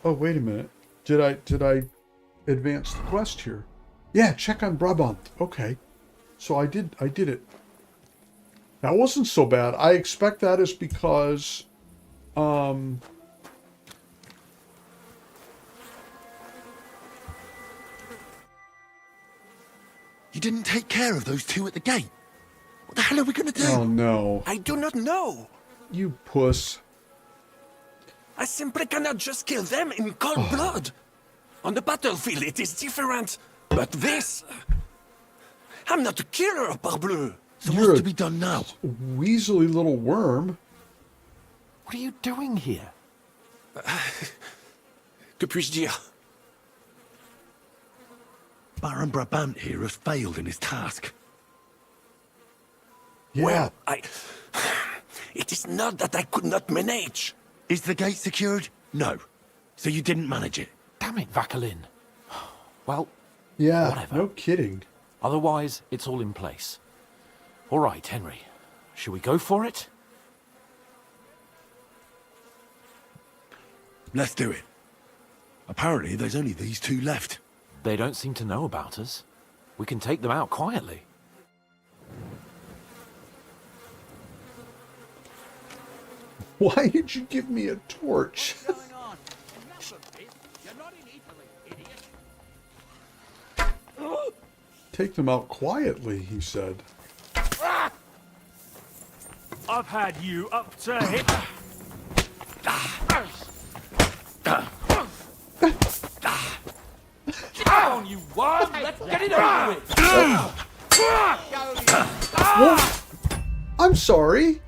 oh, wait a minute. Did I advance the quest here? Yeah, check on Brabant. Okay. So I did it. That wasn't so bad. I expect that is because... You didn't take care of those two at the gate. What the hell are we going to do? Oh, no. I do not know. You puss. I simply cannot just kill them in cold blood. On the battlefield, it is different. But this... I'm not a killer, parbleu. So what's to be done now? Weaselly little worm. What are you doing here? Que puis-je dire? Baron Brabant here has failed in his task. Yeah. Well, it is not that I could not manage. Is the gate secured? No. So you didn't manage it? Damn it, Vacalin. Well, yeah, whatever. No kidding. Otherwise, it's all in place. All right, Henry. Shall we go for it? Let's do it. Apparently, there's only these two left. They don't seem to know about us. We can take them out quietly. Why did you give me a torch? Take them out quietly, he said. I've had you up to here. Come on, you wild! Let's get it over with! What? I'm sorry.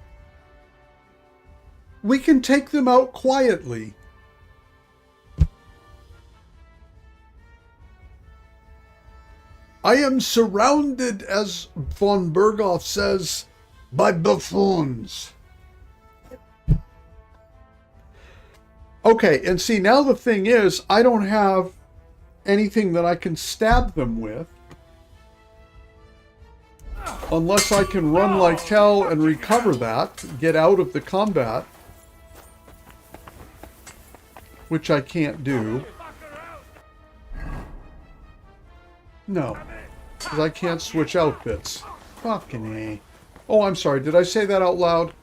We can take them out quietly. I am surrounded, as von Berghoff says, by buffoons. Okay, and see, now the thing is, I don't have anything that I can stab them with. Unless I can run like hell and recover that, get out of the combat. Which I can't do. No. Because I can't switch outfits. Fucking A. Oh, I'm sorry. Did I say that out loud?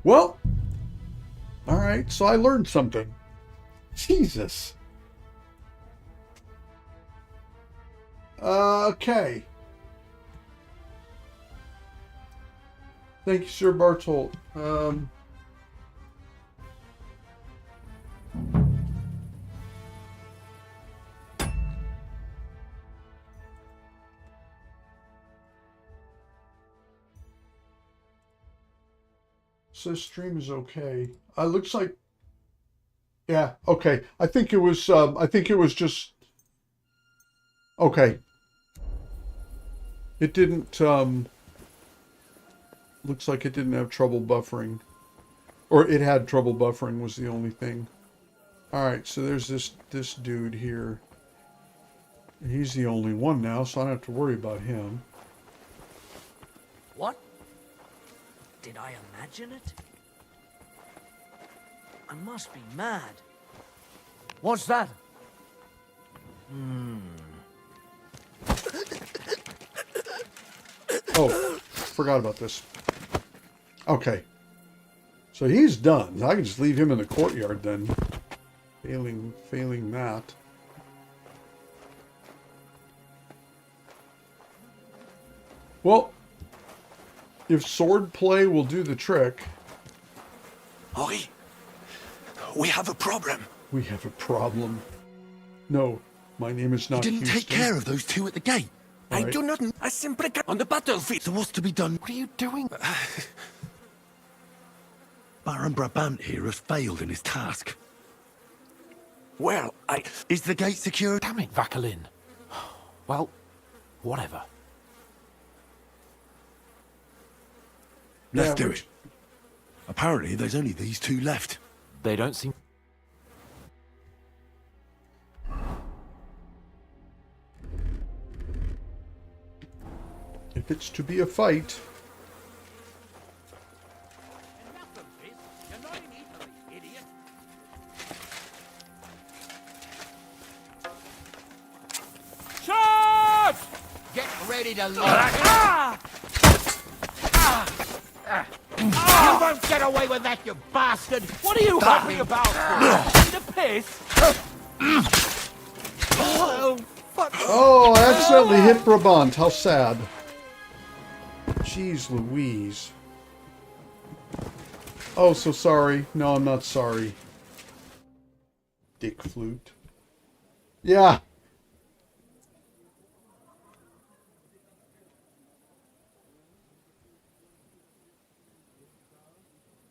Well. Alright, so I learned something. Jesus. Okay. Thank you, Sir Bartolt. So stream is okay. Looks like, yeah, okay. I think it was just, okay. It didn't, looks like it didn't have trouble buffering. Or it had trouble buffering was the only thing. Alright, so there's this dude here. He's the only one now, so I don't have to worry about him. What? Did I imagine it? I must be mad. What's that? Oh, forgot about this. Okay. So he's done. I can just leave him in the courtyard then. Failing that. Well, if sword play will do the trick. Henri, we have a problem. We have a problem. No, my name is not You didn't Houston. take care of those two at the gate. All I right. do not. I simply on the battlefield. So what's to be done? What are you doing? Baron Brabant here has failed in his task. Well, is the gate secure? Damn it, Vakalin. Well, whatever. Let's do it. Apparently, there's only these two left. They don't seem... If it's to be a fight... Shot! Get ready to launch. You won't get away with that, you bastard! What are you happy about for? The piss? Oh, fuck. Oh, I accidentally hit Brabant. How sad. Jeez Louise. Oh, so sorry. No, I'm not sorry. Dick flute. Yeah.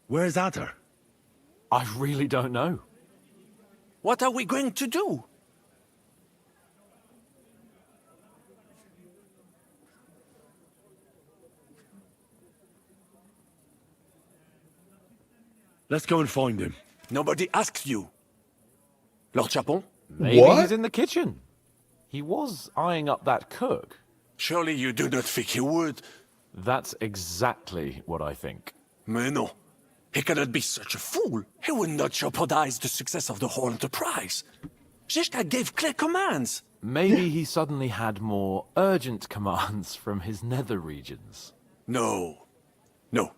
Where's Adder? I really don't know. What are we going to do? Let's go and find him. Nobody asked you. Lord Chapon? Maybe he's in the kitchen. He was eyeing up that cook. Surely you do not think he would. That's exactly what I think. Mais non. He cannot be such a fool. He would not jeopardize the success of the whole enterprise. Zizka gave clear commands. Maybe he suddenly had more urgent commands from his nether regions. No. No.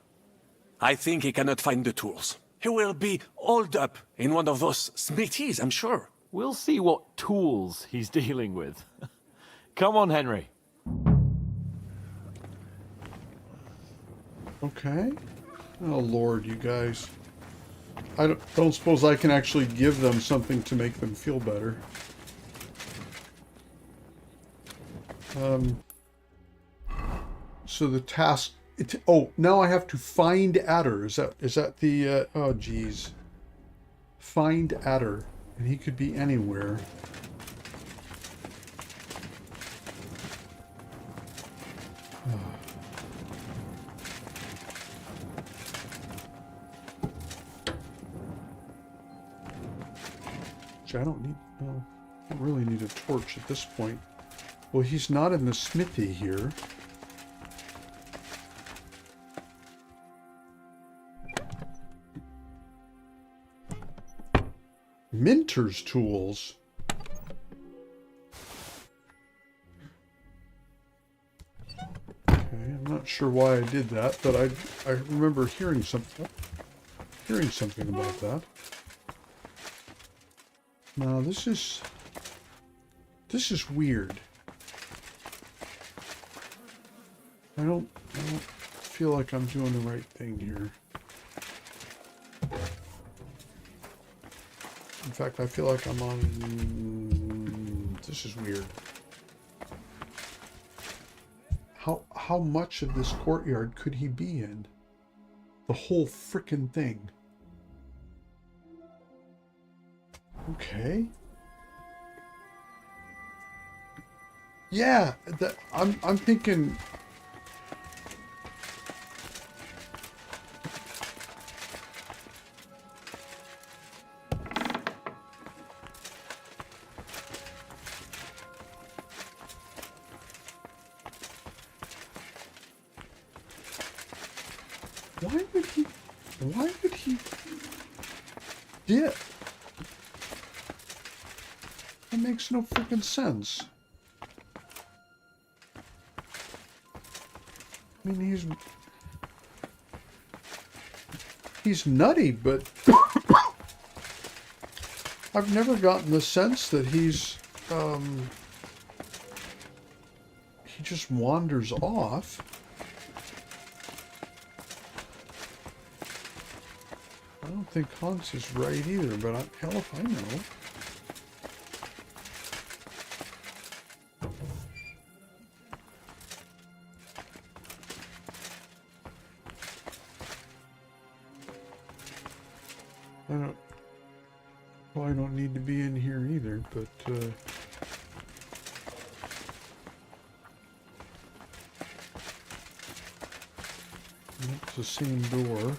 I think he cannot find the tools. He will be holed up in one of those smithies, I'm sure. We'll see what tools he's dealing with. Come on, Henry. Okay. Oh, Lord, you guys. I don't suppose I can actually give them something to make them feel better. So the task... oh, now I have to find Adder. Is that the... oh, geez. Find Adder. And he could be anywhere. I don't need... well, I don't really need a torch at this point. Well, he's not in the smithy here. Minter's tools. Okay, I'm not sure why I did that, but I remember hearing something about that. Now this is weird. I don't feel like I'm doing the right thing here. In fact, I feel like I'm on... this is weird. How much of this courtyard could he be in? The whole frickin' thing. Okay. Yeah, I'm thinking... Why would he dip? That makes no freaking sense. I mean, he's nutty, but I've never gotten the sense that he's, he just wanders off. I don't think Hans is right either, but hell if I know. Probably don't need to be in here either, but it's the same door.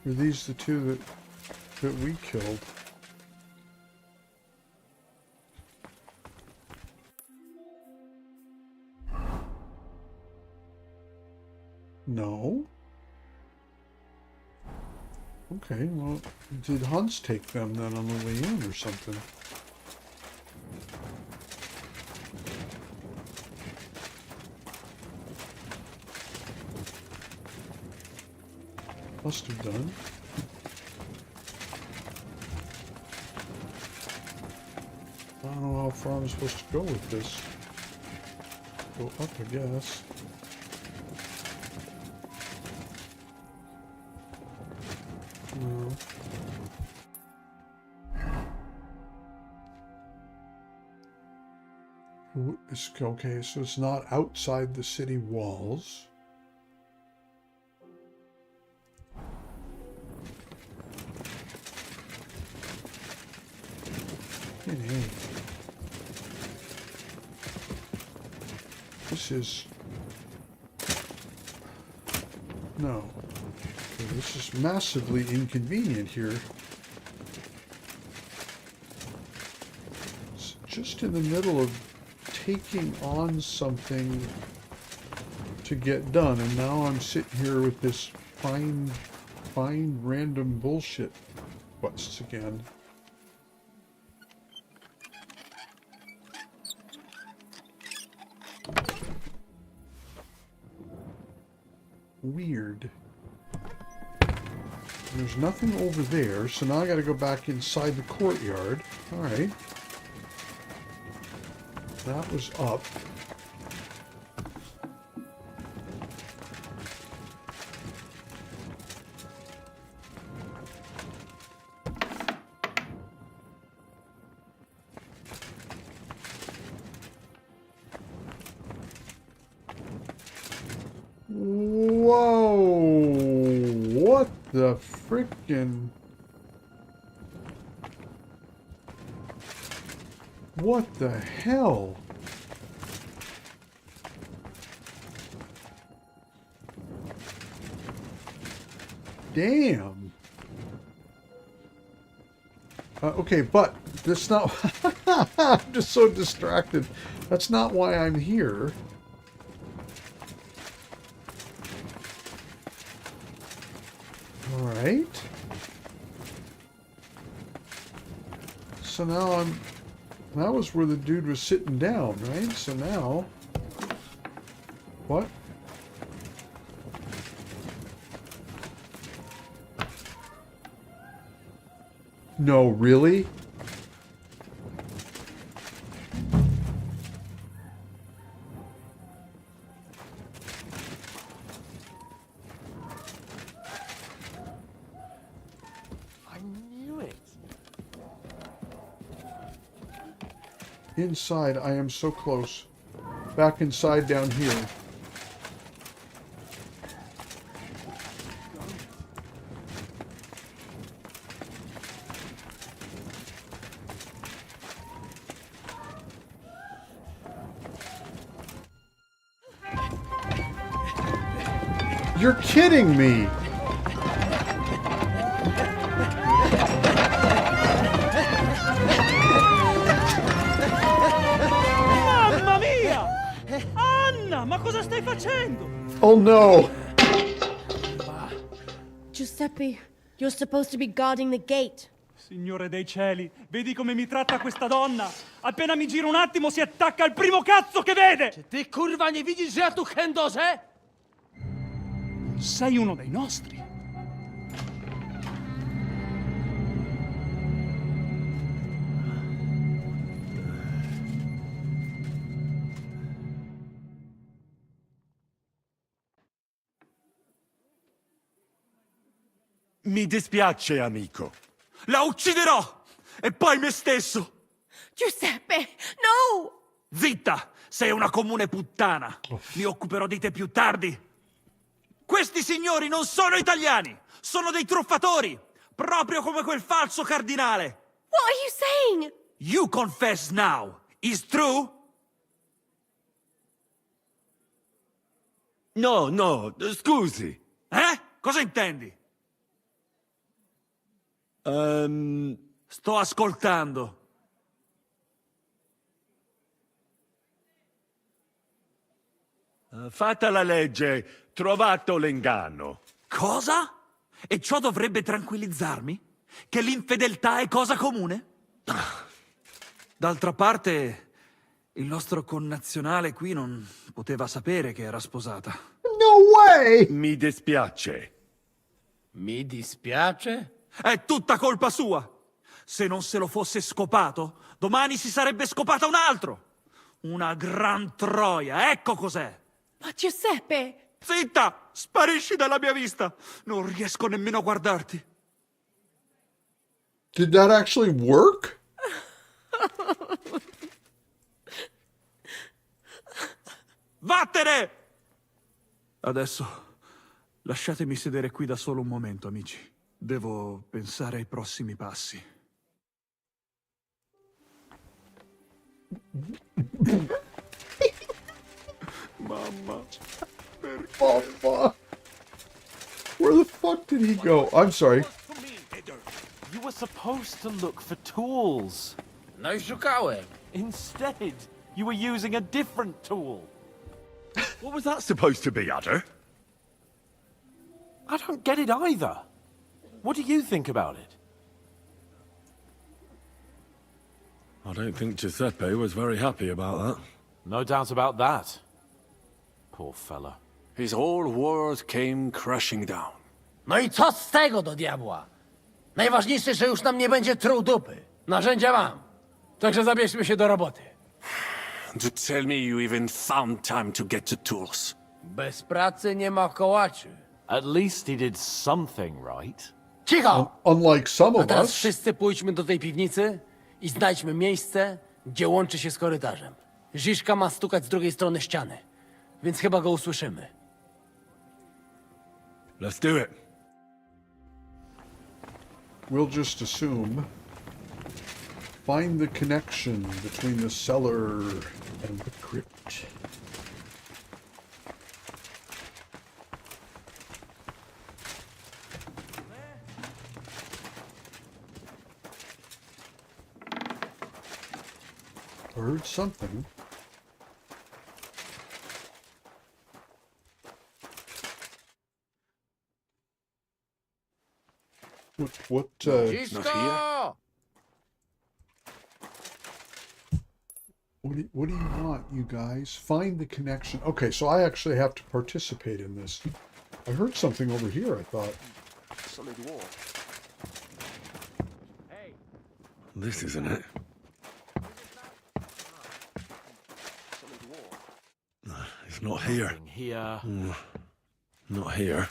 Were these the two that we killed? No. Okay, well, did Hans take them then on the way in or something? Must have done. I don't know how far I'm supposed to go with this. Go up, I guess. No. Okay, so it's not outside the city walls. Hey. This is... No. Okay, this is massively inconvenient here. It's just in the middle of taking on something to get done, and now I'm sitting here with this find random bullshit quests again. Weird. There's nothing over there, so now I gotta go back inside the courtyard. Alright. That was up. Whoa! What the frickin'... What the hell? Damn. Okay, but that's not... I'm just so distracted. That's not why I'm here. Alright. So now I'm... That was where the dude was sitting down, right? So now... What? No, really? I knew it. Inside, I am so close. Back inside down here. You're kidding me! Mamma mia! Anna, ma cosa stai facendo? Oh no! Giuseppe, you're supposed to be guarding the gate. Signore dei cieli, vedi come mi tratta questa donna? Appena mi giro un attimo si attacca al primo cazzo che vede! Ty kurwa nie widzisz, że ja tu chędożę? Sei uno dei nostri. Mi dispiace, amico. La ucciderò! E poi me stesso! Giuseppe, no! Zitta! Sei una comune puttana! Mi occuperò di te più tardi! Questi signori non sono italiani! Sono dei truffatori! Proprio come quel falso cardinale! What are you saying? You confess now! Is true? No, no, scusi. Cosa intendi? Sto ascoltando. Fatta la legge, trovato l'inganno. Cosa? E ciò dovrebbe tranquillizzarmi? Che l'infedeltà è cosa comune? D'altra parte, il nostro connazionale qui non poteva sapere che era sposata. No way! Mi dispiace. Mi dispiace? È tutta colpa sua! Se non se lo fosse scopato, domani si sarebbe scopata un altro! Una gran troia, ecco cos'è! Ma Giuseppe! Zitta! Sparisci dalla mia vista! Non riesco nemmeno a guardarti. Did that actually work? Vattene! Adesso lasciatemi sedere qui da solo un momento, amici. Devo pensare ai prossimi passi. Mamma. Mamma. Where the fuck did he go? I'm sorry. You were supposed to look for tools. No i szukałem. Instead, you were using a different tool. What was that supposed to be, Adder? I don't get it either. What do you think about it? I don't think Giuseppe was very happy about that. No doubt about that. Poor fella. His whole world came crashing down. No i co z tego do diabła? Najważniejsze, że już nam nie będzie truł dupy. Narzędzia mam. Także zabierzmy się do roboty. To tell me you even found time to get the tools. Bez pracy nie ma kołaczy. At least he did something right. Cicho! Unlike some A of teraz us. wszyscy pójdźmy do tej piwnicy i znajdźmy miejsce, gdzie łączy się z korytarzem. Ziszka ma stukać z drugiej strony ściany, więc chyba go usłyszymy. Let's do it. We'll just assume. Find the connection between the cellar and the crypt. I heard something. What, Ziszko! What do you want, you guys? Find the connection. Okay, so I actually have to participate in this. I heard something over here, I thought. Solid wall. This isn't it. It's not here. Nothing here. Not here.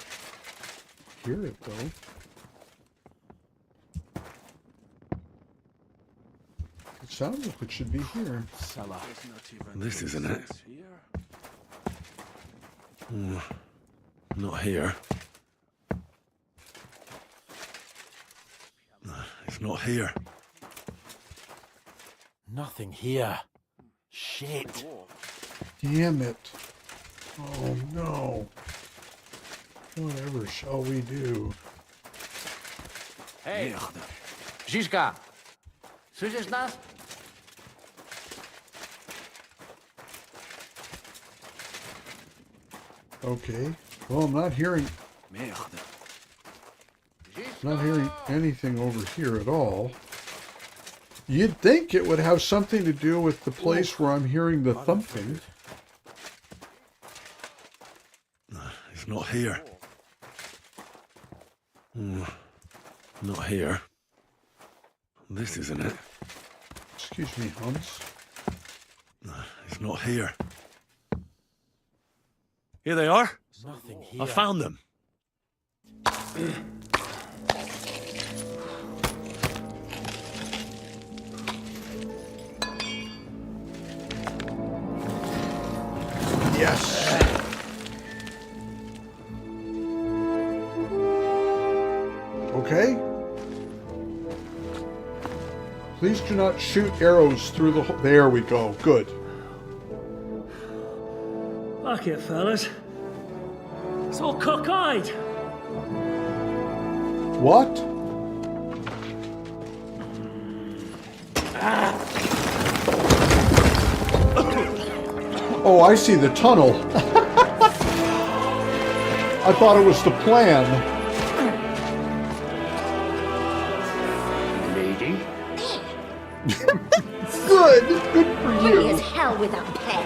Hear it, though. It sounds like it should be here. Cellar. This isn't it. Not here. It's not here. Nothing here. Shit. Damn it. Oh no. Whatever shall we do? Hej! Ziszka! Słyszysz nas? Okay. Well, I'm not hearing. Ziszka! Not hearing anything over here at all. You'd think it would have something to do with the place where I'm hearing the thumping. It's not here. Not here. This isn't it. Excuse me, Hans. It's not here. Here they are. Nothing here. I found them. Yes. Okay. Please do not shoot arrows through the hole. There we go. Good. Fuck it, fellas. It's all cockeyed. What? Oh, I see the tunnel. I thought it was the plan. Lady? Good. Good for Free you. as hell without pay.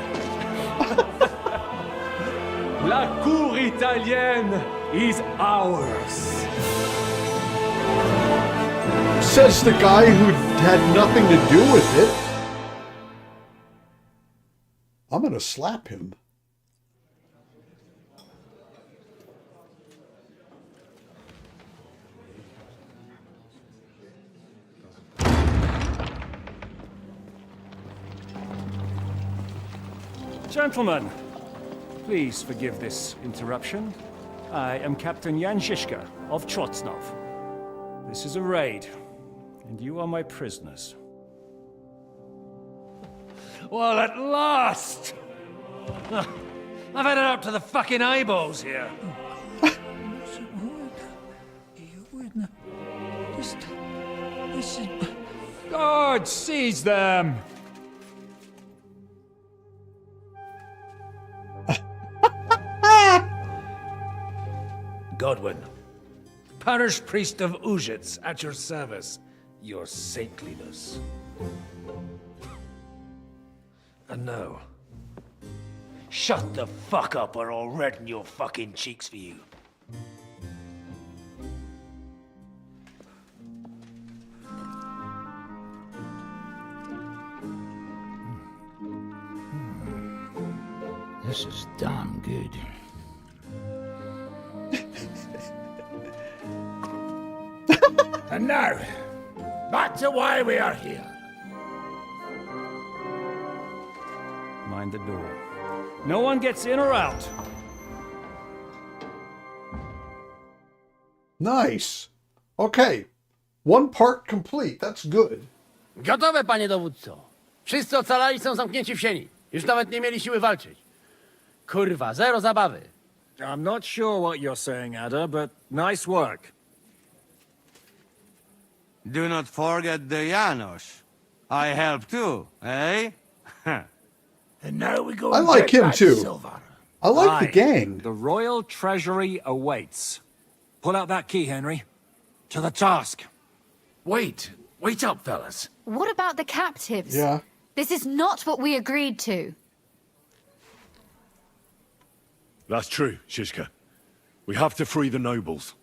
La cour italienne is ours. Says the guy who had nothing to do with it. I'm gonna slap him. Gentlemen, please forgive this interruption. I am Captain Jan Žižka of Trotznov. This is a raid, and you are my prisoners. Well, at last! I've had it up to the fucking eyeballs here. God, seize them! Godwin, parish priest of Uzhitz, at your service. Your saintliness. And now, shut the fuck up or I'll redden your fucking cheeks for you. This is damn good. And now, back to why we are here. Mind the door. No one gets in or out. Nice. Okay. One part complete. That's good. Gotowe, panie dowódco. Wszyscy ocalali są zamknięci w sieni. Już nawet nie mieli siły walczyć. Kurwa, zero zabawy. I'm not sure what you're saying, Ada, but nice work. Do not forget the Janos. I help too, eh? And now we go I and like get him that too. silver. I like the gang. The royal treasury awaits. Pull out that key, Henry. To the task. Wait up, fellas. What about the captives? Yeah. This is not what we agreed to. That's true, Žižka. We have to free the nobles.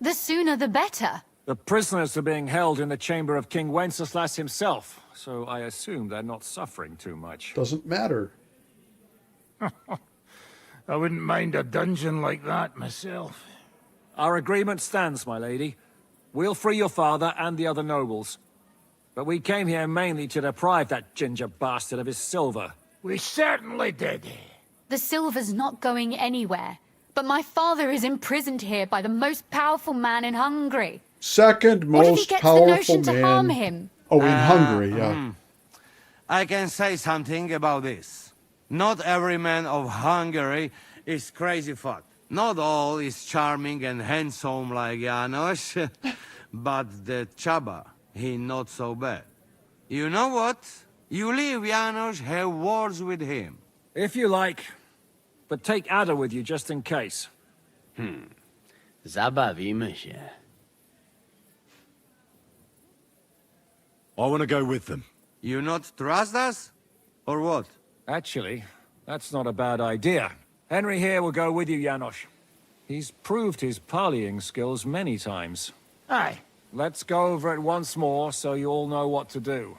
The sooner the better. The prisoners are being held in the chamber of King Wenceslas himself, so I assume they're not suffering too much. Doesn't matter. I wouldn't mind a dungeon like that myself. Our agreement stands, my lady. We'll free your father and the other nobles. But we came here mainly to deprive that ginger bastard of his silver. We certainly did. The silver's not going anywhere. But my father is imprisoned here by the most powerful man in Hungary. Second What if he most gets the powerful notion to harm man. him? Oh, in Hungary, yeah. I can say something about this. Not every man of Hungary is crazy fuck. Not all is charming and handsome like Janos, but the Chaba, he not so bad. You know what? You leave Janos, have words with him. If you like. But take Ada with you just in case. Zabawimy się. I want to go with them. You not trust us? Or what? Actually, that's not a bad idea. Henry here will go with you, Janos. He's proved his parleying skills many times. Aye. Let's go over it once more so you all know what to do.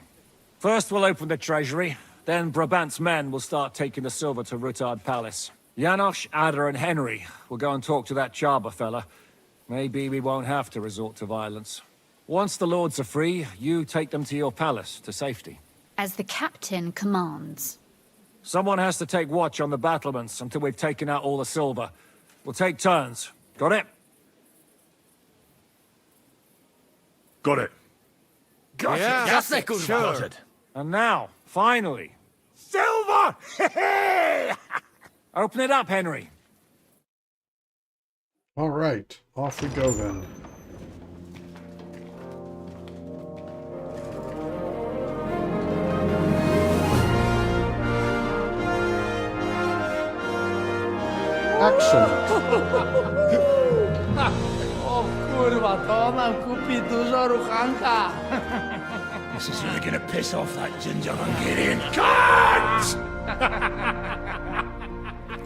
First we'll open the treasury, then Brabant's men will start taking the silver to Rutard Palace. Janos, Ada and Henry will go and talk to that Chaba fella. Maybe we won't have to resort to violence. Once the lords are free, you take them to your palace, to safety. As the captain commands. Someone has to take watch on the battlements until we've taken out all the silver. We'll take turns. Got it? Got it. Got Yeah, it. Jasne, kurwa. sure. And now, finally, Silver! open it up, Henry. All right, off we go then. Excellent. O kurwa, to nam kupi dużo ruchanka. This is really gonna piss off that ginger Hungarian cunt!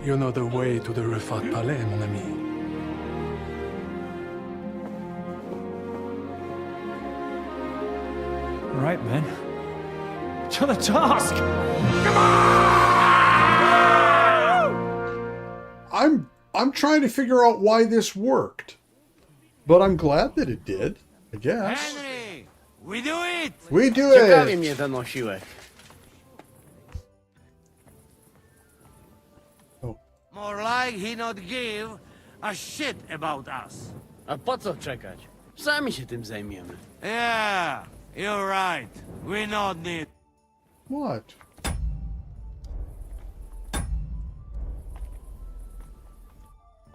You know the way to the Rufat Palais, mon ami. Right, men. To the task! I'm trying to figure out why this worked. But I'm glad that it did, I guess. Henry, we do it! We do Ciekawi it! mnie ten osiłek. More like he not give a shit about us. A po co czekać? Sami się tym zajmiemy. Yeah, you're right. We not need... What?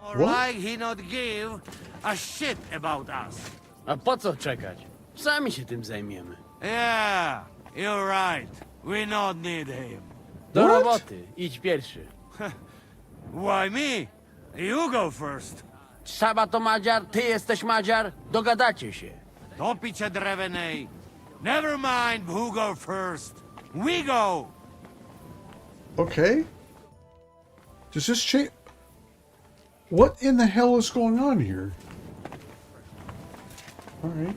More What? like he not give a shit about us. A po co czekać? Sami się tym zajmiemy. Yeah, you're right. We not need him. Do roboty. Idź pierwszy. Why me? You go first. Szaba to Madziar, ty jesteś Madziar. Dogadacie się. Topicie drevenej. Never mind who go first. We go. Okay. Does this change? What in the hell is going on here? All right.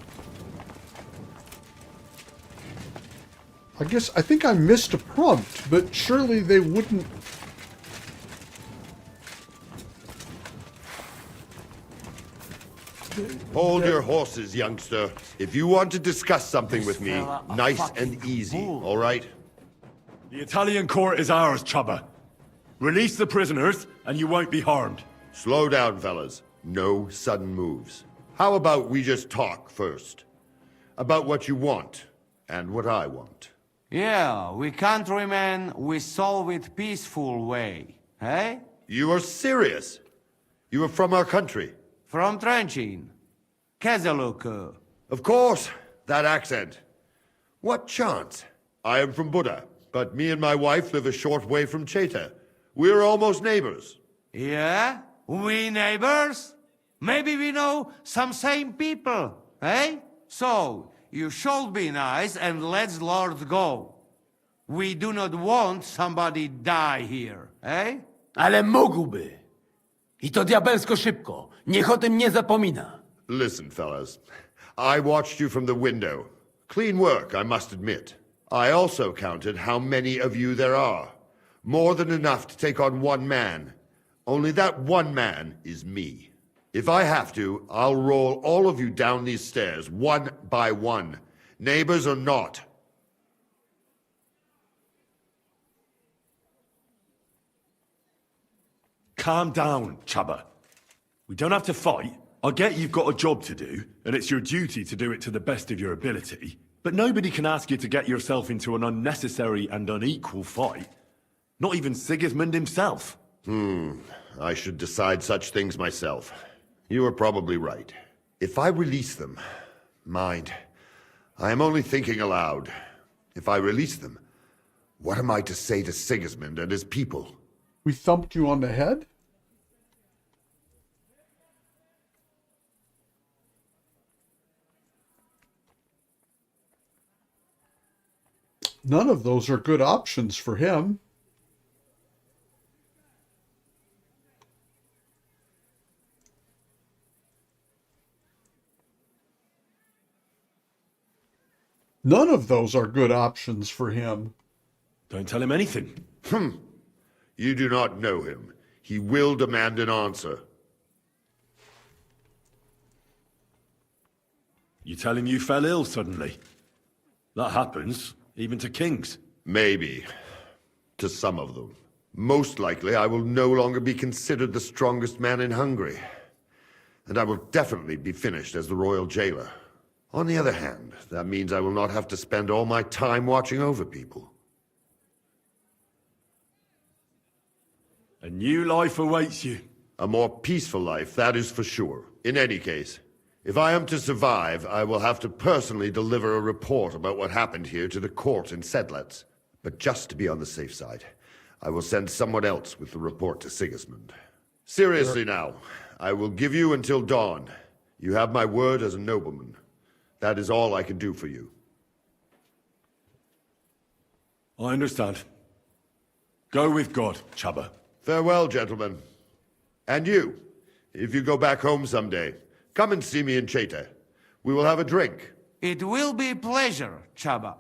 I think I missed a prompt, but surely they wouldn't. Hold your horses, youngster. If you want to discuss something with me, nice and easy, all right? The Italian court is ours, Chubba. Release the prisoners, and you won't be harmed. Slow down, fellas. No sudden moves. How about we just talk first? About what you want, and what I want. Yeah, we countrymen, we solve it peaceful way. Hey? You are serious? You are from our country? From Trenchin. Kezeluk. Of course, that accent. What chance? I am from Buddha, but me and my wife live a short way from Cheta. We're almost neighbors. Yeah? We neighbors? Maybe we know some same people, eh? So, you should be nice and let Lord go. We do not want somebody die here, eh? Ale mógłby. I to diabelsko szybko. Niech o tym nie zapomina. Listen, fellas. I watched you from the window. Clean work, I must admit. I also counted how many of you there are. More than enough to take on one man. Only that one man is me. If I have to, I'll roll all of you down these stairs, one by one. Neighbors or not. Calm down, Chubba. We don't have to fight. I get you've got a job to do, and it's your duty to do it to the best of your ability. But nobody can ask you to get yourself into an unnecessary and unequal fight. Not even Sigismund himself. I should decide such things myself. You are probably right. If I release them, mind, I am only thinking aloud. If I release them, what am I to say to Sigismund and his people? We thumped you on the head? None of those are good options for him. None of those are good options for him. Don't tell him anything. You do not know him. He will demand an answer. You tell him you fell ill suddenly. That happens, even to kings. Maybe. To some of them. Most likely, I will no longer be considered the strongest man in Hungary. And I will definitely be finished as the royal jailer. On the other hand, that means I will not have to spend all my time watching over people. A new life awaits you. A more peaceful life, that is for sure. In any case, if I am to survive, I will have to personally deliver a report about what happened here to the court in Sedlec. But just to be on the safe side, I will send someone else with the report to Sigismund. Seriously now, I will give you until dawn. You have my word as a nobleman. That is all I can do for you. I understand. Go with God, Chaba. Farewell, gentlemen. And you, if you go back home someday, come and see me in Cheta. We will have a drink. It will be a pleasure, Chaba.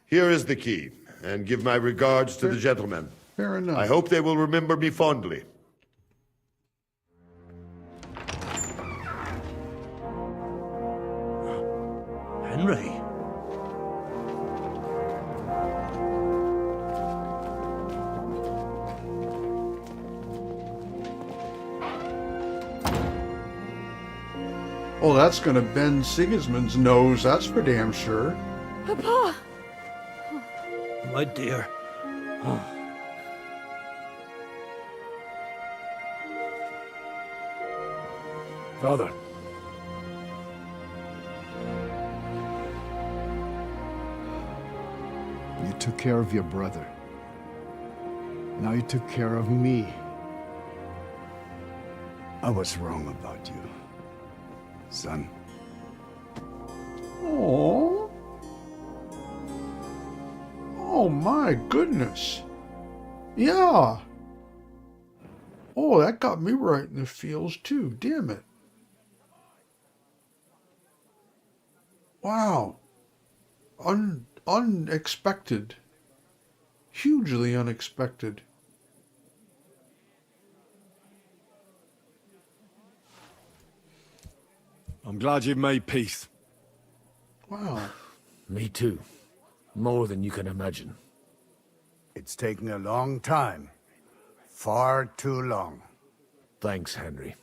Here is the key, and give my regards to the gentlemen. Fair enough. I hope they will remember me fondly. Henry. Oh, that's going to bend Sigismund's nose, that's for damn sure. Papa! My dear. Father. You took care of your brother. Now you took care of me. I was wrong about you, son. Oh. Oh my goodness. Yeah. Oh, that got me right in the feels too. Damn it. Wow. Unexpected. Hugely unexpected. I'm glad you've made peace. Wow. Me too. More than you can imagine. It's taken a long time. Far too long. Thanks, Henry.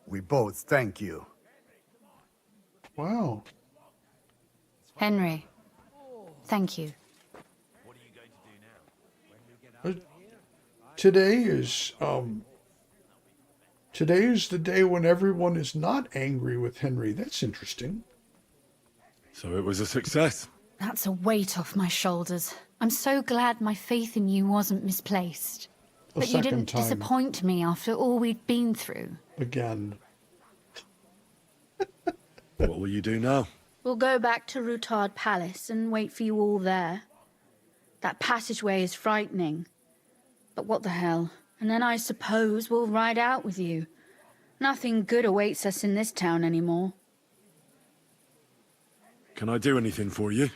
We both thank you. Wow. Henry, thank you. Today is the day when everyone is not angry with Henry. That's interesting. So it was a success. That's a weight off my shoulders. I'm so glad my faith in you wasn't misplaced. That you didn't disappoint me after all we'd been through. Again. What will you do now? We'll go back to Rutard Palace and wait for you all there. That passageway is frightening. But what the hell? And then I suppose we'll ride out with you. Nothing good awaits us in this town anymore. Can I do anything for you?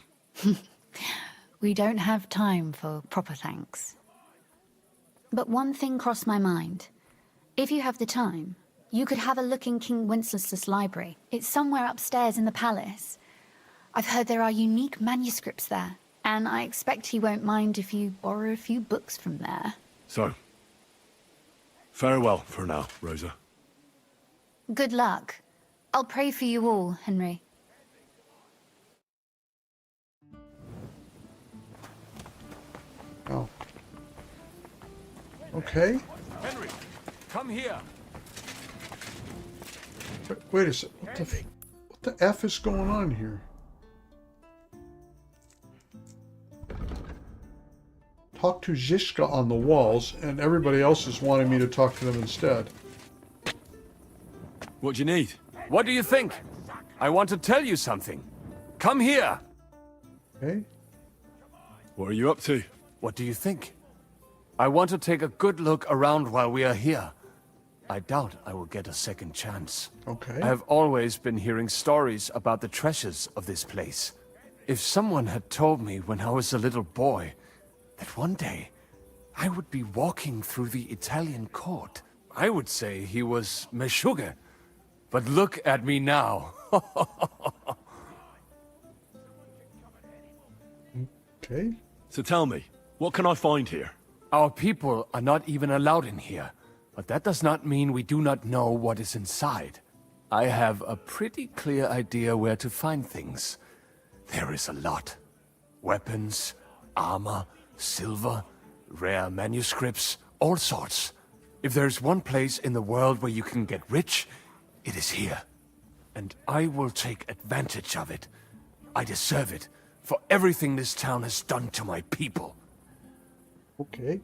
We don't have time for proper thanks. But one thing crossed my mind. If you have the time, you could have a look in King Wenceslas' library. It's somewhere upstairs in the palace. I've heard there are unique manuscripts there, and I expect he won't mind if you borrow a few books from there. So, farewell for now, Rosa. Good luck. I'll pray for you all, Henry. Oh. Okay. Henry, come here. Wait a sec. What the F is going on here? Talk to Zizka on the walls, and everybody else is wanting me to talk to them instead. What do you need? What do you think? I want to tell you something. Come here. Okay. What are you up to? What do you think? I want to take a good look around while we are here. I doubt I will get a second chance. Okay. I have always been hearing stories about the treasures of this place. If someone had told me when I was a little boy that one day I would be walking through the Italian court, I would say he was Meshuggah. But look at me now. Okay. So tell me, what can I find here? Our people are not even allowed in here, but that does not mean we do not know what is inside. I have a pretty clear idea where to find things. There is a lot. Weapons, armor, silver, rare manuscripts, all sorts. If there's one place in the world where you can get rich, it is here. And I will take advantage of it. I deserve it for everything this town has done to my people. Okay.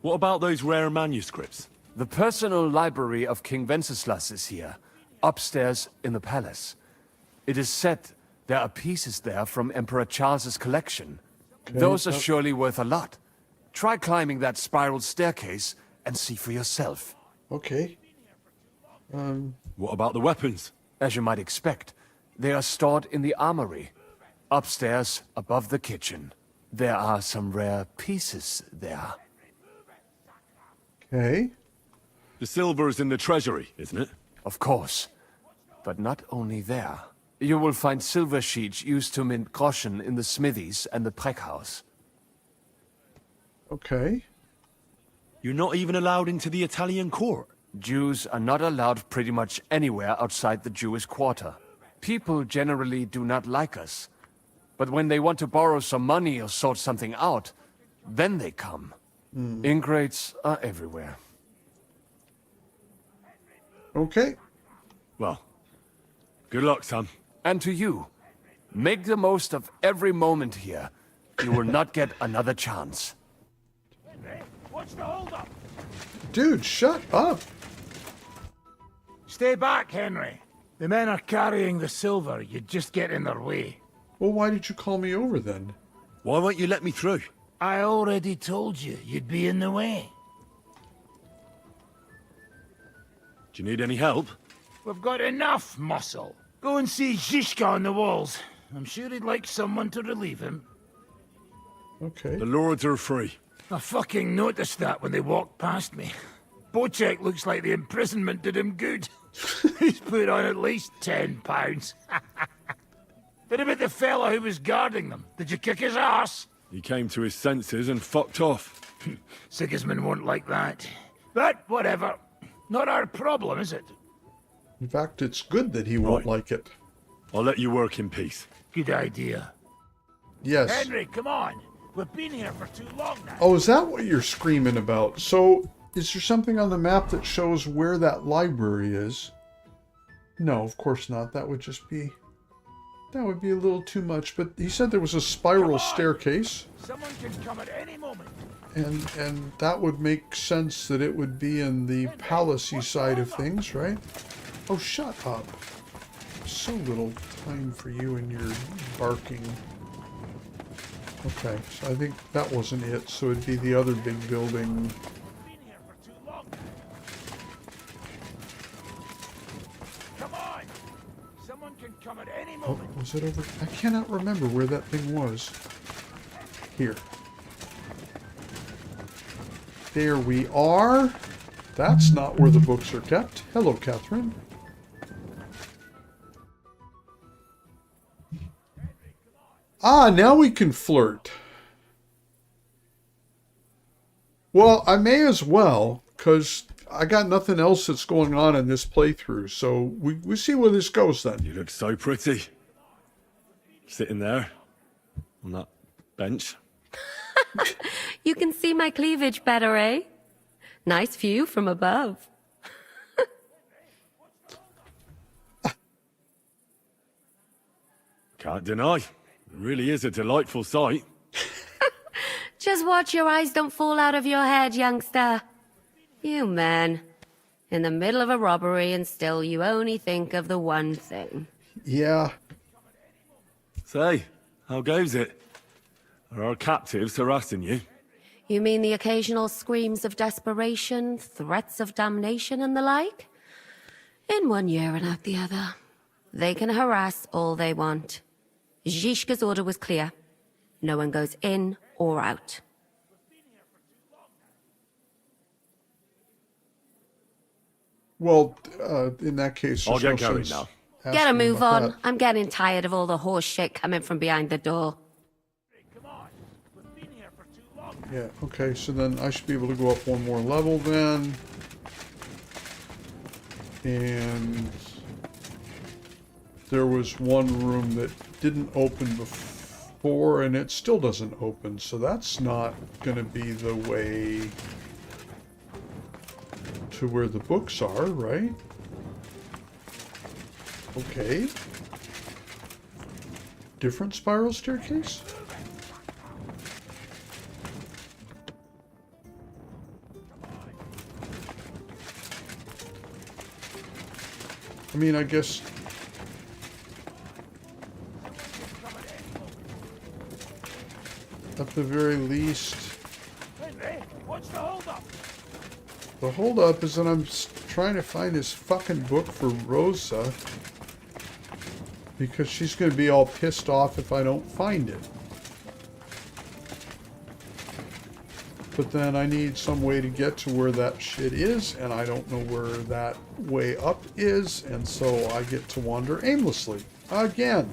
What about those rare manuscripts? The personal library of King Wenceslas is here, upstairs in the palace. It is said there are pieces there from Emperor Charles's collection. Okay, Those are surely worth a lot. Try climbing that spiral staircase and see for yourself. Okay. What about the weapons? As you might expect, they are stored in the armory, upstairs above the kitchen. There are some rare pieces there. Okay. The silver is in the treasury, isn't it? Of course. But not only there. You will find silver sheets used to mint groschen in the smithies and the Preckhouse. Okay. You're not even allowed into the Italian court. Jews are not allowed pretty much anywhere outside the Jewish quarter. People generally do not like us. But when they want to borrow some money or sort something out, then they come. Ingrates are everywhere. Okay. Well, good luck, son. And to you, make the most of every moment here. You will not get another chance. What's the holdup? Dude, shut up. Stay back, Henry. The men are carrying the silver. You'd just get in their way. Well, why did you call me over then? Why won't you let me through? I already told you you'd be in the way. Do you need any help? We've got enough muscle. Go and see Zizka on the walls. I'm sure he'd like someone to relieve him. Okay. The lords are free. I fucking noticed that when they walked past me. Bocek looks like the imprisonment did him good. He's put on at least £10. What about the fella who was guarding them? Did you kick his ass? He came to his senses and fucked off. Sigismund won't like that. But whatever. Not our problem, is it? In fact, it's good that he won't like it. I'll let you work in peace. Good idea. Yes. Henry, come on. We've been here for too long now. Oh, is that what you're screaming about? So, is there something on the map that shows where that library is? No, of course not. That would just be... That would be a little too much. But he said there was a spiral staircase. Someone can come at any moment. And that would make sense that it would be in the palacey side of things, right? Oh, shut up. So little time for you and your barking. Okay, so I think that wasn't it, so it'd be the other big building. Come on! Someone can come at any Oh, moment. was it over? I cannot remember where that thing was. Here. There we are. That's not where the books are kept. Hello, Catherine. Ah, now we can flirt. Well, I may as well, because I got nothing else that's going on in this playthrough, so we see where this goes then. You look so pretty. Sitting there on that bench. You can see my cleavage better, eh? Nice view from above. Can't deny. It really is a delightful sight. Just watch your eyes don't fall out of your head, youngster. You man. In the middle of a robbery and still you only think of the one thing. Yeah. Say, How goes it? Are our captives harassing you? You mean the occasional screams of desperation, threats of damnation, and the like? In one ear and out the other. They can harass all they want. Zhishka's order was clear. No one goes in or out. Well, in that case, I'll there's get no going sense now. Get a asking move about on. that. I'm getting tired of all the horse shit coming from behind the door. Yeah, okay, so then I should be able to go up one more level then. And there was one room that didn't open before, and it still doesn't open, so that's not going to be the way to where the books are, right? Okay. Different spiral staircase? I mean, I guess... at the very least... What's the holdup? The holdup is that I'm trying to find this fucking book for Rosa. Because she's going to be all pissed off if I don't find it. But then I need some way to get to where that shit is, and I don't know where that way up is, and so I get to wander aimlessly. Again.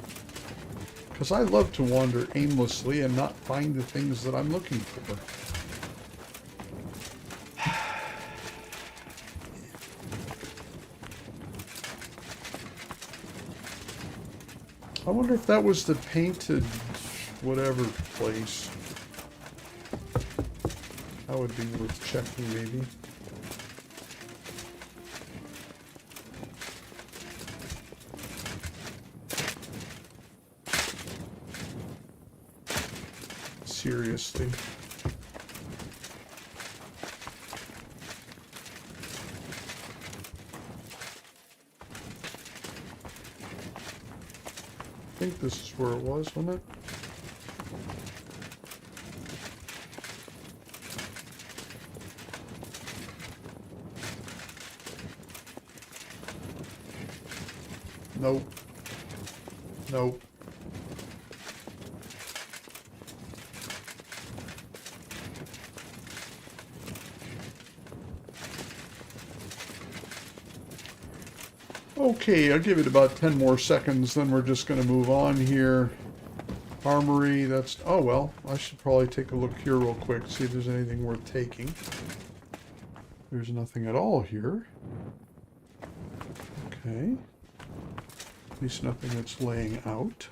Because I love to wander aimlessly and not find the things that I'm looking for. I wonder if that was the painted whatever place. That would be worth checking, maybe. Seriously. I think this is where it was, wasn't it? Nope. Nope. Okay, I'll give it about 10 more seconds, then we're just going to move on here. Armory, that's... oh, well, I should probably take a look here real quick, see if there's anything worth taking. There's nothing at all here. Okay. At least nothing that's laying out.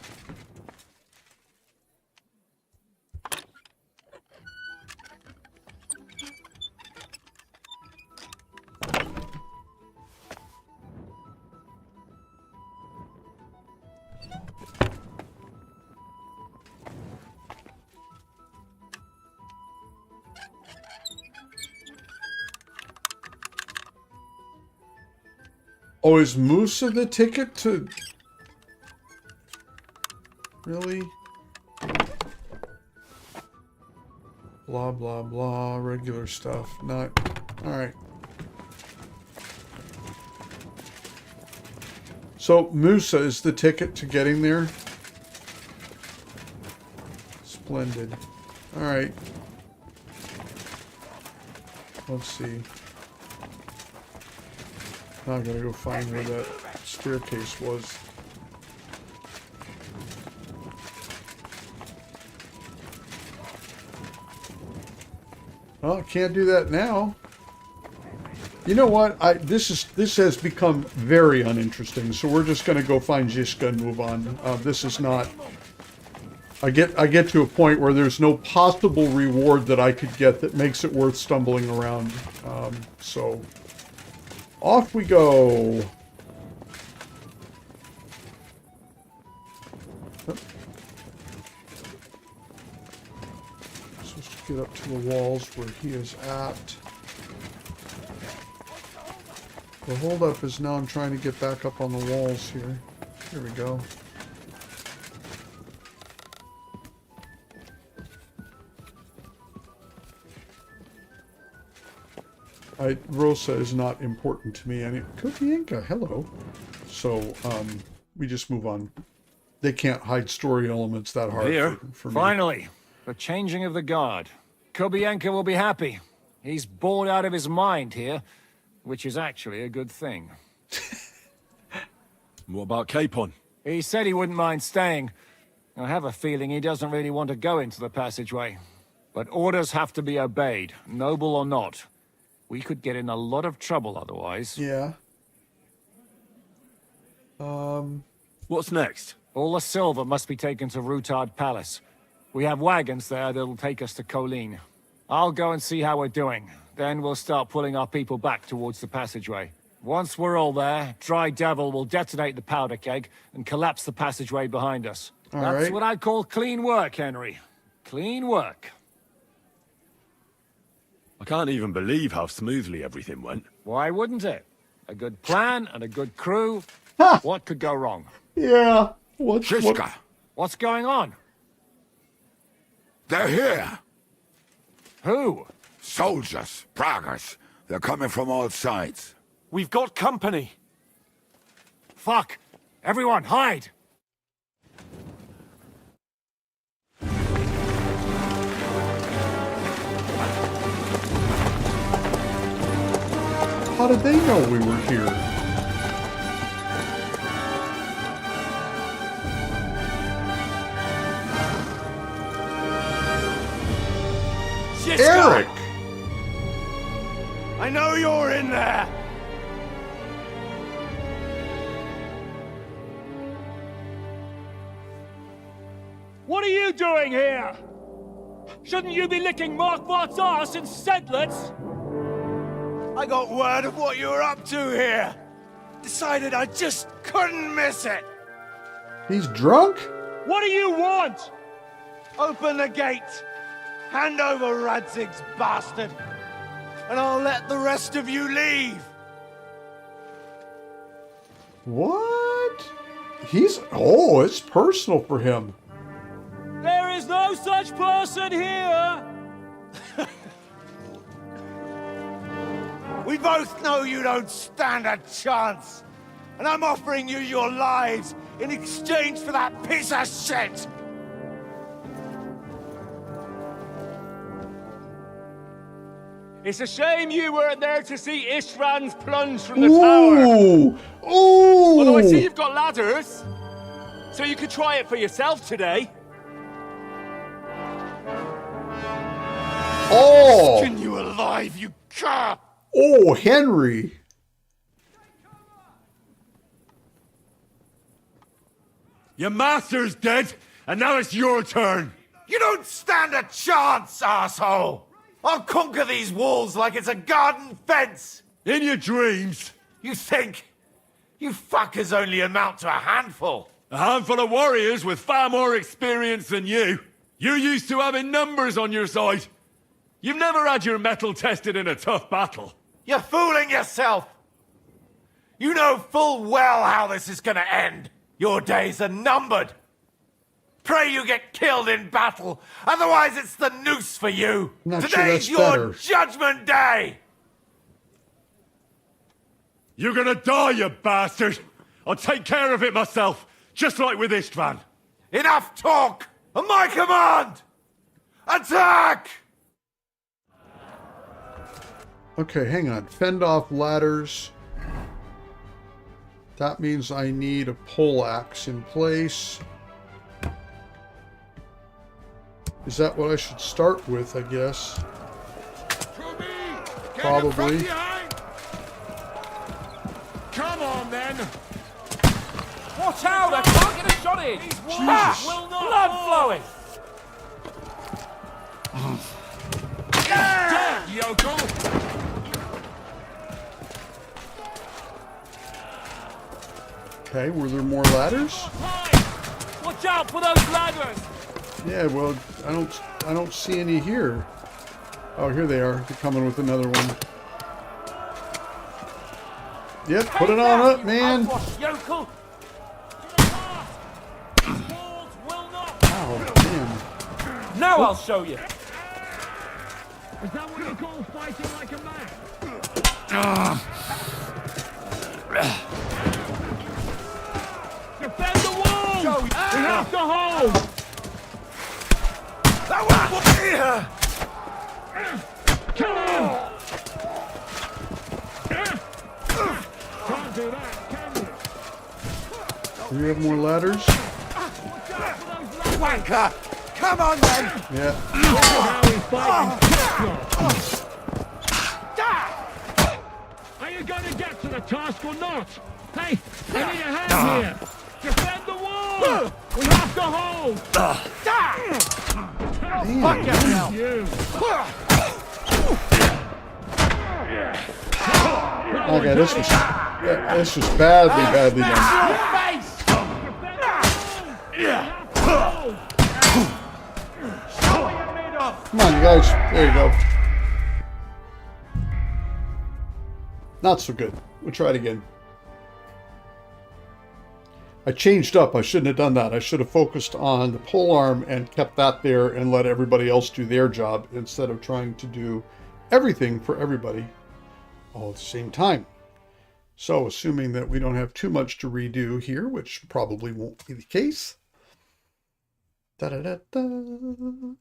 Oh, is Musa the ticket to... really? Blah, blah, blah. Regular stuff. Not... alright. So, Musa is the ticket to getting there? Splendid. Alright. Let's see. Now I gotta go find where that staircase was. Well, I can't do that now. You know what? This has become very uninteresting. So we're just gonna go find Zhishka and move on. This is not. I get to a point where there's no possible reward that I could get that makes it worth stumbling around. So. Off we go. Supposed to get up to the walls where he is at. The holdup is now I'm trying to get back up on the walls here. Here we go. Rosa is not important to me. Kopienka, hello. So, we just move on. They can't hide story elements that hard Here, for me. finally, the changing of the guard. Kobienka will be happy. He's bored out of his mind here, which is actually a good thing. What about Capon? He said he wouldn't mind staying. I have a feeling he doesn't really want to go into the passageway. But orders have to be obeyed, noble or not. We could get in a lot of trouble otherwise. Yeah. What's next? All the silver must be taken to Rutard Palace. We have wagons there that'll take us to Colleen. I'll go and see how we're doing. Then we'll start pulling our people back towards the passageway. Once we're all there, Dry Devil will detonate the powder keg and collapse the passageway behind us. That's what I call clean work, Henry. Clean work. I can't even believe how smoothly everything went. Why wouldn't it? A good plan and a good crew. What could go wrong? Yeah. Shishka. What's going on? They're here. Who? Soldiers, Pragas. They're coming from all sides. We've got company. Fuck! Everyone, hide! How did they know we were here? Eric! I know you're in there! What are you doing here? Shouldn't you be licking Markvart's ass instead, let's? I got word of what you were up to here. Decided I just couldn't miss it. He's drunk? What do you want? Open the gate. Hand over Radzig's bastard. And I'll let the rest of you leave. What? Oh, it's personal for him. There is no such person here! We both know you don't stand a chance. And I'm offering you your lives in exchange for that piece of shit! It's a shame you weren't there to see Ishtvan's plunge from the tower. Ooh! Although I see you've got ladders, so you could try it for yourself today. Oh! Skin you alive, you cur! Oh, Henry! Your master's dead, and now it's your turn. You don't stand a chance, asshole! I'll conquer these walls like it's a garden fence! In your dreams. You think? You fuckers only amount to a handful. A handful of warriors with far more experience than you. You're used to having numbers on your side. You've never had your mettle tested in a tough battle. You're fooling yourself! You know full well how this is gonna end. Your days are numbered. Pray you get killed in battle, otherwise it's the noose for you. Not sure Today's that's your better. judgment day! You're gonna die, you bastard! I'll take care of it myself, just like with Ishtvan. Enough talk! On my command! Attack! Okay, hang on. Fend off ladders. That means I need a pole axe in place. Is that what I should start with, I guess? Probably. Come on, then! Watch out! I can't get a shot in! Jesus. Blood flowing! Damn, yokel! Okay, were there more ladders? Watch out for those ladders! Yeah, well, I don't see any here. Oh, here they are. They're coming with another one. Yep, put it on up, man. Yokel! Oh, man. Now I'll show you! Is that what you call fighting like a man? Defend the wall! We have to hold! Kill him! Can't do that, can you? Do you have more ladders? Wanker! Come on then! Yeah. How we fight. Are you going to get to the task or not? Hey, I need a hand here! Defend the wall! We have to hold! Fuck yourself! You! Okay, this was badly done. Come on, you guys. There you go. Not so good. We'll try it again. I changed up. I shouldn't have done that. I should have focused on the pole arm and kept that there and let everybody else do their job instead of trying to do everything for everybody all at the same time. So, assuming that we don't have too much to redo here, which probably won't be the case. Da-da-da-da.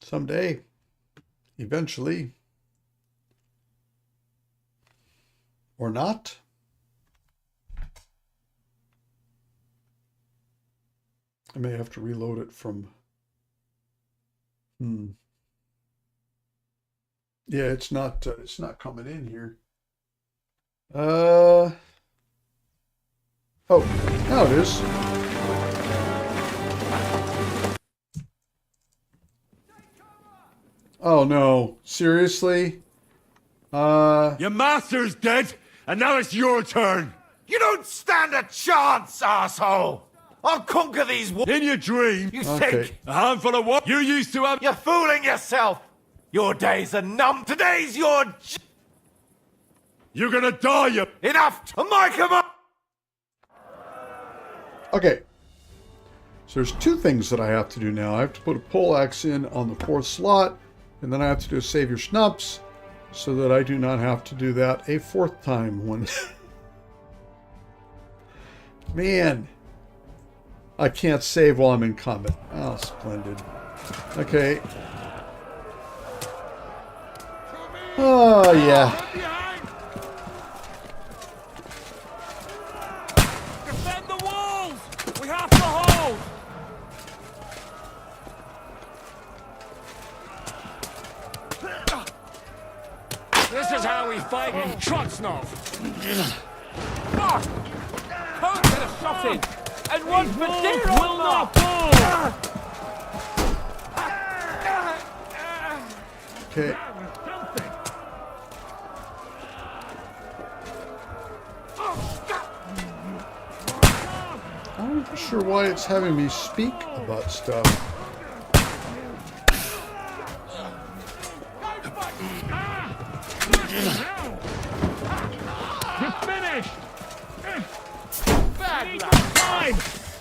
Someday, eventually, or not. I may have to reload it from, yeah, it's not coming in here. Oh, now it is. Oh no, seriously? Your master's dead, and now it's your turn. You don't stand a chance, asshole! I'll conquer these walls. In your dream, You think? a handful of what you used to have. You're fooling yourself! Your days are numb. Today's your... You're gonna die, you... Enough! Come on! Okay. So there's two things that I have to do now. I have to put a pole axe in on the 4th slot, and then I have to do a save your schnaps, so that I do not have to do that a 4th time when... Man. I can't save while I'm in combat. Oh, splendid. Okay. Oh, yeah. Defend the walls! We have to hold! This is how we fight in Trotsnov. Can't get a shot in! And one for dear will not fall! Okay. I'm not sure why it's having me speak about stuff. You're finished! Bad time!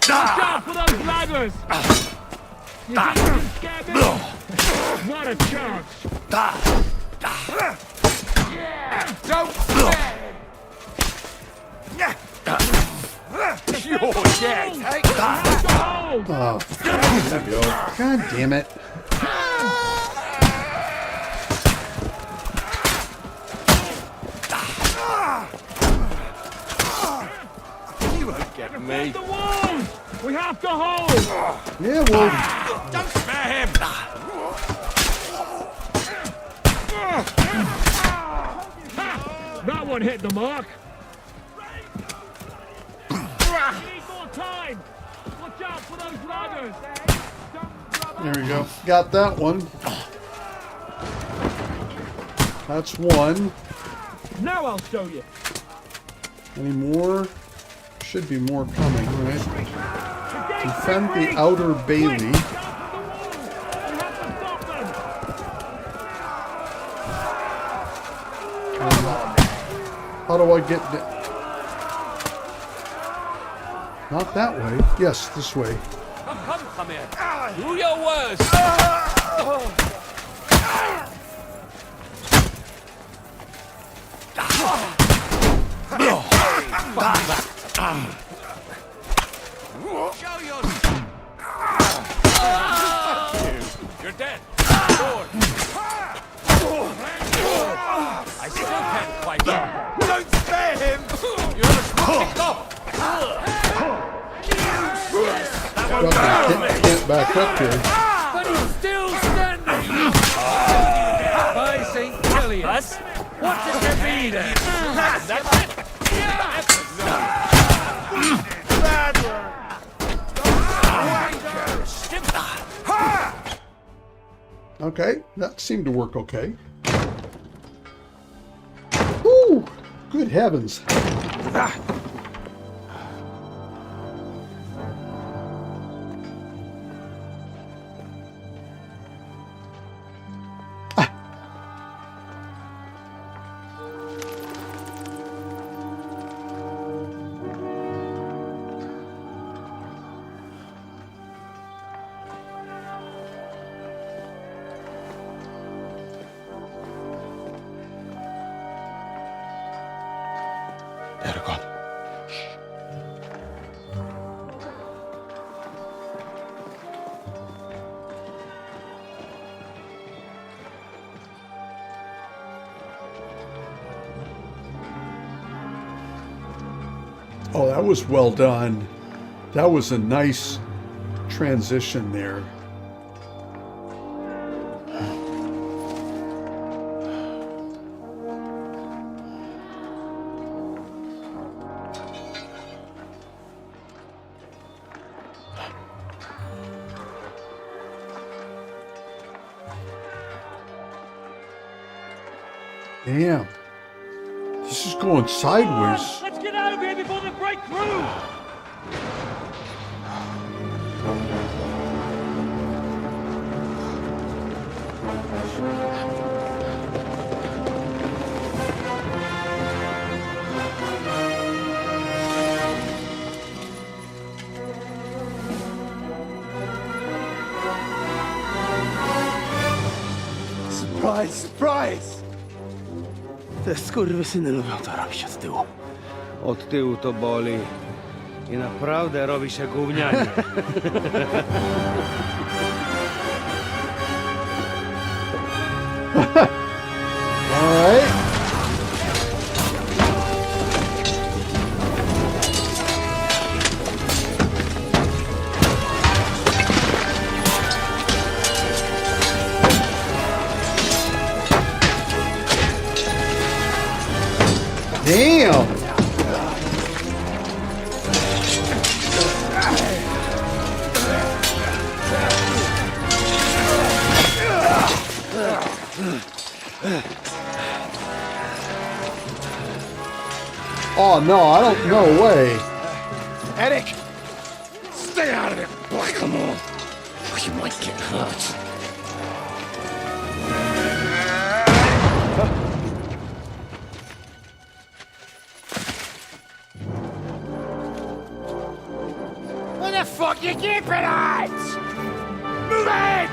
Watch out for those ladders! You think you can scare me? What a chance! Don't You're dead! Oh, there we go. God damn it. You won't get me. The walls! We have to hold! Yeah, well... Don't spare him! That one hit the mark. We need more time. Watch out for those ladders. There we go. Got that one. That's one. Now I'll show you. Any more? Should be more coming, right? Defend the outer bailey. How do I get... Not that way. Yes, this way. Come here. Do your worst. Show yourself. You're dead. I still can't quite. Don't spare him! You're a smoking cop. Can't back up here. But he's still standing! By St. Killian! What did you be then? That's it. Okay, that seemed to work okay. Woo! Good heavens. Oh, that was well done. That was a nice transition there. Damn. This is going sideways. Let's get out of here before they break through! Surprise, surprise! Te skurwysyny lubią to robić od tyłu. Od tyłu to boli. I naprawdę robi się gównianie. All right. Damn. Oh no, I don't, no way. Eric! Stay out of it, Blackamoor! Or you might get hurt. What the fuck you keeping at? Move it!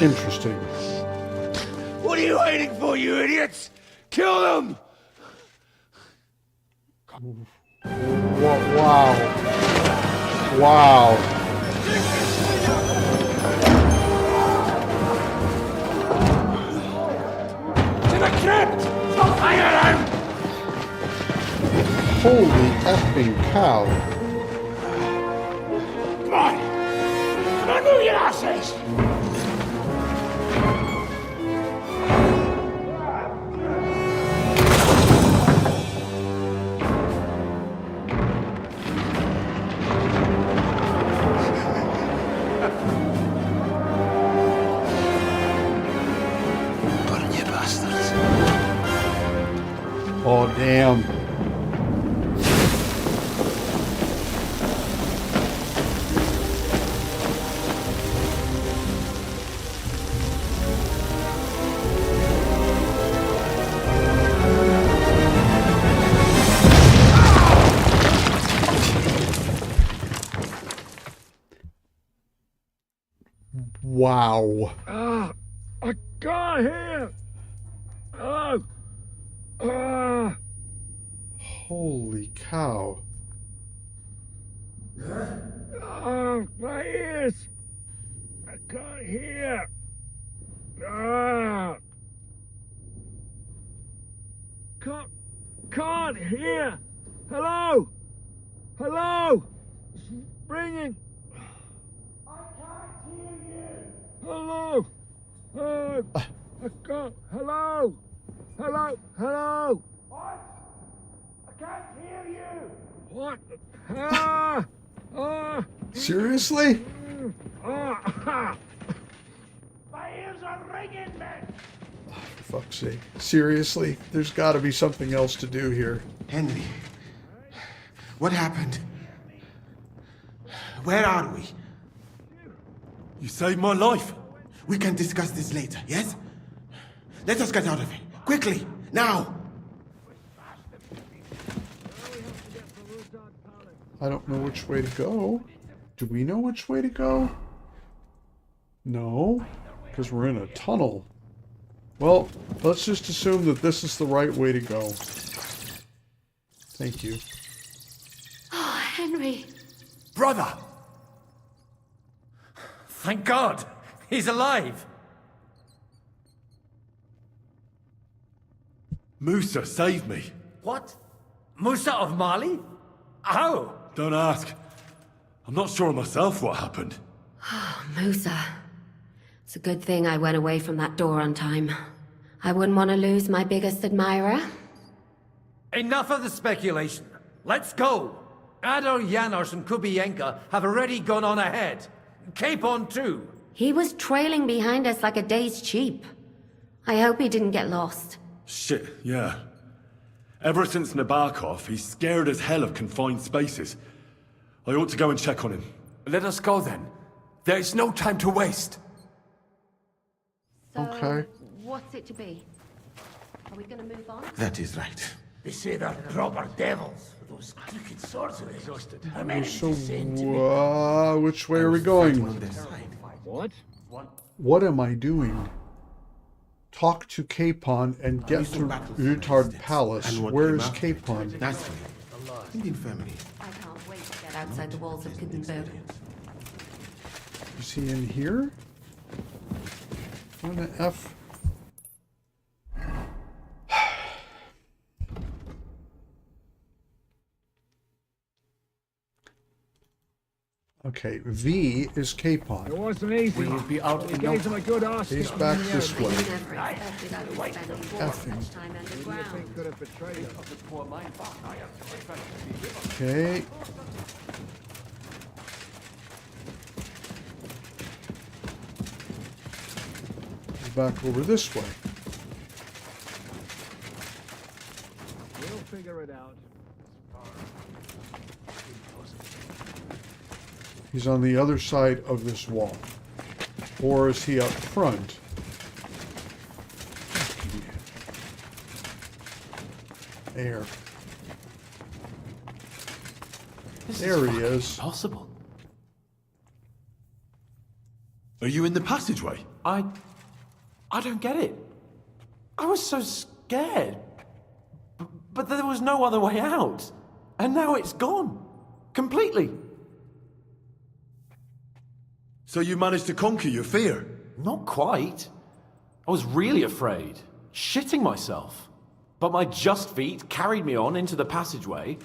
Interesting. What are you waiting for, you idiots? Kill them! Wow. Wow. To the crypt! Stop hanging around! Holy effing cow. Come on! Come on, move your asses! Oh, damn. Wow. I can't hear. Holy cow. My ears. I can't hear. Can't hear. Hello. Hello. It's ringing. I can't hear you. Hello. I can't. Hello. Hello. Hello. What? I can't hear you. What? Seriously? My ears are ringing, man. For fuck's sake. Seriously? There's got to be something else to do here. Henry, what happened? Where are we? You saved my life. We can discuss this later, yes? Let us get out of here. Quickly, now! I don't know which way to go. Do we know which way to go? No, because we're in a tunnel. Well, let's just assume that this is the right way to go. Thank you. Oh, Henry. Brother! Thank God! He's alive! Musa saved me. What? Musa of Mali? How? Don't ask. I'm not sure myself what happened. Oh, Musa. It's a good thing I went away from that door on time. I wouldn't want to lose my biggest admirer. Enough of the speculation. Let's go! Adar, Janos, and Kubienka have already gone on ahead. Capon too. He was trailing behind us like a day's sheep. I hope he didn't get lost. Shit, yeah. Ever since Nabokov, he's scared as hell of confined spaces. I ought to go and check on him. Let us go then. There is no time to waste. So, okay. What's it to be? Are we gonna move on? That is right. They say they're proper devils. Those crooked swords are exhausted. I'm So, which way are we going? What? What am I doing? Talk to Capon and get to Rutard Palace. Where is Capon? Naturally. In the infirmary. I can't wait to get outside the walls of Kiddenberg. Is he in here? What an F. Okay, V is Capon. It wasn't easy. We will be out in Gave them a good arse. He's back this way. Could have betrayed us. Okay. He's back over this way. We'll figure it out. He's on the other side of this wall. Or is he up front? There. There he is. Possible. Are you in the passageway? I don't get it. I was so scared. But there was no other way out. And now it's gone. Completely. So you managed to conquer your fear? Not quite. I was really afraid. Shitting myself. But my just feet carried me on into the passageway.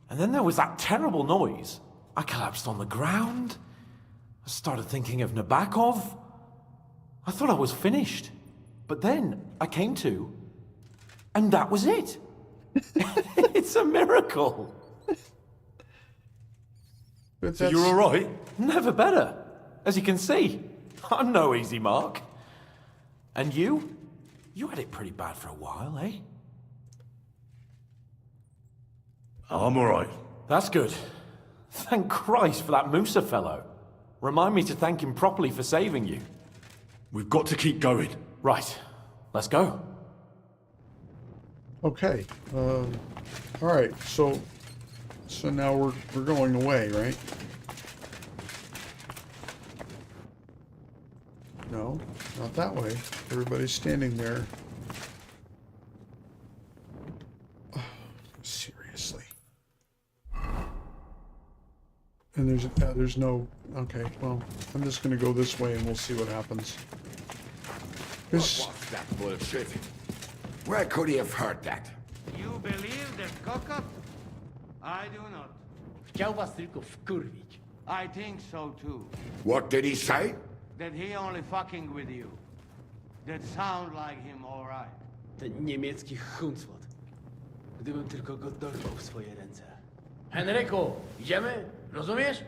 And then there was that terrible noise. I collapsed on the ground. I started thinking of Nabokov. I thought I was finished. But then I came to. And that was it. It's a miracle. But so you're all right? Never better. As you can see, I'm no easy mark. And you? You had it pretty bad for a while, eh? I'm all right. That's good. Thank Christ for that Musa fellow. Remind me to thank him properly for saving you. We've got to keep going. Right. Let's go. Okay. All right. So now we're going away, right? No, not that way. Everybody's standing there. Oh, seriously. And there's no. Okay. Well, I'm just gonna go this way, and we'll see what happens. What was that bullshit? Where could he have heard that? You believe the cock-up? I do not. Chciał was tylko wkurwić. I think so too. What did he say? That he only fucking with you. That sound like him alright. Ten niemiecki huncwot. Gdybym tylko go dorwał w swoje ręce. Henryku, idziemy? Rozumiesz?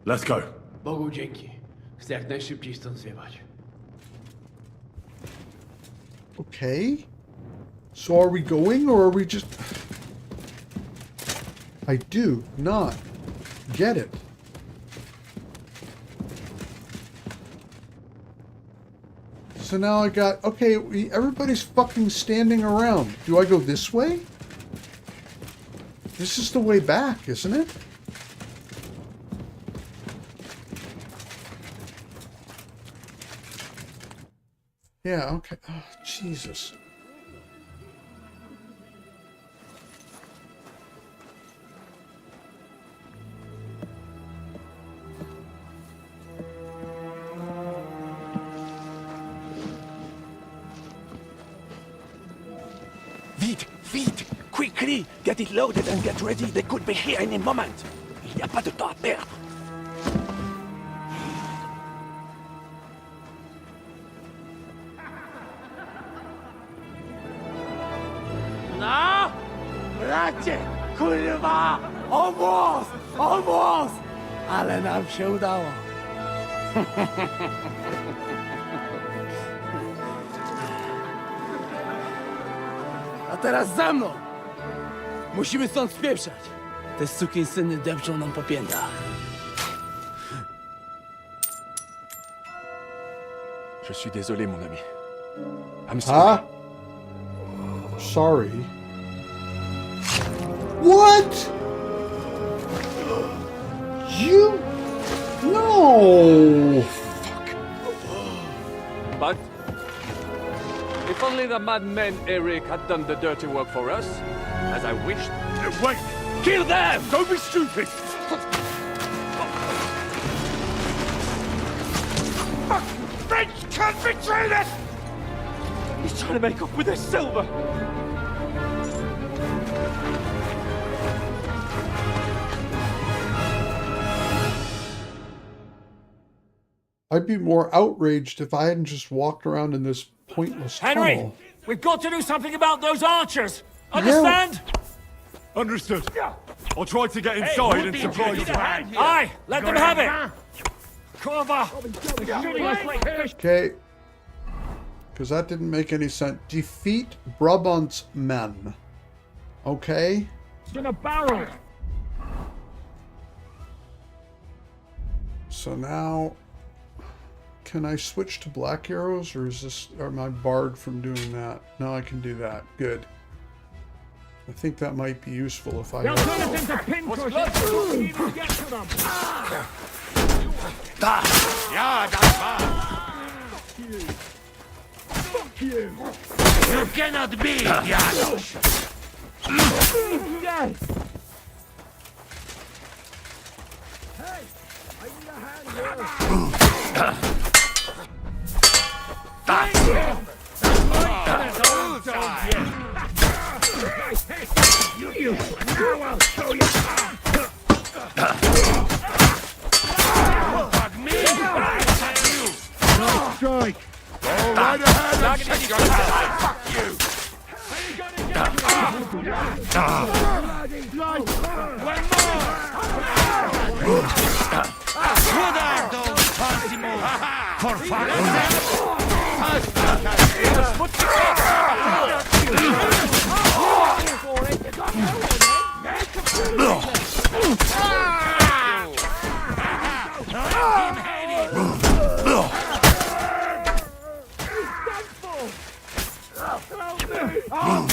Let's go. Bogu dzięki. Chcę jak najszybciej stąd zjebać. Okay. So are we going, or are we just... I do not get it. So now I got... Okay, everybody's fucking standing around. Do I go this way? This is the way back, isn't it? Yeah, okay. Oh, Jesus. Vite! Quickly! Get it loaded and get ready. They could be here any moment. Il n'y a pas de temps à perdre. No! Bracie! Kurwa! Almost! Ale nam się udało. A teraz za mną! Musimy stąd spieprzać. Te sukinsyny depczą nam po piętach. Je suis désolé, mon ami. I'm Huh? sorry. Sorry. What? You? No! But if only the madman Eric had done the dirty work for us, as I wished. Wait! Kill them! Don't be stupid! French can't betray us! He's trying to make up with his silver! I'd be more outraged if I hadn't just walked around in this pointless Henry! tunnel. We've got to do something about those archers! Understand? Understood. I'll try to get inside and surprise you. Aye! Let them have it! Cover! They're shooting us like fish! Okay. Because that didn't make any sense. Defeat Brabant's men. Okay. It's in a barrel! So now... Can I switch to black arrows, or am I barred from doing that? No, I can do that. Good. I think that might be useful if I... They'll turn us into pincushions! We need to get to them! Yeah, that's fine. Fuck you! You cannot be, Janos! Yes! Hey! I need a hand here! You! Now I'll show you! Fuck me! No strike! Go right ahead and take your time! Fuck you! One more! Good art, old Cosimo! For fuck's sake!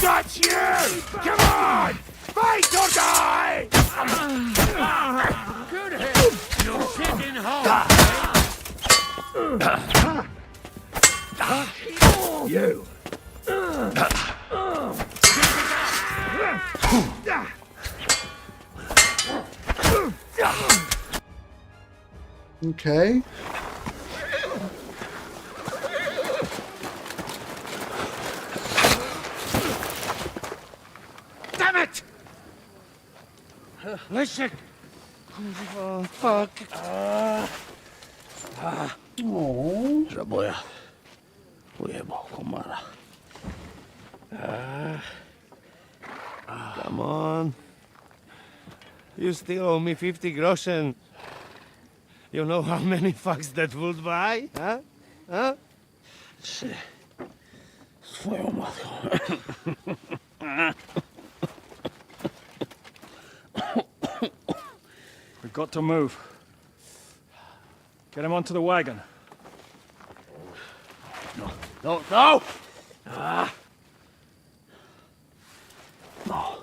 That's you! Come on! Fight or die! Good hell! You're taking home! You! Okay. Damn it! Leszek! Oh, fuck. Oh. Żaboja. Ujebał komara. Come on. You still owe me 50 groschen. You know how many fucks that would buy? Huh? Huh? Swoją matką. We've got to move. Get him onto the wagon. No! No! No.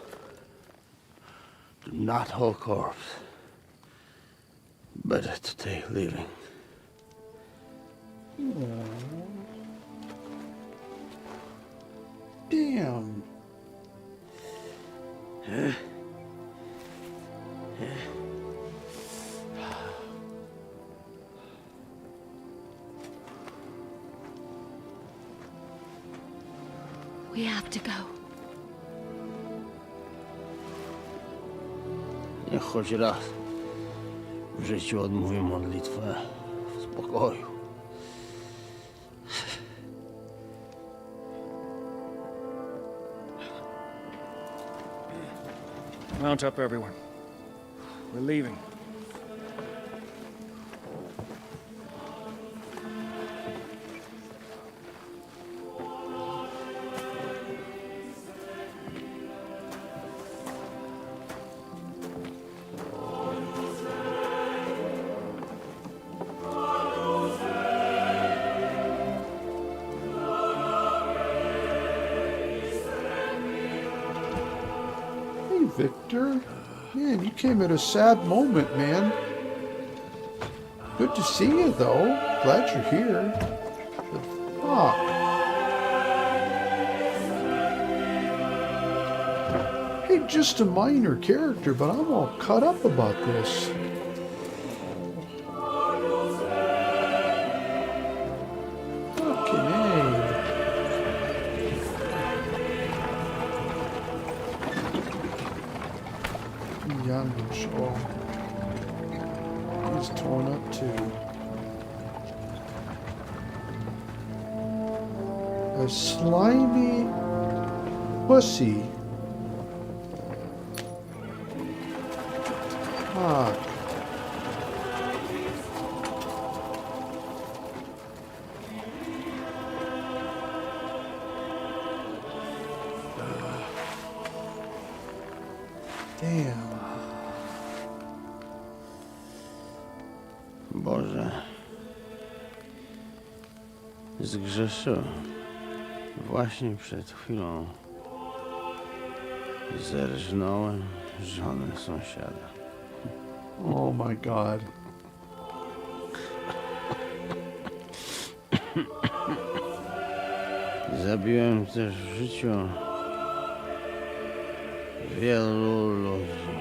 Do not hold corpse. Better to take living. Damn. We have to go. Niech choć raz w życiu odmówię modlitwę w spokoju. Mount up, everyone. We're leaving. Victor, man, you came at a sad moment, man. Good to see you, though. Glad you're here. The fuck? Hey, just a minor character, but I'm all cut up about this. Fucking A. Janusz, oh. He's torn up too. A slimy pussy. Fuck. Damn. Boże, zgrzeszyłem. Właśnie przed chwilą zerżnąłem żonę sąsiada. Oh my God. Zabiłem też w życiu wielu ludzi.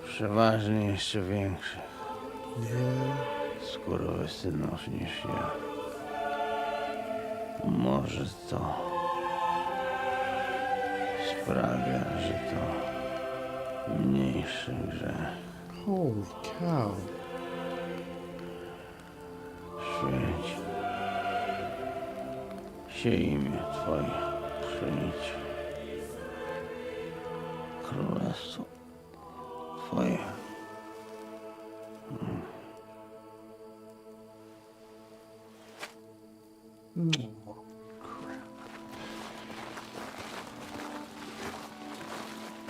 Przeważnie jeszcze większych. Skurwysynów niż ja. Może to sprawia, że to mniejszy grzech. Holy cow. Święć się imię Twoje, przyjdź. Królestwo Twoje.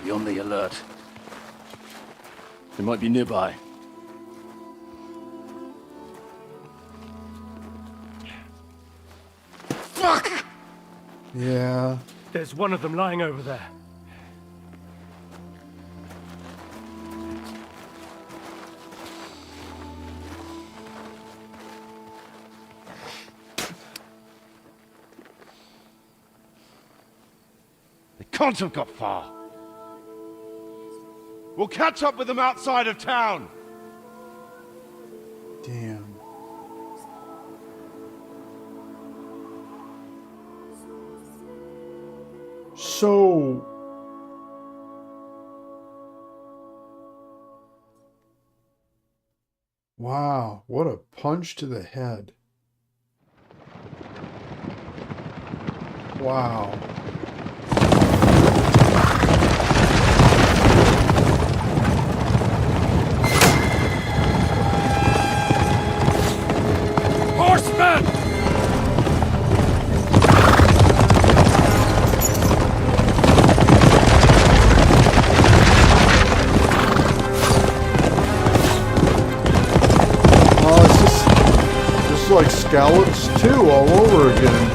Be on the alert. They might be nearby. Fuck! Yeah. There's one of them lying over there. They can't have got far. We'll catch up with them outside of town. Damn. So... Wow, what a punch to the head. Wow. Horsemen! Oh, it's just like Scallops 2 all over again.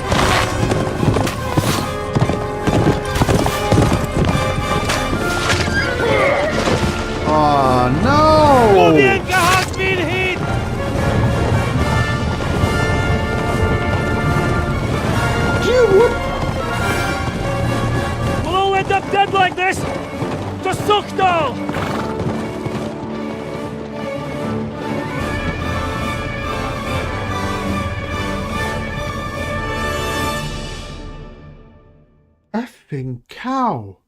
Oh no! Gudienka has been hit! Dude, what? We'll all end up dead like this! To Sukdal! Effing cow.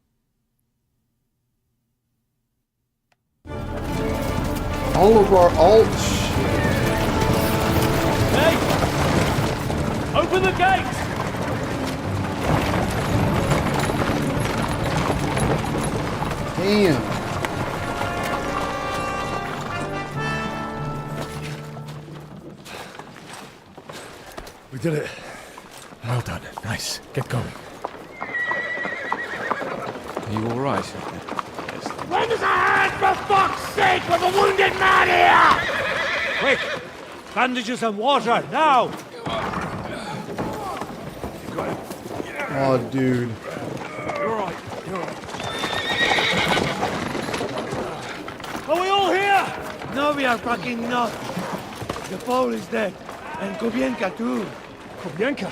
All of our alts. Hey! Open the gates! Damn. We did it. Well done. Nice. Get going. Are you all right? Lend us a hand, for fuck's sake! We're the wounded man here! Quick! Bandages and water, now! Oh, dude. You're alright, you're alright. Are we all here? No, we are fucking not. The Pole is dead. And Gubienka too. Kobienka?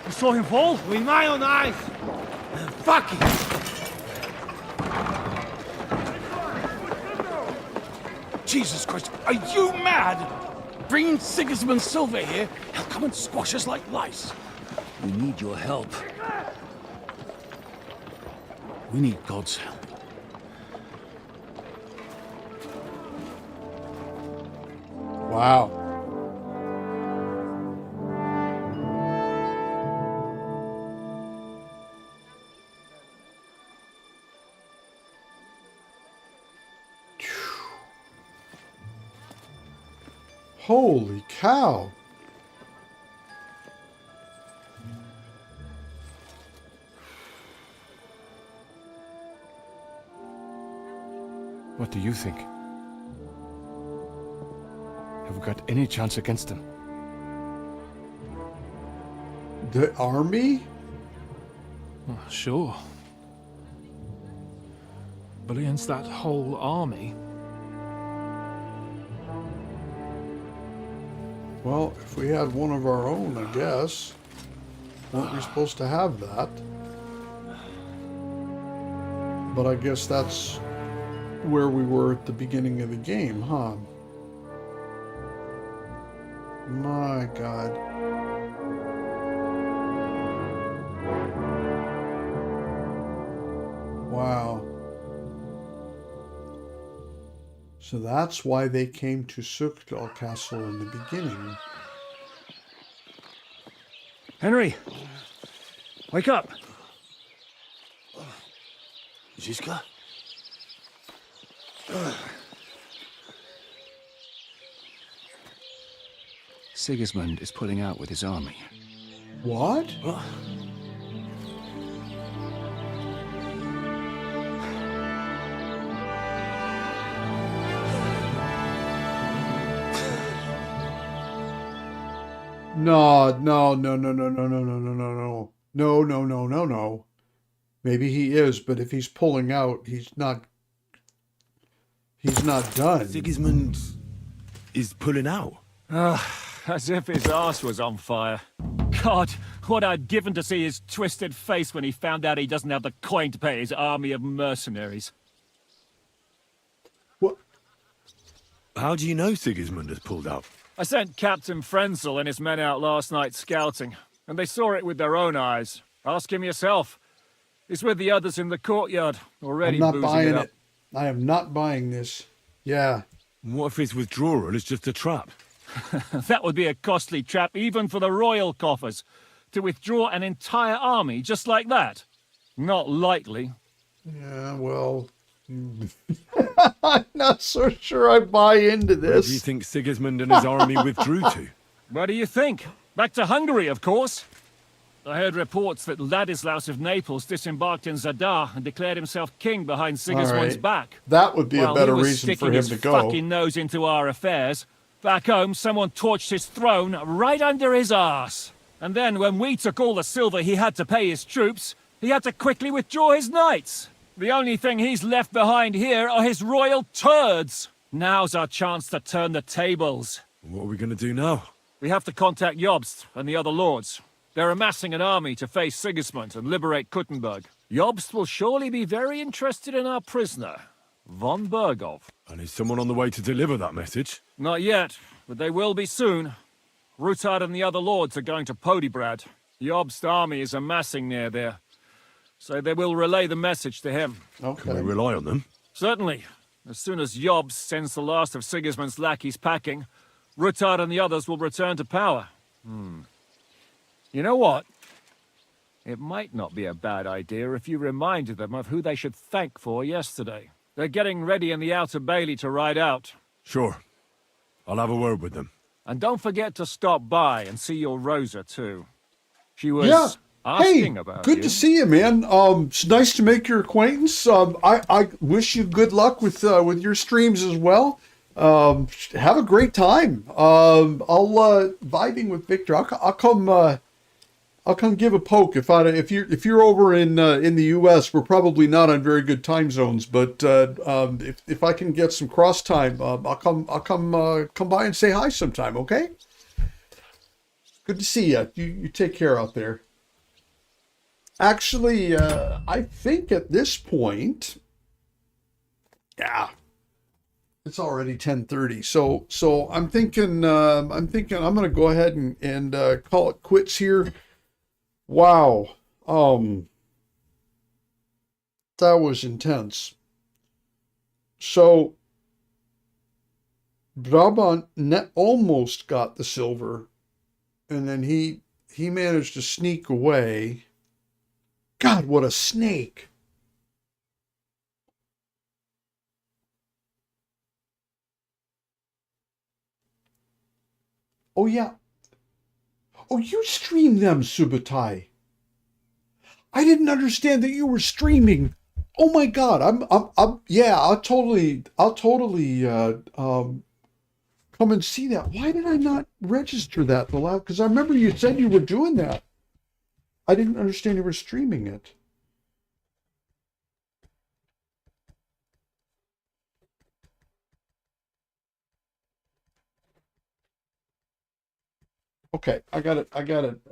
You saw him fall? With my own eyes. Fuck it! Jesus Christ, are you mad? Bringing Sigismund Silva here, he'll come and squash us like lice. We need your help. We need God's help. Wow. Holy cow. What do you think? Have we got any chance against them? The army? Well, sure. But against that whole army... Well, if we had one of our own, I guess. Weren't we supposed to have that? But I guess that's where we were at the beginning of the game, huh? My God. Wow. So that's why they came to Sukdal Castle in the beginning. Henry! Wake up! Ziska? Sigismund is pulling out with his army. What? No, no, no, no, no, no, no, no, no, no, no. No, no, no, no, no. Maybe he is, but if he's pulling out, he's not done. Sigismund is pulling out. As if his arse was on fire. God, what I'd given to see his twisted face when he found out he doesn't have the coin to pay his army of mercenaries. What? How do you know Sigismund has pulled out? I sent Captain Frenzel and his men out last night scouting, and they saw it with their own eyes. Ask him yourself. He's with the others in the courtyard, already I'm not boozing buying it up. it. I am not buying this. Yeah. What if his withdrawal is just a trap? That would be a costly trap even for the royal coffers. To withdraw an entire army just like that? Not likely. Yeah, well... I'm not so sure I buy into Where this. do you think Sigismund and his army withdrew to? Where do you think? Back to Hungary, of course. I heard reports that Ladislaus of Naples disembarked in Zadar and declared himself king behind Sigismund's right. back. That would be a While better he was reason for sticking him his to go. fucking nose into our affairs. Back home, someone torched his throne right under his arse. And then when we took all the silver he had to pay his troops, he had to quickly withdraw his knights. The only thing he's left behind here are his royal turds. Now's our chance to turn the tables. What are we going to do now? We have to contact Jobst and the other lords. They're amassing an army to face Sigismund and liberate Kuttenberg. Jobst will surely be very interested in our prisoner, von Bergov. And is someone on the way to deliver that message? Not yet, but they will be soon. Rutard and the other lords are going to Podibrad. Jobst's army is amassing near there, so they will relay the message to him. Okay. Can we rely on them? Certainly. As soon as Jobst sends the last of Sigismund's lackeys packing, Rutard and the others will return to power. You know what? It might not be a bad idea if you reminded them of who they should thank for yesterday. They're getting ready in the Outer Bailey to ride out. Sure. I'll have a word with them. And don't forget to stop by and see your Rosa, too. She was Yeah. asking Hey, about good you. to see you, man. It's nice to make your acquaintance. I wish you good luck with your streams as well. Have a great time. I'll vibing with Victor. I'll come give a poke if you're over in the U.S. We're probably not on very good time zones, but if I can get some cross time, I'll come by and say hi sometime. Okay. Good to see you. You take care out there. Actually, I think at this point, yeah, it's already 10:30. So I'm thinking I'm going to go ahead and call it quits here. Wow. That was intense. So Brabant almost got the silver, and then he managed to sneak away. God, what a snake. Oh, yeah. Oh, you stream them, Subutai. I didn't understand that you were streaming. Oh my God. Yeah, I'll totally come and see that. Why did I not register that the last? Because I remember you said you were doing that. I didn't understand you were streaming it. Okay, I got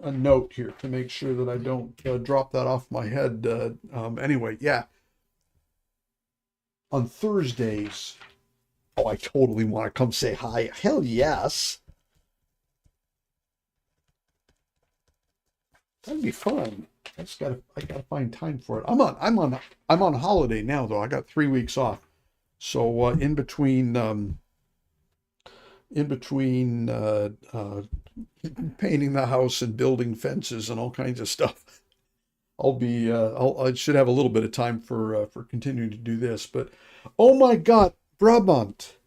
a note here to make sure that I don't drop that off my head. Anyway, yeah. On Thursdays, oh, I totally want to come say hi. Hell yes. That'd be fun. I gotta find time for it. I'm on holiday now though. I got 3 weeks off. So in between painting the house and building fences and all kinds of stuff, I should have a little bit of time for continuing to do this. But oh my God, Brabant.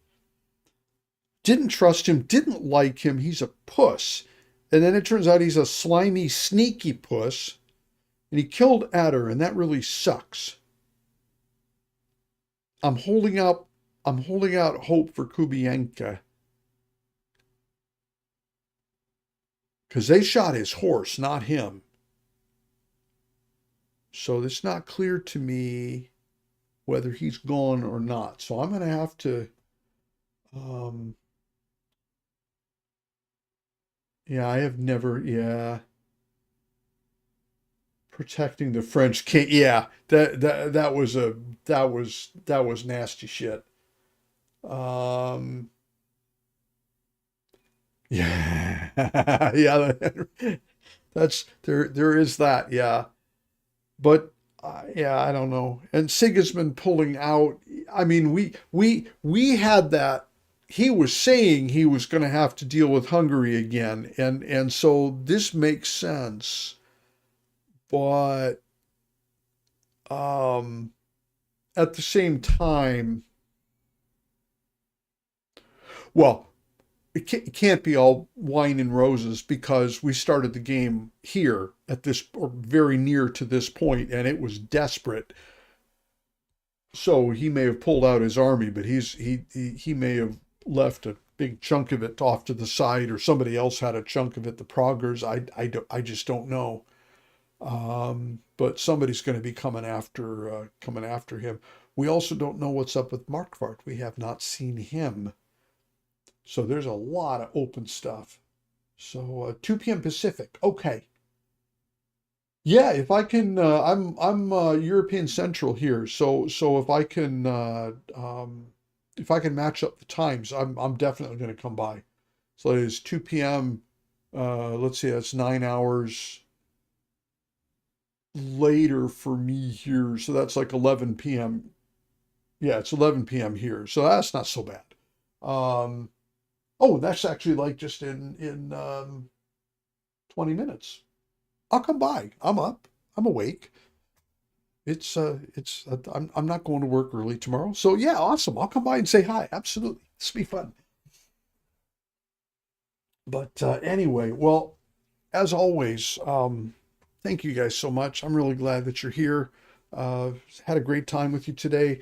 Didn't trust him, didn't like him. He's a puss. And then it turns out he's a slimy, sneaky puss. And he killed Adder, and that really sucks. I'm holding out hope for Kubienka. Because they shot his horse, not him. So it's not clear to me whether he's gone or not. So I'm going to have to, yeah, I have never, yeah. Protecting the French king. Yeah, that was nasty shit. Yeah, yeah, that's there is that, yeah. But yeah, I don't know. And Sigismund pulling out. I mean, we had that. He was saying he was going to have to deal with Hungary again, and so this makes sense. But at the same time, well, it can't be all wine and roses because we started the game here at this, or very near to this point, and it was desperate. So he may have pulled out his army, but he may have left a big chunk of it off to the side, or somebody else had a chunk of it. The Proggers, I just don't know. But somebody's going to be coming after him. We also don't know what's up with Markvart. We have not seen him. So there's a lot of open stuff. So 2 p.m. Pacific. Okay. Yeah, if I can, I'm European Central here. So if I can match up the times, I'm definitely going to come by. So it is 2 p.m. Let's see, that's 9 hours later for me here. So that's like 11 p.m. Yeah, it's 11 p.m. here. So that's not so bad. Oh, that's actually like just in 20 minutes. I'll come by. I'm up. I'm awake. I'm not going to work early tomorrow. So yeah, awesome. I'll come by and say hi. Absolutely. This will be fun. But anyway, well, as always, thank you guys so much. I'm really glad that you're here. Had a great time with you today.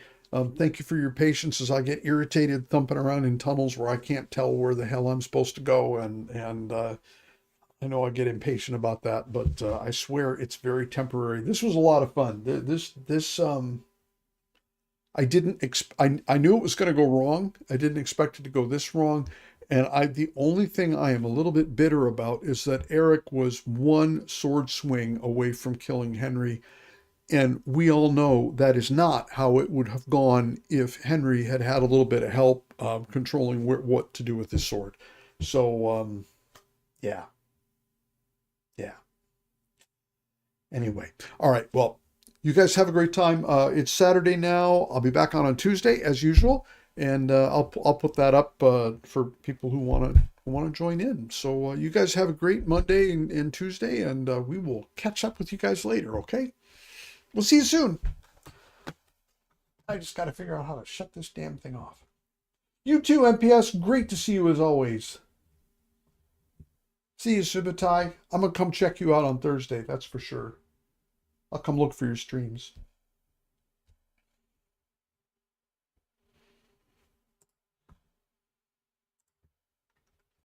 Thank you for your patience as I get irritated thumping around in tunnels where I can't tell where the hell I'm supposed to go. And I know I get impatient about that, but I swear it's very temporary. This was a lot of fun. I knew it was going to go wrong. I didn't expect it to go this wrong. And the only thing I am a little bit bitter about is that Eric was one sword swing away from killing Henry. And we all know that is not how it would have gone if Henry had had a little bit of help controlling what to do with his sword. So, yeah. Yeah. Anyway. All right. Well, you guys have a great time. It's Saturday now. I'll be back on Tuesday as usual. And I'll put that up for people who want to join in. So you guys have a great Monday and Tuesday, and we will catch up with you guys later, okay? We'll see you soon. I just got to figure out how to shut this damn thing off. You too, MPS. Great to see you as always. See you, Subutai. I'm going to come check you out on Thursday, that's for sure. I'll come look for your streams.